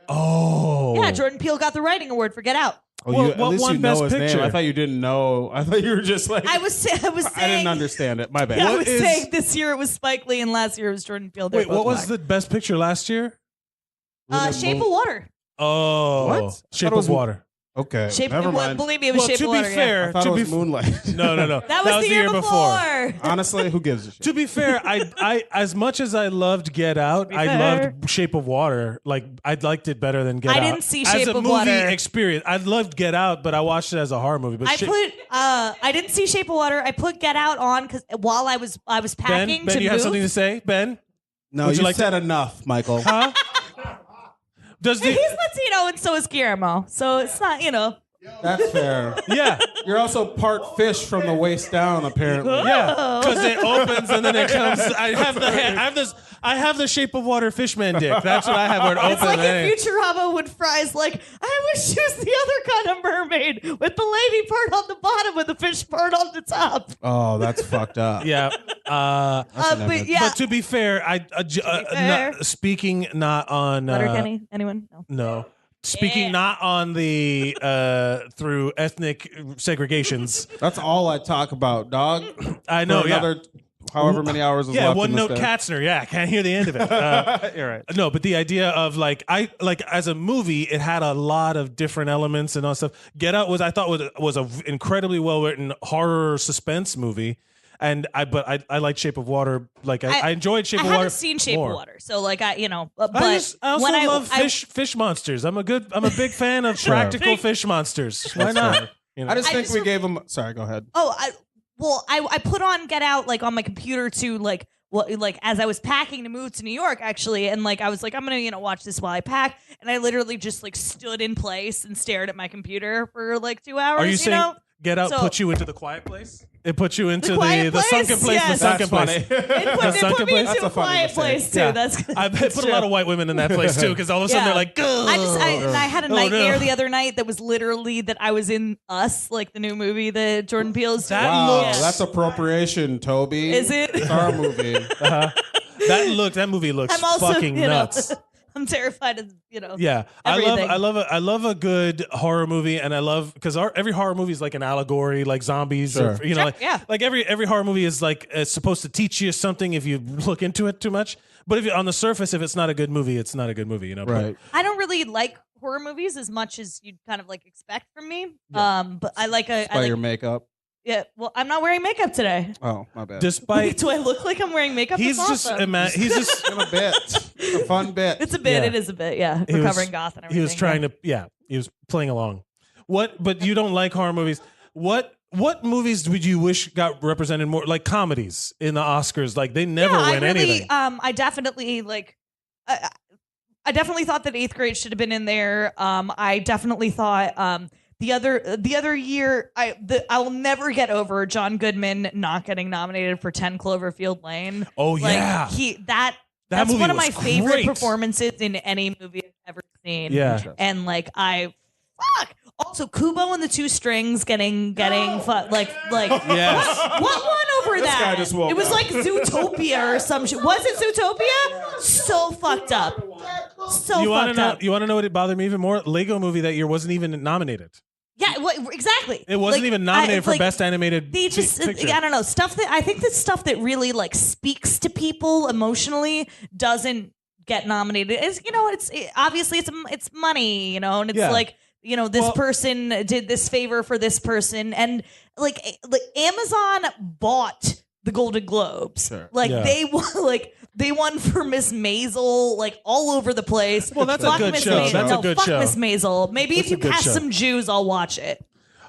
Oh. Yeah, Jordan Peele got the writing award for Get Out. Oh, Well, at what least won you know Best his Picture? name. I thought you didn't know. I thought you were just like. I was saying I didn't understand it. My bad. Yeah, I What was saying this year it was Spike Lee and last year it was Jordan Peele. They're Wait, what both was black. the best picture last year? Shape of Water. Oh, What? I Shape thought it was of Water. Okay. Shape Never well, mind. believe me, it was Well, Shape to of be Water. yeah. fair, I thought to it be was Moonlight. no. That was the year before. Honestly, who gives a shit? To be fair, I as much as I loved Get Out, I fair. loved Shape of Water. Like I liked it better than Get Out. I didn't see as Shape a of movie Water. experience. I loved Get Out, but I watched it as a horror movie. But I didn't see Shape of Water. I put Get Out on because while I was packing Ben, to you move. have something to say, Ben? No, Would you you like said enough, Michael. Huh? Does He's the Latino and so is Guillermo, so it's not That's fair. yeah. You're also part fish from the waist down, apparently. Yeah, because it opens and then it comes. I have the Shape of Water fishman dick. That's what I have where it opens. It's like and then if Futurama would Fry's like, I wish she was the other kind of mermaid with the lady part on the bottom and the fish part on the top. Oh, that's fucked up. yeah. But yeah, But to be fair, fair. speaking not on Letterkenny, anyone? No. No. Speaking not on the through ethnic segregations. That's all I talk about, dog. I know. For another however many hours is yeah, left. one in this note day. Katzner. Yeah, I can't hear the end of it. You're right. No, but the idea of like as a movie, it had a lot of different elements and all stuff. Get Out I thought was an incredibly well written horror suspense movie. And I like Shape of Water. Like I enjoyed Shape of Water. I haven't seen Shape more. of Water, so like I I also when love fish monsters. I'm a big fan of practical fish monsters. Why not? You know? I just think we gave him. Sorry, go ahead. I put on Get Out like on my computer to like as I was packing to move to New York actually, and like I was like I'm gonna watch this while I pack, and I literally just like stood in place and stared at my computer for like 2 hours. Are you saying know? Get Out So- put you into the quiet place? It put you into quiet the sunken place? place. Yes. The sunken That's place. It put me place? into a quiet place too. Yeah. That's I that's put a true. lot of white women in that place too, because all of a sudden Yeah. they're like, "Go!" I had a Oh, nightmare no. the other night that was literally that I was in Us, like the new movie that Jordan Peele's. Wow, that's appropriation, Toby. Is it? It's our movie. That movie looks I'm also fucking nuts. I'm terrified of Yeah, everything. I love a good horror movie, and I love because every horror movie is like an allegory, like zombies, or Sure. like every horror movie is like supposed to teach you something if you look into it too much. But if you on the surface, if it's not a good movie, it's not a good movie, Right. I don't really like horror movies as much as you'd kind of like expect from me. But I like a. By your makeup. Yeah, well, I'm not wearing makeup today. Oh, my bad. Despite Do I look like I'm wearing makeup? he's That's just awesome. he's just in a bit. It's a fun bit. It's a bit. Yeah. It is a bit. Yeah, He was- recovering goth and everything. He was trying to he was playing along. But you don't like horror movies. What movies would you wish got represented more, like comedies in the Oscars? Like they never win anything. I definitely like. I definitely thought that 8th Grade should have been in there. I definitely thought the other year I will never get over John Goodman not getting nominated for 10 Cloverfield Lane. Oh, Like, yeah. that's movie one of my was favorite great. performances in any movie I've ever seen. Yeah. And like also Kubo and the Two Strings getting like Yes. what won over This that? guy just woke It was up. like Zootopia or some shit. Was it Zootopia? So fucked up. So You want to fucked know? up. You want to know what it bothered me even more? Lego Movie that year wasn't even nominated. Yeah, exactly. It wasn't Like, even nominated for like, best animated. They just, picture. I don't know, stuff that I think the stuff that really like speaks to people emotionally doesn't get nominated. It's obviously it's money, and it's Yeah. like this person did this favor for this person, and like Amazon bought the Golden Globes. Sure. Like Yeah. they won for Miss Maisel, like all over the place. Well, that's a Fuck good Miss show. Maisel. That's a No, good fuck show. Miss Maisel. Maybe That's if a you good cast show. some Jews, I'll watch it.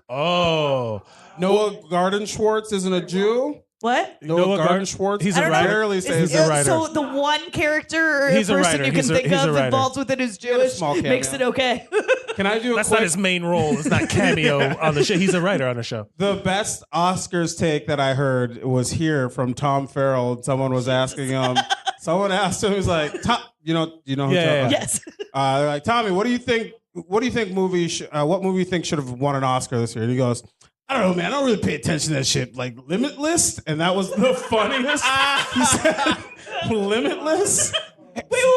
Oh. Noah Garden Schwartz isn't a Jew. What? Noah Garden Schwartz. He's I a don't know. writer. Barely say He's a writer. So the one character or He's a person writer. you He's can a- think he's a of writer. involved with it is Jewish small cameo. makes it okay. Can I do a That's quick? not his main role. It's not cameo on the show. He's a writer on the show. The best Oscars take that I heard was here from Tom Farrell. Someone was asking him. Someone asked him, he was like, Tom, you know who Yeah, Tom- yeah. Yes. They're like, Tommy, what do you think? What do you think what movie you think should have won an Oscar this year? And he goes, I don't know, man. I don't really pay attention to that shit. Like Limitless, and that was the funniest. He said, Limitless.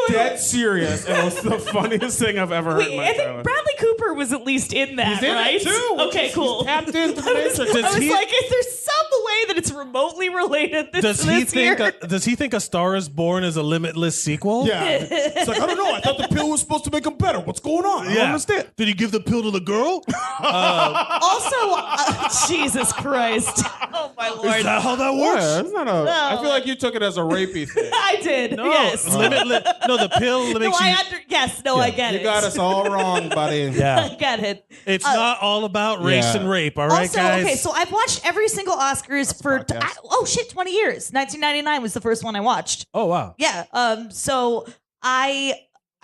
Dead serious. It was the funniest thing I've ever heard in my I think entire life. Bradley Cooper was at least in that, He's in it right? too, which Okay, is- cool. he's tapped into the I was, Matrix. I was he- like, is there some way that it's remotely related Does he think? Does he think A Star Is Born is a Limitless sequel? Yeah. It's like, I don't know. I thought the pill was supposed to make him better. What's going on? I don't understand. Did he give the pill to the girl? Also, Jesus Christ. Oh, my Lord. Is that how that works? Yeah, it's not I feel like you took it as a rapey thing. I did. No, Yes. Limitless. No, the pill No, makes you. I get it. You got us all wrong, buddy. I Yeah, get it. it's not all about race Yeah. and rape. All right, Also, guys. okay, so I've watched every single Oscars for 20 years. 1999 was the first one I watched. Oh wow. Yeah. So I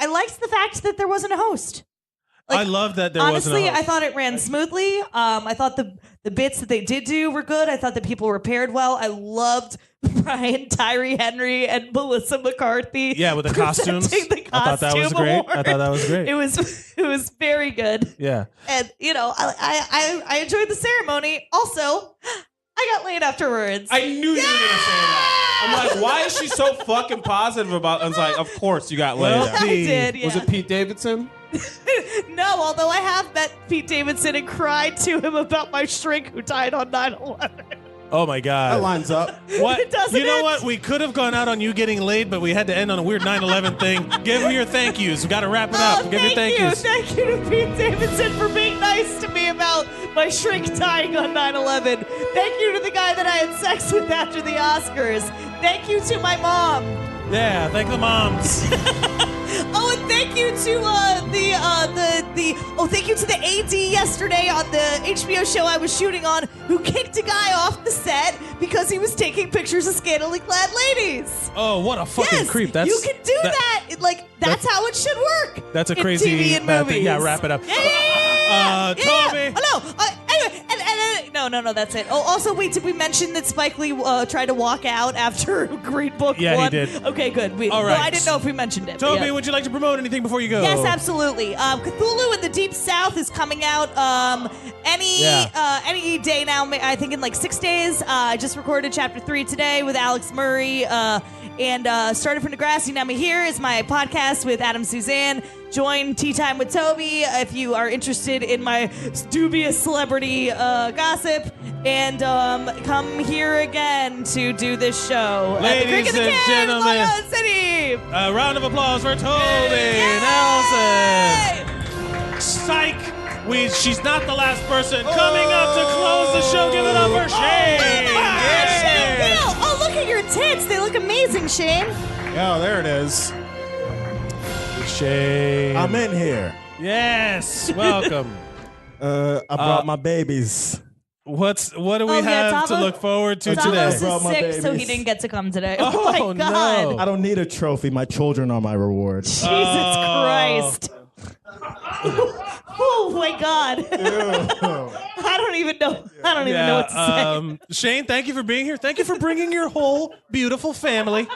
liked the fact that there wasn't a host. I love that there Honestly, wasn't a host. I thought it ran smoothly. I thought the bits that they did do were good. I thought that people were paired well. I loved Brian Tyree Henry and Melissa McCarthy. Yeah, with the costumes. presenting the I thought that was costume great. award. I thought that was great. It was very good. Yeah. And I enjoyed the ceremony. Also, I got laid afterwards. I knew you were going to say that. I'm like, why is she so fucking positive about it? I was like, of course you got laid Well, out. I did. Yeah. Was it Pete Davidson? No, although I have met Pete Davidson and cried to him about my shrink who died on 9/11. Oh my God. That lines up. What? Doesn't You know it? what? We could have gone out on you getting laid, but we had to end on a weird 9/11 thing. Give him your thank yous. We got to wrap it up. Oh, Give your thank yous. Thank you to Pete Davidson for being nice to me about my shrink dying on 9/11. Thank you to the guy that I had sex with after the Oscars. Thank you to my mom. Yeah, thank the moms. Oh, and thank you to thank you to the AD yesterday on the HBO show I was shooting on, who kicked a guy off the set because he was taking pictures of scantily clad ladies. Oh, what a fucking Yes, creep. That's you can do that. That's how it should work. That's a in crazy TV and bad movies. thing. Yeah, wrap it up. Yeah. Toby. Oh, no. Anyway, no, that's it. Oh, also, wait, did we mention that Spike Lee tried to walk out after Green Book Yeah, he won? did. Okay, good. All No, right. I didn't know if we mentioned it. but Toby, yeah. would you like to promote anything before you go? Yes, absolutely. Cthulhu in the Deep South is coming out any day now. I think in like 6 days. I just recorded chapter 3 today with Alex Murray and started from Degrassi. Now me here is my podcast with Adam Suzanne. Join Tea Time with Toby if you are interested in my dubious celebrity gossip, and come here again to do this show. at the Creek Ladies of the and Can in Long gentlemen, Island City. A round of applause for Toby Nelson. Psych. She's not the last person. Coming up to close the show, give it up for Shane. Yeah. Oh, look at your tits. They look amazing, Shane. Yeah, there it is. Shane. I'm in here. Yes, welcome. I brought my babies. What do we have to look forward to today? Tavos is sick, so he didn't get to come today. Oh, my God. No. I don't need a trophy. My children are my reward. Jesus Christ. Oh my God. I don't even know. I don't even know what to say. Shane, thank you for being here. Thank you for bringing your whole beautiful family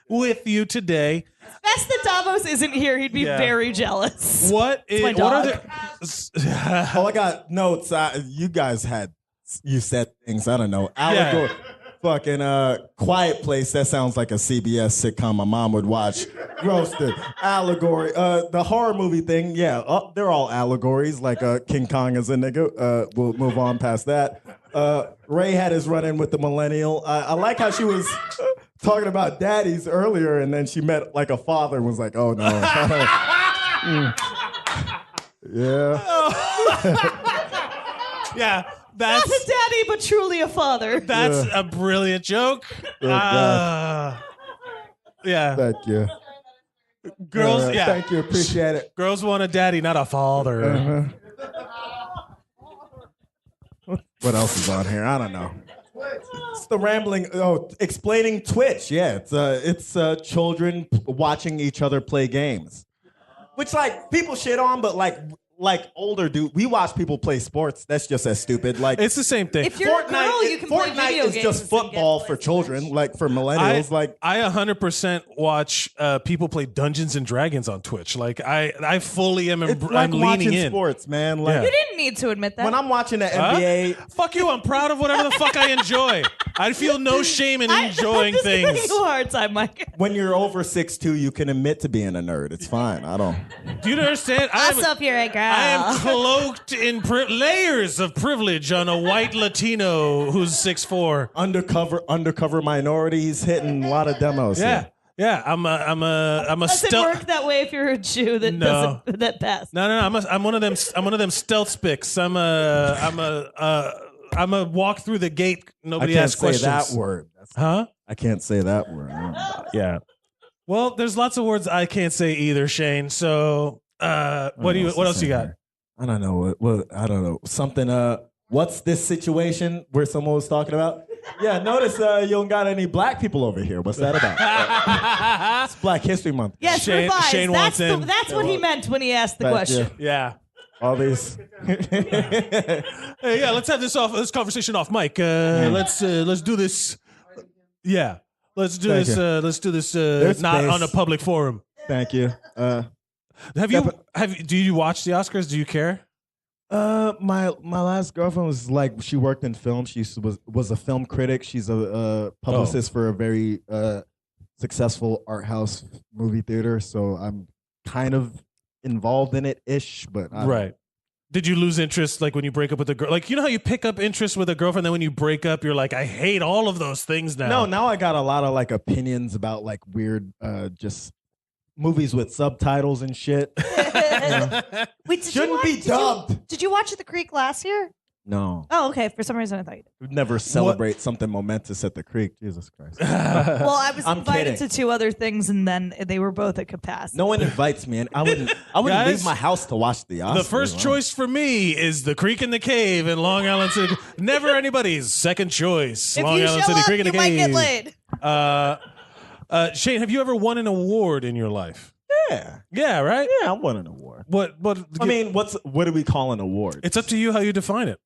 with you today. Best that Davos isn't here. He'd be Yeah. very jealous. What It's my are dog. the Oh, I got notes. You guys you said things. I don't know. Allegory. Fucking Quiet Place. That sounds like a CBS sitcom my mom would watch. Roasted. Allegory. The horror movie thing. Yeah, they're all allegories. Like King Kong is a nigga. We'll move on past that. Ray had his run-in with the millennial. I like how she was talking about daddies earlier, and then she met like a father and was like, oh no. Yeah, Not that's a daddy, but truly a father. that's a brilliant joke. God. Yeah, Thank you. girls. Yeah, Thank you. Appreciate it. girls want a daddy, not a father. Uh-huh. What else is on here? I don't know. It's the rambling. Oh, explaining Twitch. Yeah, it's children watching each other play games, which like people shit on, but like older dude, we watch people play sports. That's just as stupid. Like It's the same thing. If you're a girl, you can play Fortnite video is games just and football for children, like for millennials. Like I 100% watch people play Dungeons and Dragons on Twitch. Like I fully am. it's I'm like leaning watching in. sports, man. Like Yeah. You didn't need to admit that. when I'm watching the Huh? NBA, Fuck you! I'm proud of whatever the fuck I enjoy. I feel no shame in enjoying I'm just giving things. you a hard time, Mike. when you're over 6'2", you can admit to being a nerd. It's fine. I don't. Do you understand? What's up, you're a girl. I am cloaked in layers of privilege on a white Latino who's 6'4". Undercover minorities hitting a lot of demos. Yeah, yeah. I'm a Doesn't stealth. work that way if you're a Jew that No. doesn't that pass. No. I'm one of them. I'm one of them stealth spics. I'm a walk through the gate. I Nobody can't asks say questions. that word. Huh? I can't say that word. Yeah. Well, there's lots of words I can't say either, Shane. So, what else you got? I don't know. What I don't know. Something. What's this situation where someone was talking about? Yeah. Notice you don't got any black people over here. What's that about? It's Black History Month. Yes, Shane- revise. Shane that's wants in. that's what he meant when he asked the Thank question. you. Yeah. All these. Hey, yeah. Let's have this conversation off, Mike. Let's do this. Yeah. Let's do Thank this. you. Let's do this. There's Not space. on a public forum. Thank you. Do you watch the Oscars? Do you care? My last girlfriend was like, she worked in film. She was a film critic. She's a publicist for a very successful art house movie theater. So I'm kind of involved in it ish, but I don't- Right. Did you lose interest like when you break up with a girl? Like, you know how you pick up interest with a girlfriend, then when you break up, you're like, I hate all of those things now. No, now I got a lot of like opinions about like weird, just movies with subtitles and shit. Wait, Shouldn't be dubbed. Did you watch The Creek last year? No, Oh, okay. For some reason, I thought you did. we'd never celebrate something momentous at the creek. Jesus Christ. Well, I was I'm invited kidding. to two other things, and then they were both at capacity. No one invites me, and I wouldn't Guys, leave my house to watch the Oscars. The first choice for me is the Creek and the Cave in Long Island City. Never anybody's second choice. If Long you Island show City, up, Creek and you the might Cave. get laid. Shane, have you ever won an award in your life? Yeah. Yeah, right? Yeah, I won an award. What I mean, what do we call an award? it's up to you how you define it.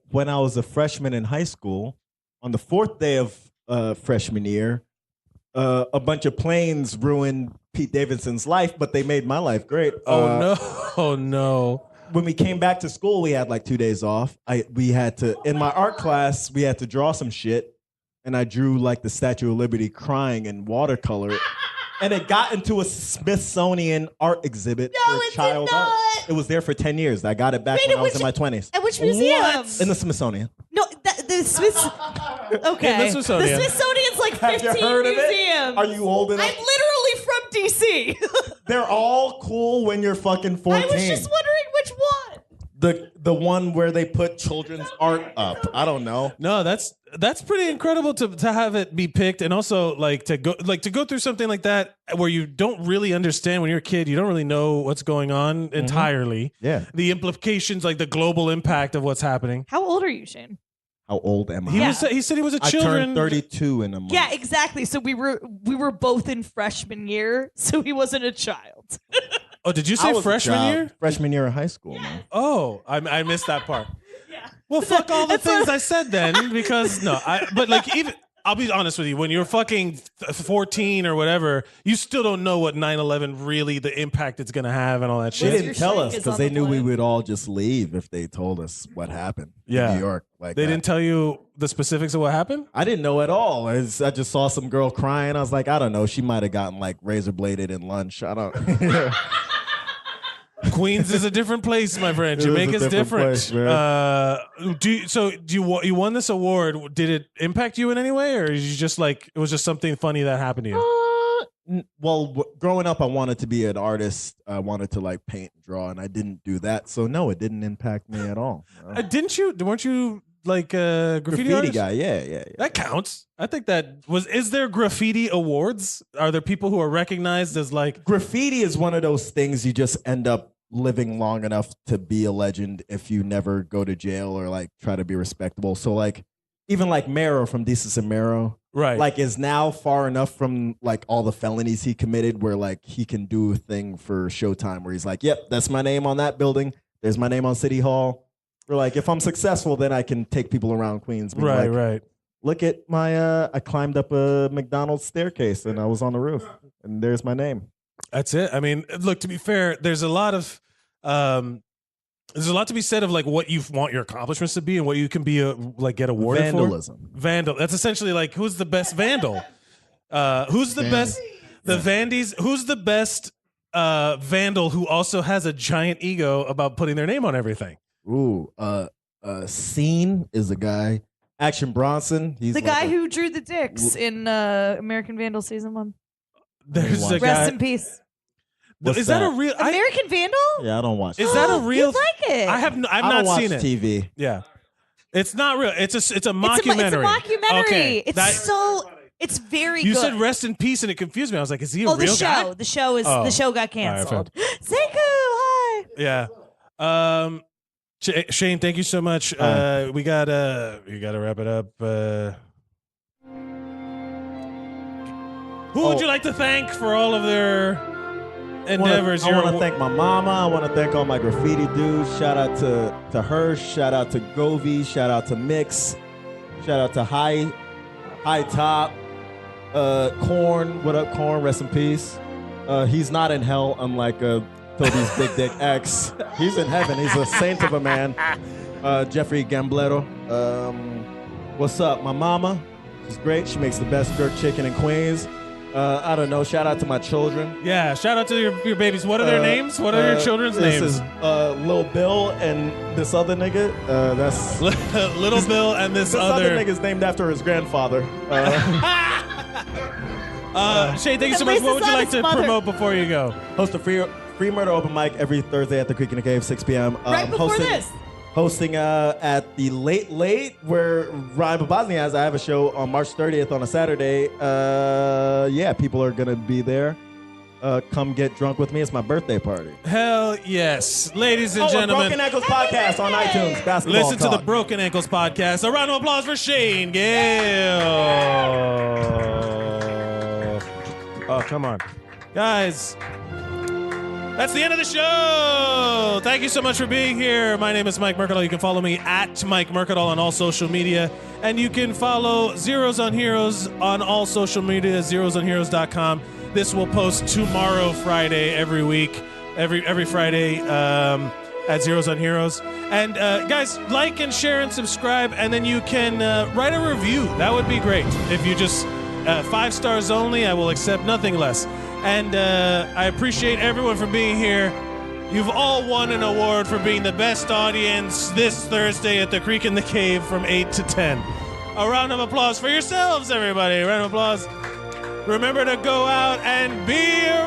When I was a freshman in high school, on the fourth day of freshman year, a bunch of planes ruined Pete Davidson's life, but they made my life great. Oh no. When we came back to school, we had like 2 days off. We had to, in my art class, we had to draw some shit, and I drew like the Statue of Liberty crying in watercolor. And it got into a Smithsonian art exhibit for child art. It was there for 10 years. I got it back when I was in my 20s. At which museum? In the Smithsonian. No, the Smith. Okay. In the Smithsonian. The Smithsonian's like 15 Have you heard of it? museums. Are you old enough? I'm literally from DC. They're all cool when you're fucking 14. I was just wondering which one. The one where they put children's art up. I don't know. No, that's pretty incredible to have it be picked, and also like to go through something like that where you don't really understand when you're a kid. You don't really know what's going on entirely. Yeah. The implications, like the global impact of what's happening. How old are you, Shane? How old am I? He said he was a I children. turned 32 in a month. Yeah, exactly. So we were both in freshman year, so he wasn't a child. Oh, did you I say was a freshman child. year? Freshman year of high school, man. Oh, I missed that part. Well, fuck all the things I said then, because but like even I'll be honest with you, when you're fucking 14 or whatever, you still don't know what 9/11 really, the impact it's gonna have and all that They shit. didn't tell us because they knew we would all just leave if they told us what happened in New York. Like They that. didn't tell you the specifics of what happened? I didn't know at all. I just saw some girl crying. I was like, I don't know. She might have gotten like razor bladed in lunch. I don't. Queens is a different place, my friend. It is a Jamaica's different different. place, man. You won this award? Did it impact you in any way, or is you just like it was just something funny that happened to you? Growing up, I wanted to be an artist. I wanted to like paint and draw, and I didn't do that. So no, it didn't impact me at all. No. Didn't you? Weren't you like a graffiti artist? guy? Yeah. That counts. I think that was. Is there graffiti awards? Are there people who are recognized as like graffiti? Is one of those things you just end up living long enough to be a legend if you never go to jail or like try to be respectable. So like even like Mero from Desus and Mero. Right. Like is now far enough from like all the felonies he committed where like he can do a thing for Showtime where he's like, yep, that's my name on that building. There's my name on City Hall. Or like if I'm successful, then I can take people around Queens. Being Right, like, right. Look at my I climbed up a McDonald's staircase and I was on the roof. And there's my name. That's it. I mean, look, to be fair, there's a lot to be said of like what you want your accomplishments to be and what you can be like get awarded Vandalism. for. Vandal. That's essentially like who's the best vandal? Who's the best? The Vandies. Who's the best vandal who also has a giant ego about putting their name on everything? Ooh, Scene is a guy. Action Bronson. He's The like guy who drew the dicks in American Vandal season 1. There's a Rest guy. in peace. Is that a real American Vandal? Yeah, I don't watch. Is that a real? You'd like it. I've I not don't watch seen it. TV. Yeah, it's not real. It's a It's a mockumentary. mockumentary. Okay, It's very You good. said rest in peace, and it confused me. I was like, is he a the real show. guy? The show is Oh. the show got All right, canceled. Sekou, hi. Yeah. Shane, thank you so much. We gotta wrap it up. Who would you like to thank for all of their endeavors? I want to thank my mama. I want to thank all my graffiti dudes. Shout out to her. Shout out to Govey. Shout out to Mix. Shout out to High Top. Corn. What up, Corn? Rest in peace. He's not in hell, unlike Toby's Big Dick X. He's in heaven. He's a saint of a man. Jeffrey Gamblero. What's up? My mama. She's great. She makes the best jerk chicken in Queens. I don't know. Shout out to my children. Yeah, shout out to your babies. What are their names? What are your children's this names? Is Lil Bill and this other nigga. That's Little Bill and this other other nigga's named after his grandfather. Shane, thank you so much. What would you like to promote before you go? Host a free murder open mic every Thursday at the Creek in the Cave, 6 p.m. Right before this. Hosting at the Late where Ryan Babosny has. I have a show on March 30th on a Saturday. Yeah, people are gonna be there. Come get drunk with me. It's my birthday party. Hell yes. Ladies and gentlemen. Broken Ankles Podcast on iTunes. Basketball Listen to talk. the Broken Ankles Podcast. A round of applause for Shane Gale. Oh, come on. Guys, that's the end of the show. Thank you so much for being here. My name is Mike Mercadal. You can follow me at Mike Mercadal on all social media. And you can follow Zeros on Heroes on all social media, zerosonheroes.com. This will post tomorrow, Friday, every week, every Friday at Zeros on Heroes. And guys, like and share and subscribe, and then you can write a review. That would be great. If you just 5 stars only, I will accept nothing less. And I appreciate everyone for being here. You've all won an award for being the best audience this Thursday at the Creek in the Cave from 8 to 10. A round of applause for yourselves, everybody. A round of applause. Remember to go out and be a